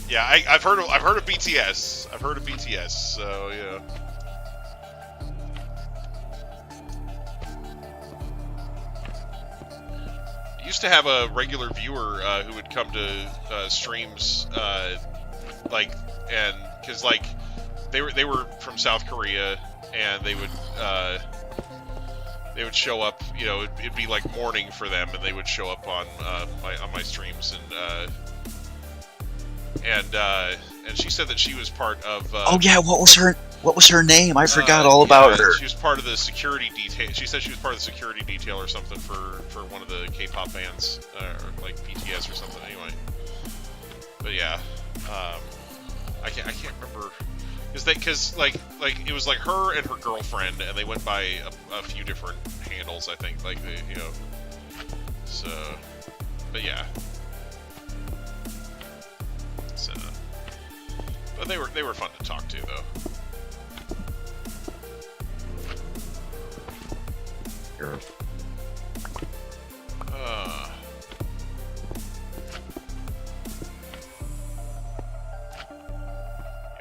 Yeah, I've heard of BTS. I've heard of BTS, so yeah. used to have a regular viewer who would come to streams, and because they were from South Korea, and they would show up. You know, it'd be like morning for them, and they would show up on my streams, and she said that she was part of. Oh yeah, what was her name? I forgot all about her. She was part of the security detail. She said she was part of the security detail or something for one of the K-pop bands, or like BTS or something. Anyway, but yeah, I can't remember. Because like it was like her and her girlfriend, and they went by a few different handles, I think. Like you know, so, but yeah, so, but they were fun to talk to though. Sure.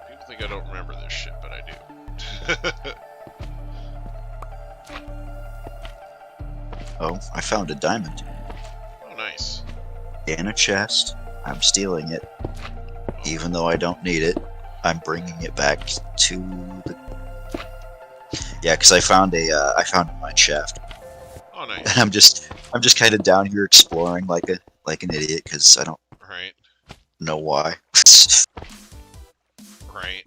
People think I don't remember this shit, but I do. Oh, I found a diamond. Oh, nice. In a chest. I'm stealing it. Even though I don't need it, I'm bringing it back to the... Yeah, because I found a mine shaft. Oh, nice. And I'm just kind of down here exploring like an idiot because I don't know why. Right.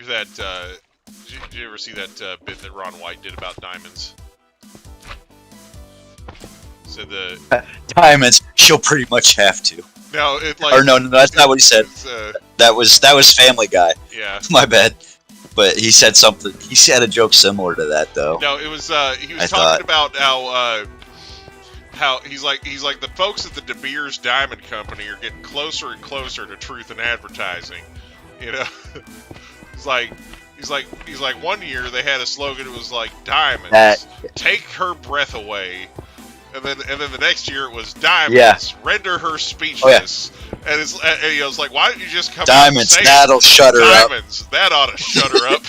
Did you ever see that bit that Ron White did about diamonds? Said diamonds. She'll pretty much have to. No, it like. Or no, that's not what he said. That was Family Guy. Yeah. My bad. But he said something. He said a joke similar to that, though. No, it was. He was talking about how he's like the folks at the De Beers Diamond Company are getting closer and closer to truth in advertising. You know, he's like one year they had a slogan. It was like diamonds, take her breath away. And then the next year it was diamonds, render her speechless. Oh, yeah. And he was like, why don't you just come diamonds, out and say that'll shut her up. Diamonds, that ought to shut her up.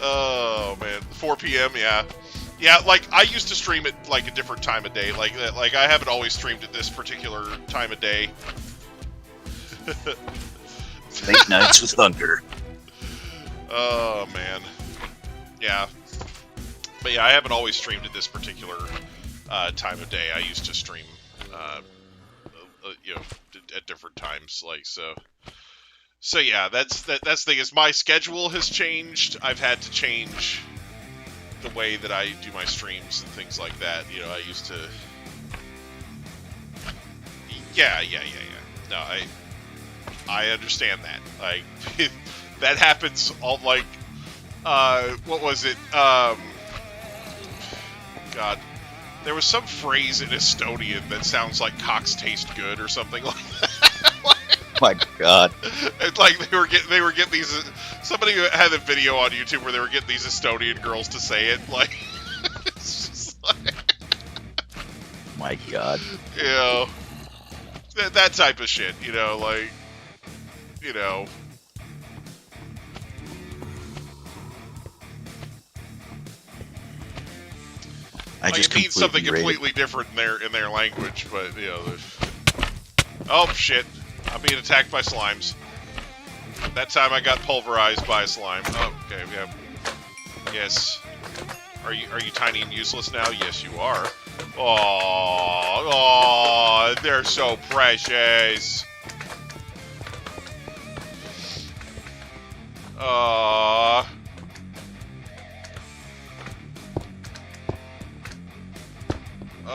Oh man, 4 p.m. Yeah. Like I used to stream at like a different time of day. Like I haven't always streamed at this particular time of day. Late nights with Thunder. Oh man, yeah, but yeah, I haven't always streamed at this particular time of day. I used to stream, you know, at different times, like so. So yeah, that's the thing is my schedule has changed. I've had to change the way that I do my streams and things like that. You know, I used to. Yeah. No, I understand that. Like. That happens all like, what was it? God, there was some phrase in Estonian that sounds like cocks taste good or something like that. My God! It's like they were getting these. Somebody had a video on YouTube where they were getting these Estonian girls to say it. Like, it's just like, my God! You know, that type of shit. You know, like, you know. It means something completely different in their language, but you know. Oh shit! I'm being attacked by slimes. That time I got pulverized by a slime. Oh, okay, yeah. Yes. Are you tiny and useless now? Yes, you are. Oh, they're so precious.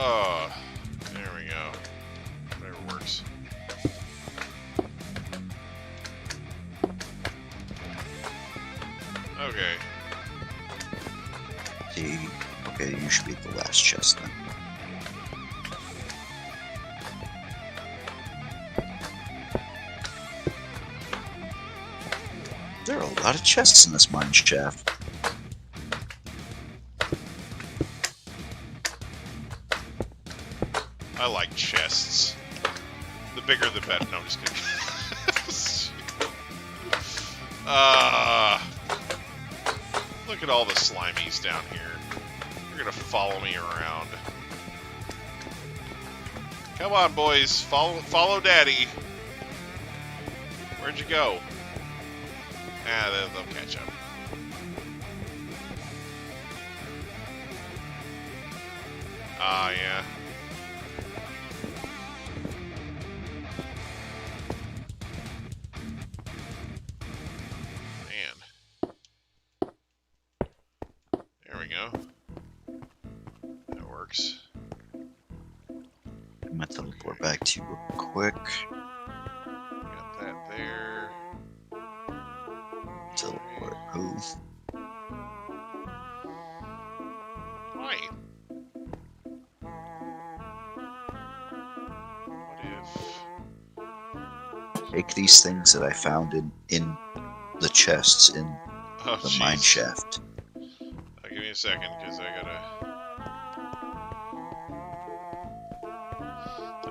Oh, there we go. Whatever works. Okay. Okay, you should be at the last chest then. There are a lot of chests in this mine shaft. I like chests. The bigger the better. No, I'm just kidding. Look at all the slimies down here. They're gonna follow me around. Come on, boys. Follow Daddy. Where'd you go? They'll catch up. Ah, yeah. Man. There we go. That works. I'm gonna teleport back to you real quick. Got that there. Teleport. Who? Why? What if... Take these things that I found in the chests in the mine shaft. Give me a second, because I gotta...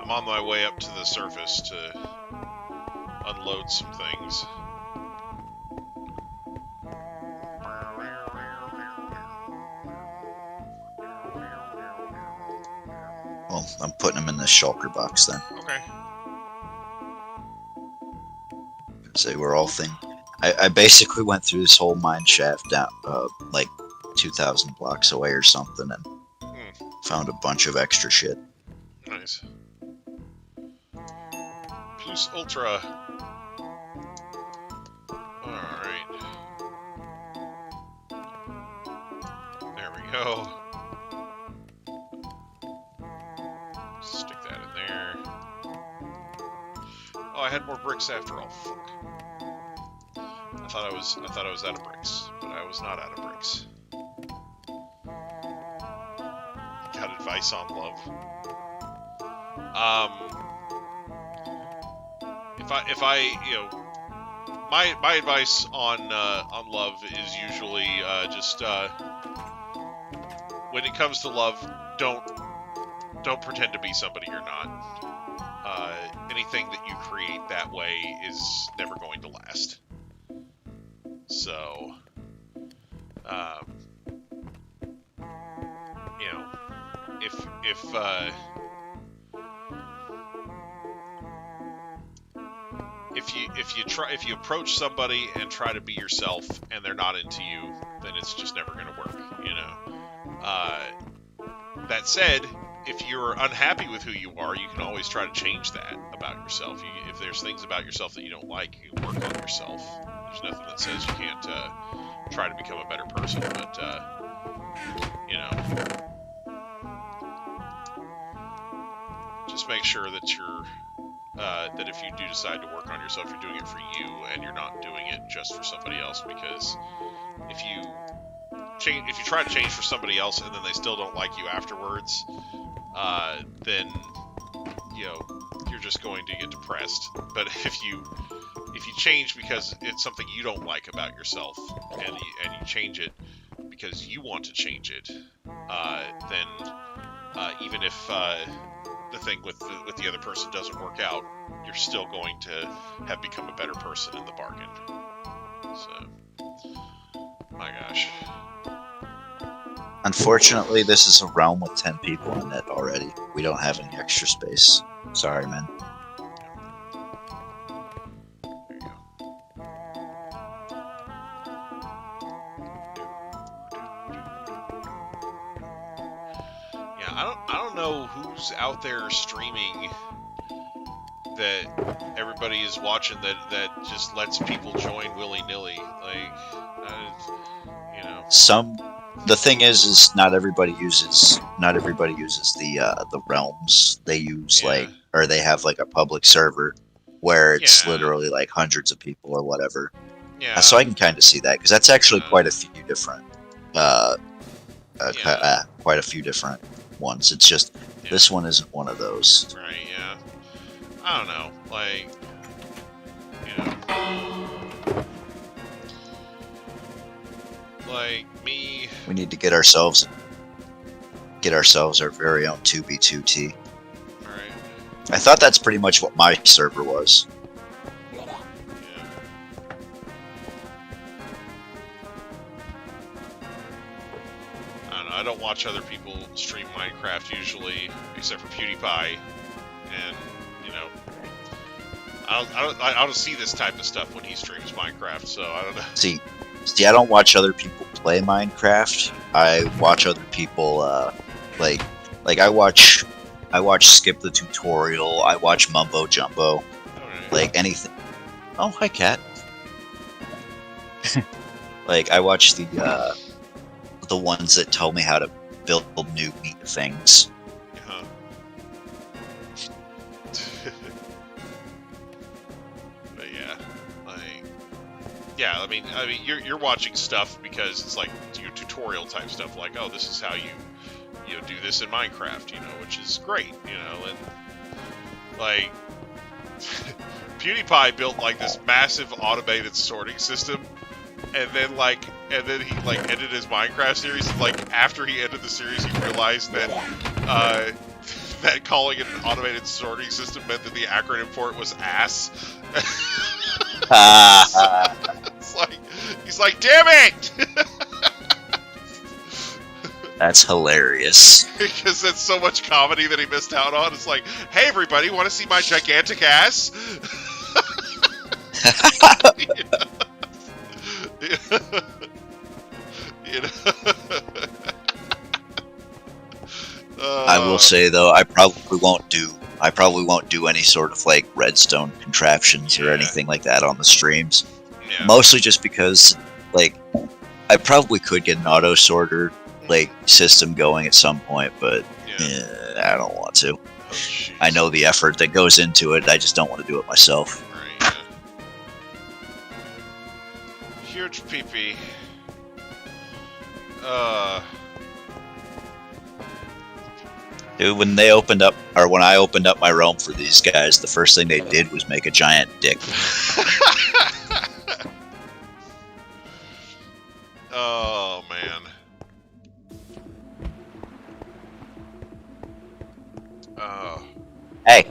I'm on my way up to the surface to unload some things. Well, I'm putting them in the shulker box then. Okay. Because they were all thing. I basically went through this whole mine shaft down, like 2,000 blocks away or something, and found a bunch of extra shit. Nice. Plus Ultra. Alright. There we go. Stick that in there. Oh, I had more bricks after all. Fuck. I thought I was out of bricks, but I was not out of bricks. Got advice on love. If I you know, my advice on love is usually just when it comes to love, don't pretend to be somebody you're not. Anything that you create that way is never going to last. So, you know, if you approach somebody and try to be yourself and they're not into you, then it's just never going to work, you know. That said, if you're unhappy with who you are, you can always try to change that about yourself. If there's things about yourself that you don't like, you can work on yourself. There's nothing that says you can't try to become a better person, but you know, just make sure that you're that if you do decide to work on yourself, you're doing it for you and you're not doing it just for somebody else. Because if you try to change for somebody else and then they still don't like you afterwards, then you know you're just going to get depressed. But if you change because it's something you don't like about yourself and you change it because you want to change it, then even if the thing with the other person doesn't work out, you're still going to have become a better person in the bargain. So, my gosh. Unfortunately, this is a realm with 10 people in it already. We don't have any extra space. Sorry, man. There you go. Yeah, I don't know who's out there streaming that everybody is watching that just lets people join willy-nilly. Like, you know. The thing is not everybody uses the realms. They use or they have like a public server where it's literally like hundreds of people or whatever. Yeah. So I can kind of see that because that's actually quite a few different, quite a few different ones. It's just this one isn't one of those. Right. Yeah. I don't know. Like, you know. Like me. We need to get ourselves our very own 2B2T. I thought that's pretty much what my server was. Yeah. I don't know. I don't watch other people stream Minecraft usually, except for PewDiePie, and you know, I don't see this type of stuff when he streams Minecraft, so I don't know. See, I don't watch other people play Minecraft. I watch other people like I watch Skip the Tutorial. I watch Mumbo Jumbo, Alright. like anything. Oh, hi, cat. Like I watch the ones that tell me how to build new meat things. Uh-huh. But yeah, like, yeah. I mean, you're watching stuff because it's like your tutorial type stuff. Like, oh, this is how you do this in Minecraft, which is great, and like PewDiePie built like this massive automated sorting system, and then he ended his Minecraft series. And, like after he ended the series, he realized that that calling it an automated sorting system meant that the acronym for it was ass. It's like he's like, damn it. That's hilarious. Because that's so much comedy that he missed out on. It's like, hey everybody, want to see my gigantic ass? I will say though, I probably won't do any sort of like redstone contraptions or anything like that on the streams. Yeah. Mostly just because, like, I probably could get an auto sorter like system going at some point, but I don't want to. Oh, I know the effort that goes into it. I just don't want to do it myself. Right, yeah. Huge pee-pee. Dude, when I opened up my realm for these guys, the first thing they did was make a giant dick. Oh man. Oh. Hey,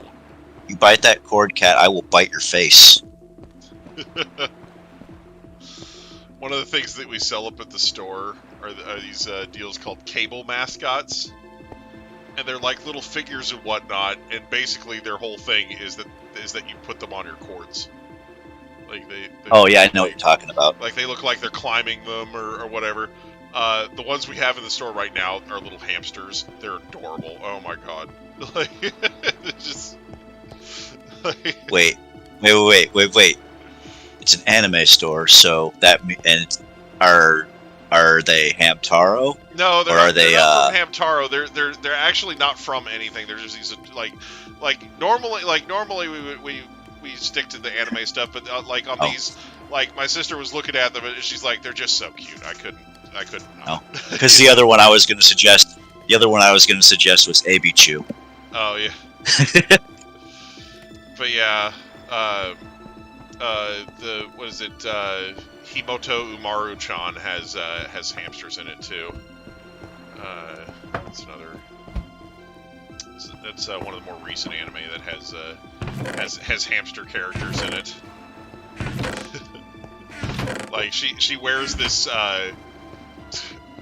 you bite that cord, cat, I will bite your face. One of the things that we sell up at the store are these deals called cable mascots. And they're like little figures and whatnot, and basically their whole thing is that you put them on your cords. Like they oh yeah, I know what you're talking about. Like they look like they're climbing them or whatever. The ones we have in the store right now are little hamsters. They're adorable. Oh my god. Like, just like... Wait. It's an anime store, so that are they Hamtaro? No, they're or not, are they not from Hamtaro. They're actually not from anything. They're just these like normally we stick to the anime stuff, but like on these, like my sister was looking at them and she's like, they're just so cute. I couldn't. Oh, because the other one I was going to suggest was Abichu. Oh yeah. But yeah, what is it? Himoto Umaru-chan has hamsters in it too. That's another. That's one of the more recent anime that has hamster characters in it. Like she wears this.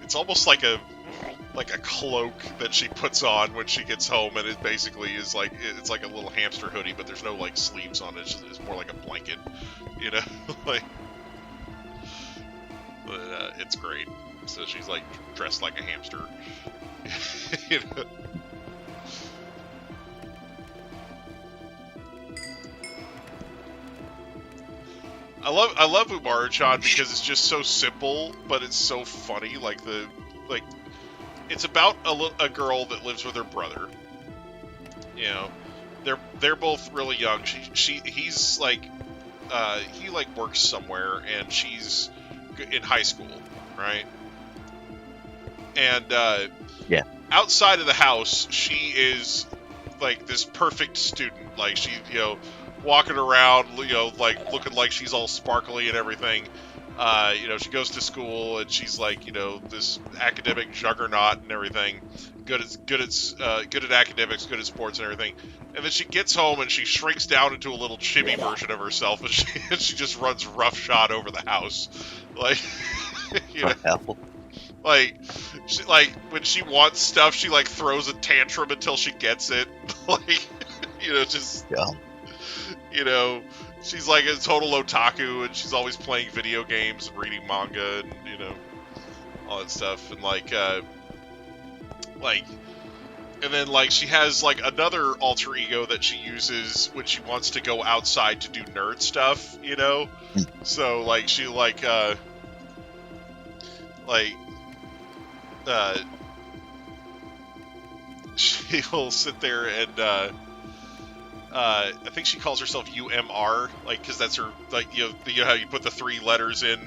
It's almost like a cloak that she puts on when she gets home, and it basically is like it's like a little hamster hoodie, but there's no like sleeves on it. It's more like a blanket, like. But it's great. So she's like dressed like a hamster. I love Umaru-chan because it's just so simple, but it's so funny. Like it's about a girl that lives with her brother. They're both really young. He's like he like works somewhere, and she's in high school, right? And outside of the house, she is like this perfect student. Like she, walking around, like looking like she's all sparkly and everything. She goes to school and she's like, this academic juggernaut and everything. good at academics, good at sports and everything. And then she gets home and she shrinks down into a little chibi version of herself, and she just runs roughshod over the house, like you know, Hell. like when she wants stuff, she like throws a tantrum until she gets it, like just she's like a total otaku, and she's always playing video games and reading manga and all that stuff, and and then like she has like another alter ego that she uses when she wants to go outside to do nerd stuff, so like she she'll sit there and I think she calls herself UMR, like, because that's her, like, how you put the 3 letters in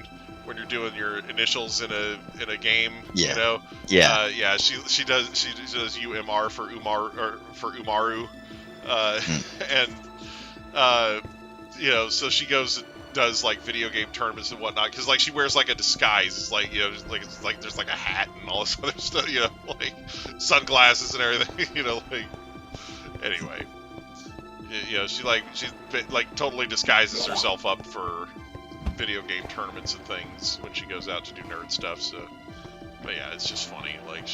when you're doing your initials in a game, Yeah. She does UMR for Umaru, and so she goes and does like video game tournaments and whatnot, because like she wears like a disguise, it's like it's like there's like a hat and all this other stuff, like sunglasses and everything, anyway. She totally disguises herself up for video game tournaments and things when she goes out to do nerd stuff. So, but yeah, it's just funny. Like,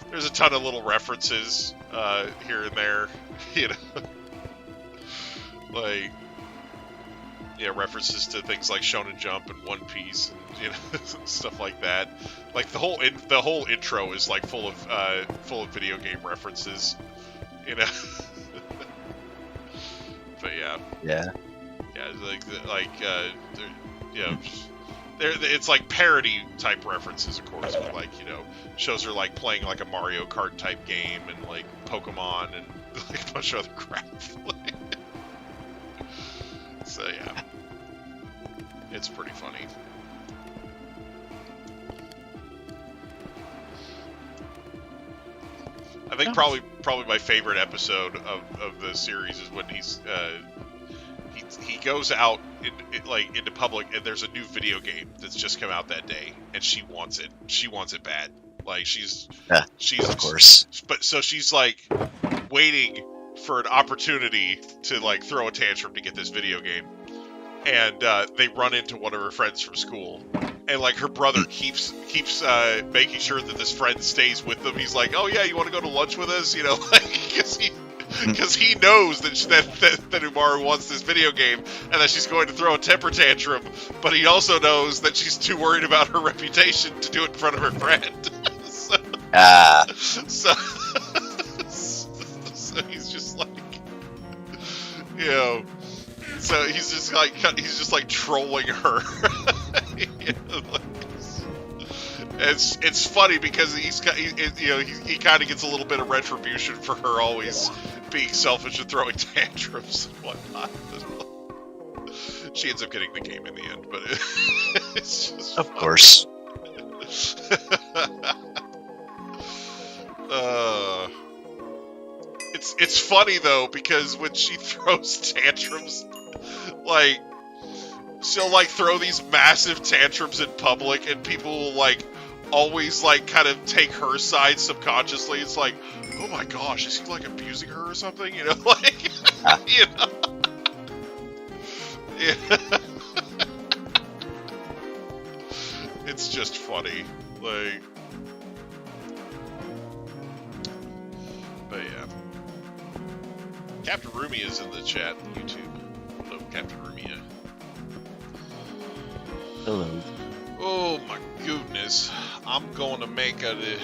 there's a ton of little references here and there. References to things like Shonen Jump and One Piece and stuff like that. Like the whole intro is like full of video game references. But it's like parody type references, of course, but like shows her like playing like a Mario Kart type game and like Pokemon and like a bunch of other crap. So yeah, it's pretty funny. I think probably my favorite episode of the series is when he goes out into public, and there's a new video game that's just come out that day, and she wants it. She wants it bad. Like she's of course. But so she's like waiting for an opportunity to like throw a tantrum to get this video game, and they run into one of her friends from school. And like her brother keeps making sure that this friend stays with them. He's like, "Oh yeah, you want to go to lunch with us?" Because he knows that Umaru wants this video game and that she's going to throw a temper tantrum. But he also knows that she's too worried about her reputation to do it in front of her friend. So he's just like, So he's just like trolling her. It's funny because he kind of gets a little bit of retribution for her always being selfish and throwing tantrums and whatnot. She ends up getting the game in the end, but it's just of course. It's funny though, because when she throws tantrums, like she'll like throw these massive tantrums in public, and people will like always like kind of take her side subconsciously. It's like, oh my gosh, is he like abusing her or something? Like It's just funny, like. But yeah. Captain Rumia is in the chat on YouTube. Hello, Captain Rumia. Hello. Oh my goodness. I'm going to make the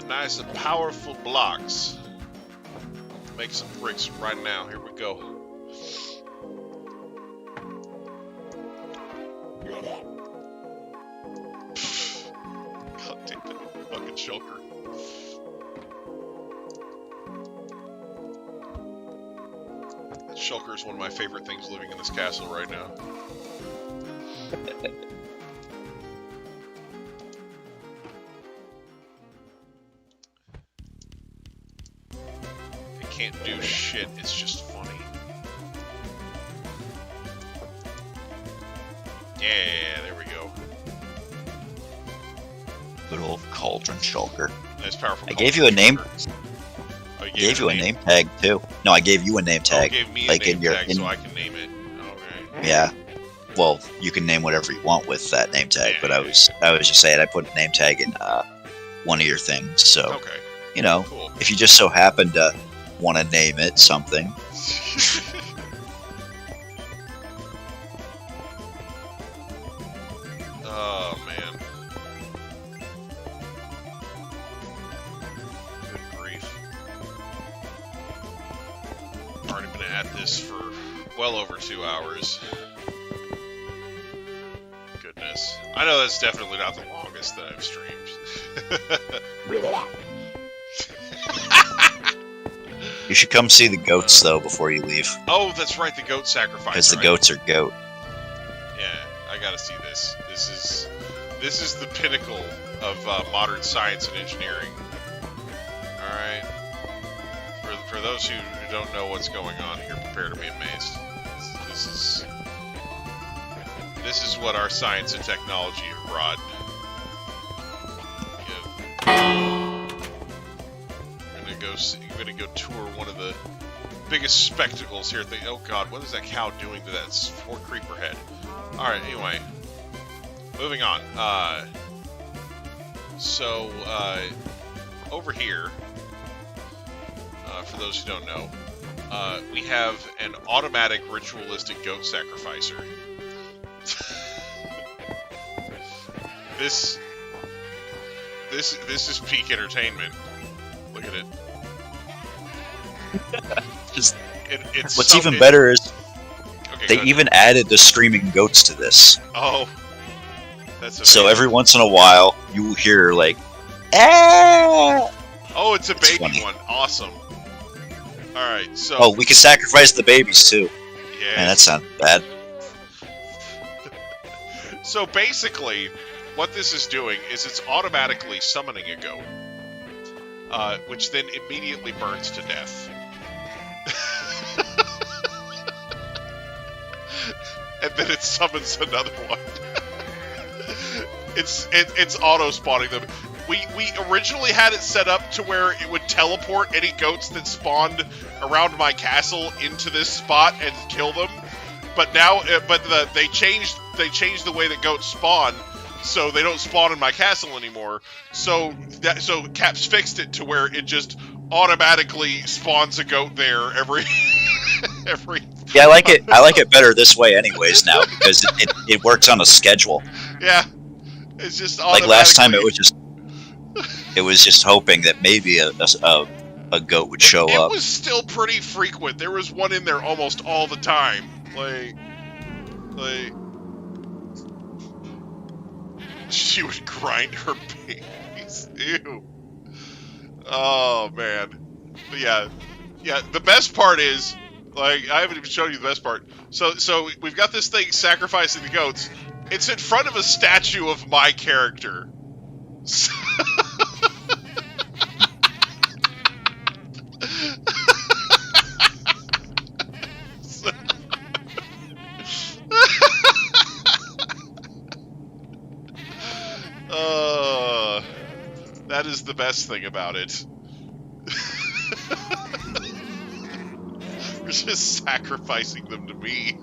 nice and powerful blocks. Make some bricks right now. Here we go. God damn it. Fucking shulker. Shulker is one of my favorite things living in this castle right now. It can't do shit, it's just funny. Yeah, there we go. Good old Cauldron Shulker. As powerful. I gave you a name. Oh, I gave you a name tag too. No, I gave you a name tag. Oh, gave me like a name in your, tag so I can name it. Okay. Yeah. Well, you can name whatever you want with that name tag, Yeah, but I was just saying I put a name tag in one of your things. So Okay. you know, Cool. if you just so happen to want to name it something. Oh man. Good grief. Already been at this for well over 2 hours. Goodness. I know that's definitely not the longest that I've streamed. You should come see the goats though before you leave, Oh, that's right, the goat sacrifice. because the goats are goat. Yeah, I gotta see this. This is the pinnacle of modern science and engineering. All right. For those who don't know what's going on here, prepare to be amazed. This is what our science and technology have brought. I'm gonna go tour one of the biggest spectacles here. Oh God, what is that cow doing to that Fort Creeper head? All right. Anyway, moving on. So over here, for those who don't know, we have an automatic ritualistic goat sacrificer. This is peak entertainment. Look at it. What's even better is okay, they even added the screaming goats to this. Oh, that's amazing. So every once in a while you hear like, ah! Oh, it's a baby funny. one. Awesome. All right, so. Oh, we can sacrifice the babies too. Yeah. Man, that sounds bad. So basically, what this is doing is it's automatically summoning a goat, which then immediately burns to death. And then it summons another one. It's auto spawning them. We originally had it set up to where it would teleport any goats that spawned around my castle into this spot and kill them. But now, they changed the way that goats spawn, so they don't spawn in my castle anymore. So Caps fixed it to where it just automatically spawns a goat there every. Yeah, I like it. I like it better this way, anyways. Now because it works on a schedule. Yeah, it's just like last time. It was just hoping that maybe a goat would show up. It was still pretty frequent. There was one in there almost all the time. Like she would grind her babies. Ew. Oh man. But yeah. The best part is, like, I haven't even shown you the best part. So we've got this thing sacrificing the goats. It's in front of a statue of my character. That is the best thing about it. We're just sacrificing them to me.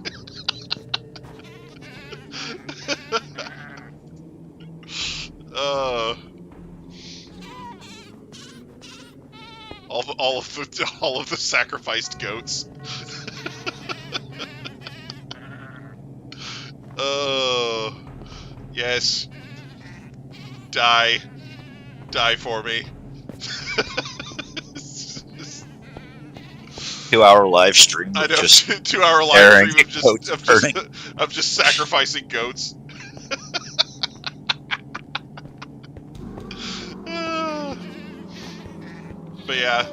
All of the sacrificed goats. Oh, yes. Die for me. 2-hour live stream. I know, just 2-hour live stream of of just sacrificing goats. But yeah.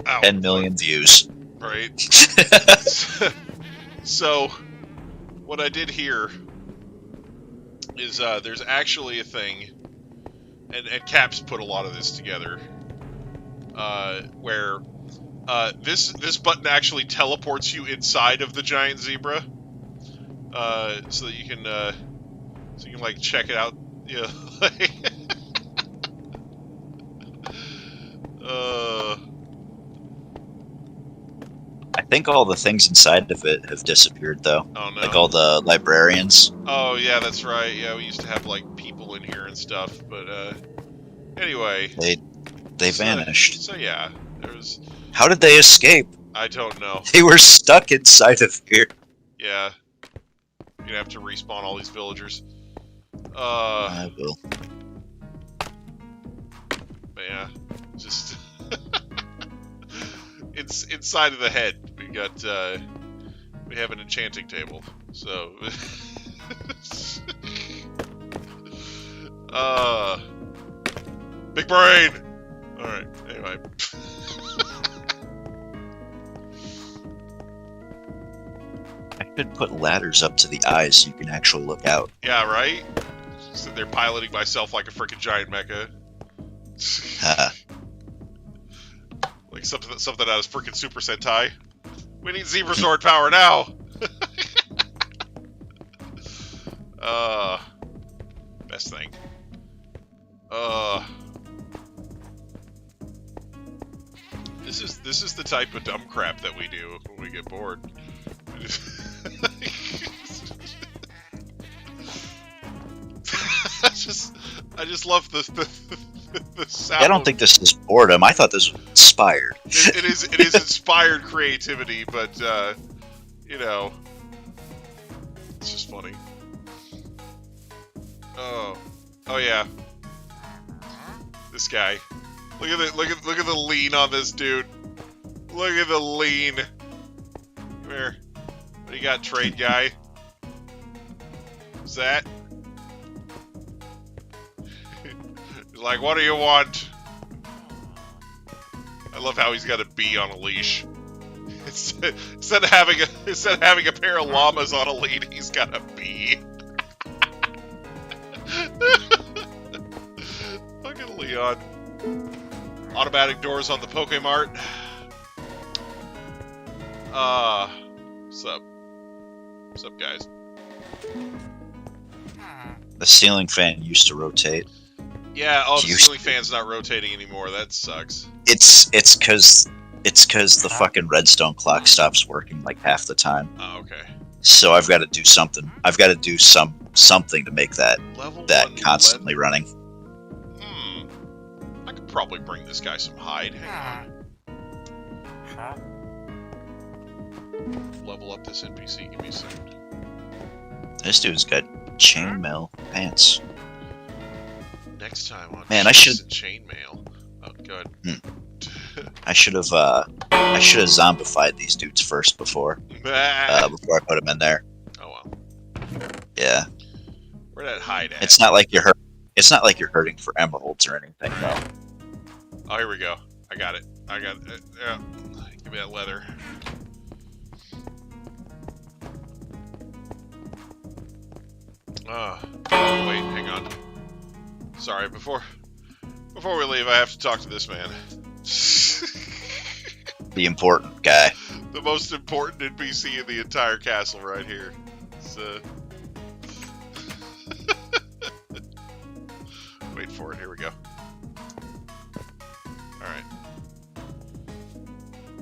Ow. 10 million views. Right. So, what I did here is there's actually a thing, and Caps put a lot of this together, where this button actually teleports you inside of the giant zebra, so that you can like check it out. You know, like think all the things inside of it have disappeared, though. Oh no. Like all the librarians. Oh yeah, that's right. Yeah, we used to have like people in here and stuff, but anyway. They vanished. So yeah, there was. How did they escape? I don't know. They were stuck inside of here. Yeah. You're gonna have to respawn all these villagers. I will. But yeah, just it's inside of the head. We got we have an enchanting table. So big brain. All right. Anyway. I could put ladders up to the eyes so you can actually look out. Yeah, right? Sitting there piloting myself like a freaking giant mecha. Like something out of freaking Super Sentai. We need Zebra Sword power now! Best thing. This is the type of dumb crap that we do when we get bored. I just love the sound. I don't think this is boredom. I thought this was inspired. It is inspired creativity, but you know, it's just funny. Oh yeah, this guy. Look at the lean on this dude. Look at the lean. Come here. What do you got, trade guy? What's that? He's like, what do you want? I love how he's got a bee on a leash. Instead of having a pair of llamas on a lead, he's got a bee. Fucking Leon. Automatic doors on the Pokemart. What's up? What's up, guys? The ceiling fan used to rotate. Yeah, the ceiling fan's not rotating anymore. That sucks. It's because the fucking redstone clock stops working like half the time. Oh, okay. So I've got to do something. I've got to do something to make that constantly running. I could probably bring this guy some hide. Hang on. Level up this NPC. Give me a second. This dude's got chainmail pants. Next time on chainmail. Oh, good. I should have zombified these dudes first before I put them in there. Oh well. Yeah. Where that hide at? It's not like you're hurting for emeralds or anything, though. Oh, here we go. I got it. Yeah. Give me that leather. Oh, wait, hang on. Sorry, before we leave, I have to talk to this man. The important guy. The most important NPC in the entire castle right here. Wait for it, here we go. Alright.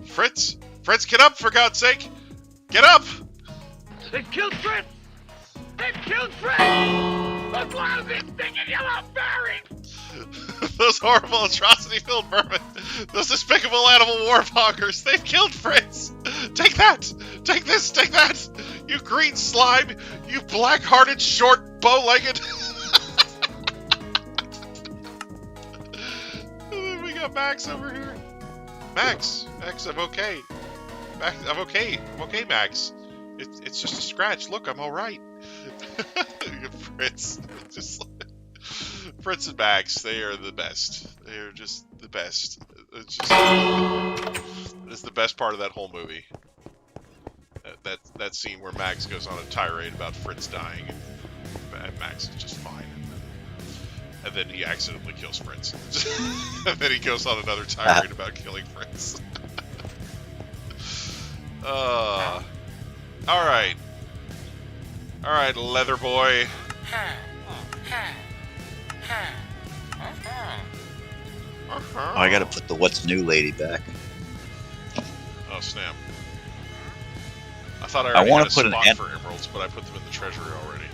Fritz! Fritz, get up, for God's sake! Get up! They killed Fritz! They killed Fritz! Those lousy, stinking yellow berries! Those horrible, atrocity-filled vermin! Those despicable animal warmongers! They've killed Fritz! Take that! Take this! Take that! You green slime! You black-hearted, short, bow-legged... And then we got Max over here. Max, I'm okay. Max, I'm okay, Max. It's just a scratch. Look, I'm alright. Fritz, Fritz and Max, they are the best. They are just the best. It's the best part of that whole movie. That scene where Max goes on a tirade about Fritz dying, and Max is just fine. And then he accidentally kills Fritz. And then he goes on another tirade about killing Fritz. Alright. Alright, leather boy. Oh, I gotta put the what's new lady back. Oh, snap. I thought I I already wanna had a put an spot for emeralds, but I put them in the treasury already.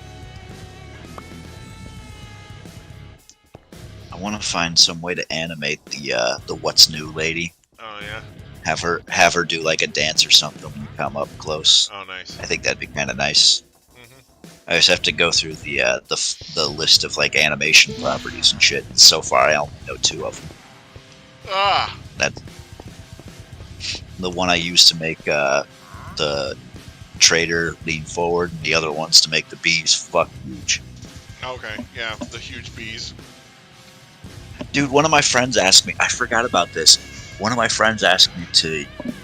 I want to find some way to animate the what's new lady. Oh yeah. Have her do like a dance or something when you come up close. Oh nice. I think that'd be kind of nice. Hmm. I just have to go through the list of like animation properties and shit. So far, I only know 2 of them. Ah. That's the one I used to make the trader lean forward, and the other one's to make the bees fuck huge. Okay. Yeah. The huge bees. Dude, one of my friends asked me. I forgot about this. One of my friends asked me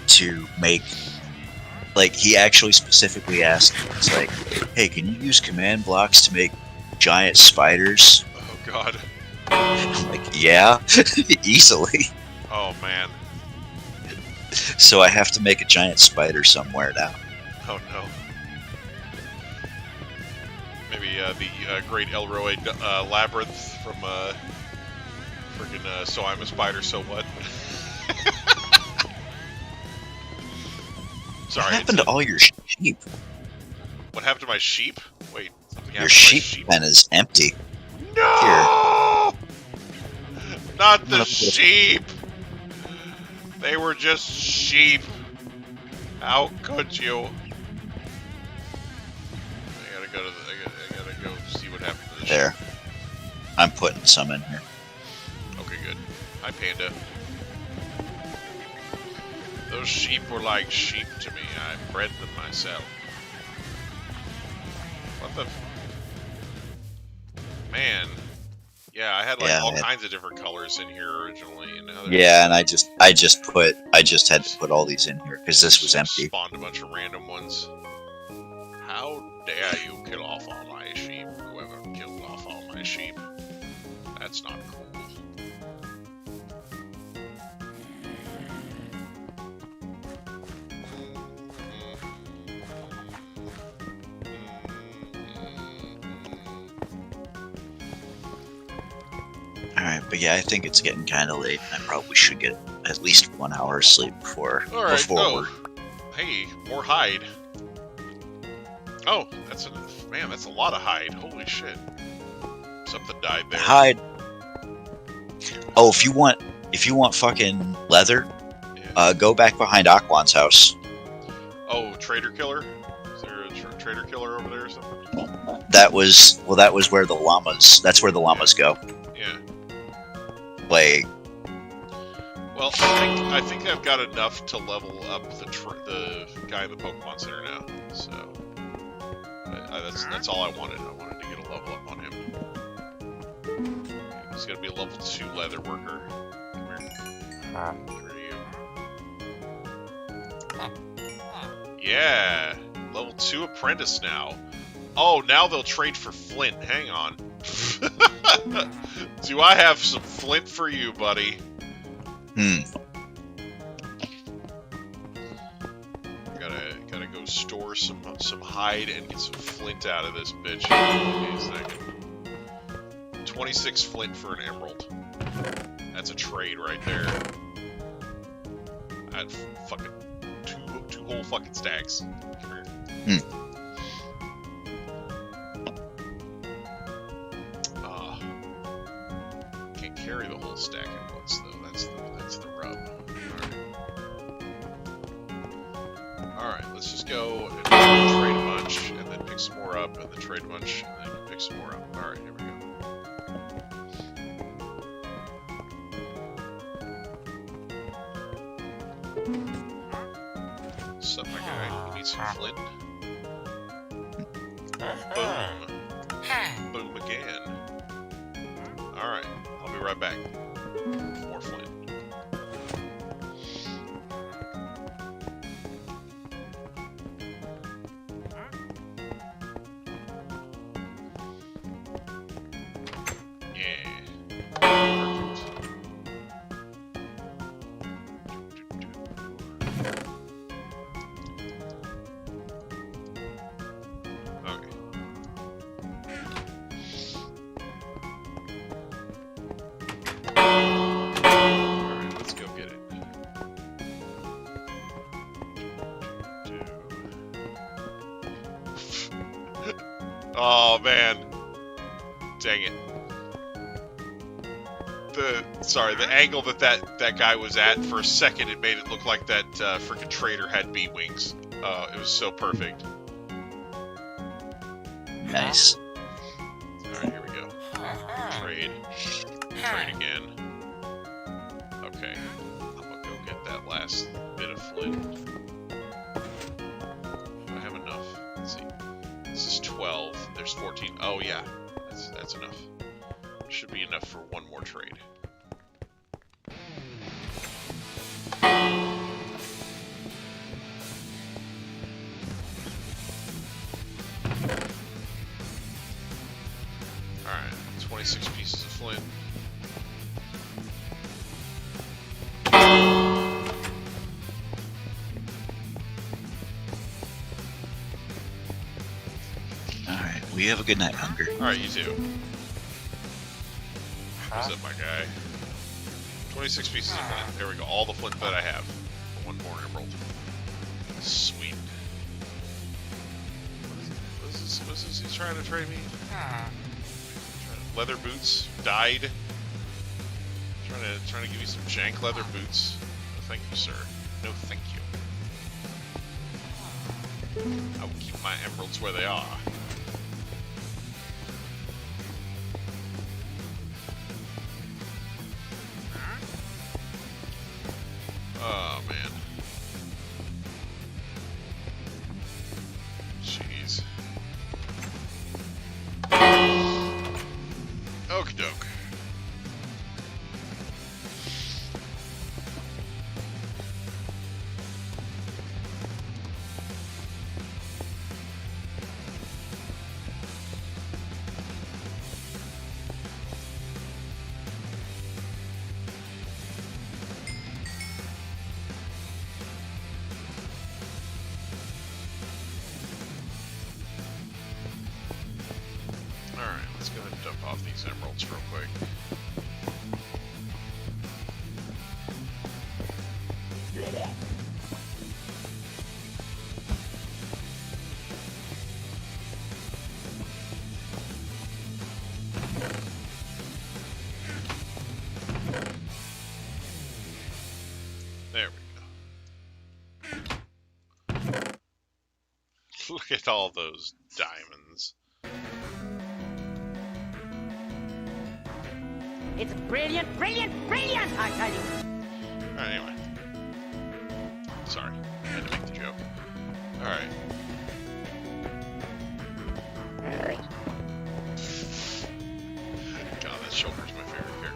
to make. Like, he actually specifically asked me, it's like, hey, can you use command blocks to make giant spiders? Oh god. I'm like, yeah, easily. Oh man. So I have to make a giant spider somewhere now. Oh no. Maybe the Great Elroy Labyrinth from freaking So I'm a Spider, So What? Sorry. What happened to all your sheep? What happened to my sheep? Wait, something Your happened to my sheep pen is empty. No! Not the gonna put a- sheep! They were just sheep. How could you? I gotta go to I gotta go see what happened to the There. sheep. I'm putting some in here. Okay, good. Hi, Panda. Those sheep were like sheep to me. I bred them myself. What the? Man. Yeah, I had like Yeah, all man. kinds of different colors in here originally, and now Yeah, and I just had to put all these in here because this was empty. Spawned a bunch of random ones. How dare you kill off all my sheep? Whoever killed off all my sheep. That's not cool. Alright, but yeah, I think it's getting kind of late. I probably should get at least 1 hour of sleep before Alright, we're... Hey, more hide. Oh, that's man, that's a lot of hide. Holy shit. Something died there. Hide. Oh, if you want fucking leather, Yeah. go back behind Aquan's house. Oh, Trader Killer? Is there a Trader Killer over there or something? That was where the llamas. That's where the llamas go. Yeah. Like, Well, I think I've got enough to level up the guy in the Pokemon Center now. So that's all I wanted. I wanted to get a level up on him. He's gonna be a level 2 leather worker. Come here. Come here to you. Yeah, level 2 apprentice now. Oh, now they'll trade for flint. Hang on. Do I have some flint for you, buddy? Gotta go store some hide and get some flint out of this bitch. Wait a second. 26 flint for an emerald. That's a trade right there. That's fucking two whole fucking stacks. Come here. Can't carry the whole stack at once though. That's the rub. Alright, let's just go and trade a bunch, and then pick some more up, and then trade a bunch, and then pick some more up. Alright, here we go. What's up, my guy? You need some flint? Boom. Boom again. Alright, I'll be right back. More flint. Oh, man. Dang it. The angle that guy was at, for a second, it made it look like that freaking trader had bee wings. It was so perfect. Nice. Alright, here we go. Trade. Trade again. Okay. I'm gonna go get that last bit of flint. Do I have enough? Let's see. This is 12. There's 14. Oh, yeah. That's enough. Should be enough for one more trade. Alright, 26 pieces of flint. Alright, we have a good night, Hunger. Alright, you too. What's up, my guy? 26 pieces of flint. There we go. All the flint that I have. One more emerald. Sweet. What is this? He's trying to trade me? Leather boots. Dyed. Trying to give you some jank leather boots. No, thank you, sir. No, thank you. I will keep my emeralds where they are. Oh, man. Jeez. Okie doke. Alright, let's go ahead and dump off these emeralds real quick. There we go. Look at all those diamonds. It's brilliant, brilliant, brilliant, I tell you. Alright, anyway. Sorry, I had to make the joke. Alright. God, that shoulder's my favorite character.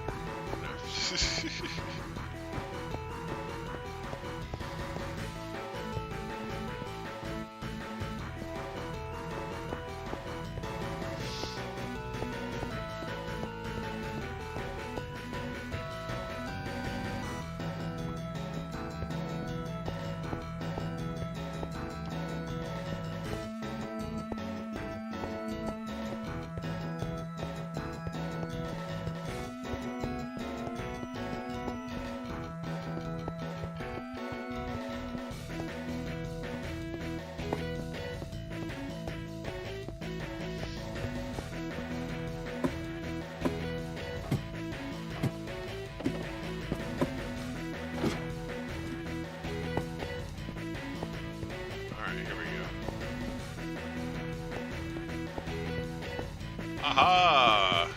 Aha!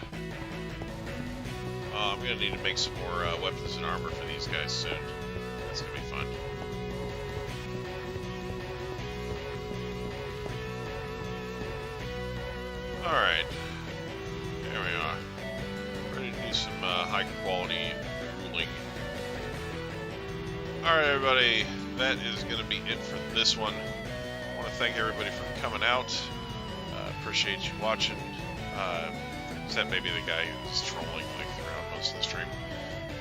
I'm gonna need to make some more weapons and armor for these guys soon. That's gonna be fun. Alright. There we are. Ready to do some high quality ruling. Alright, everybody. That is gonna be it for this one. I want to thank everybody for coming out. Appreciate you watching. Except maybe the guy who's trolling like throughout most of the stream.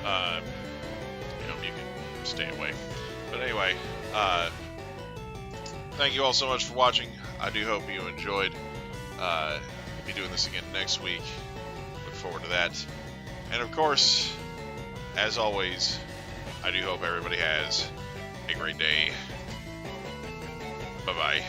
You know, you can stay away. But anyway, thank you all so much for watching. I do hope you enjoyed. Be doing this again next week. Look forward to that. And of course, as always, I do hope everybody has a great day. Bye-bye.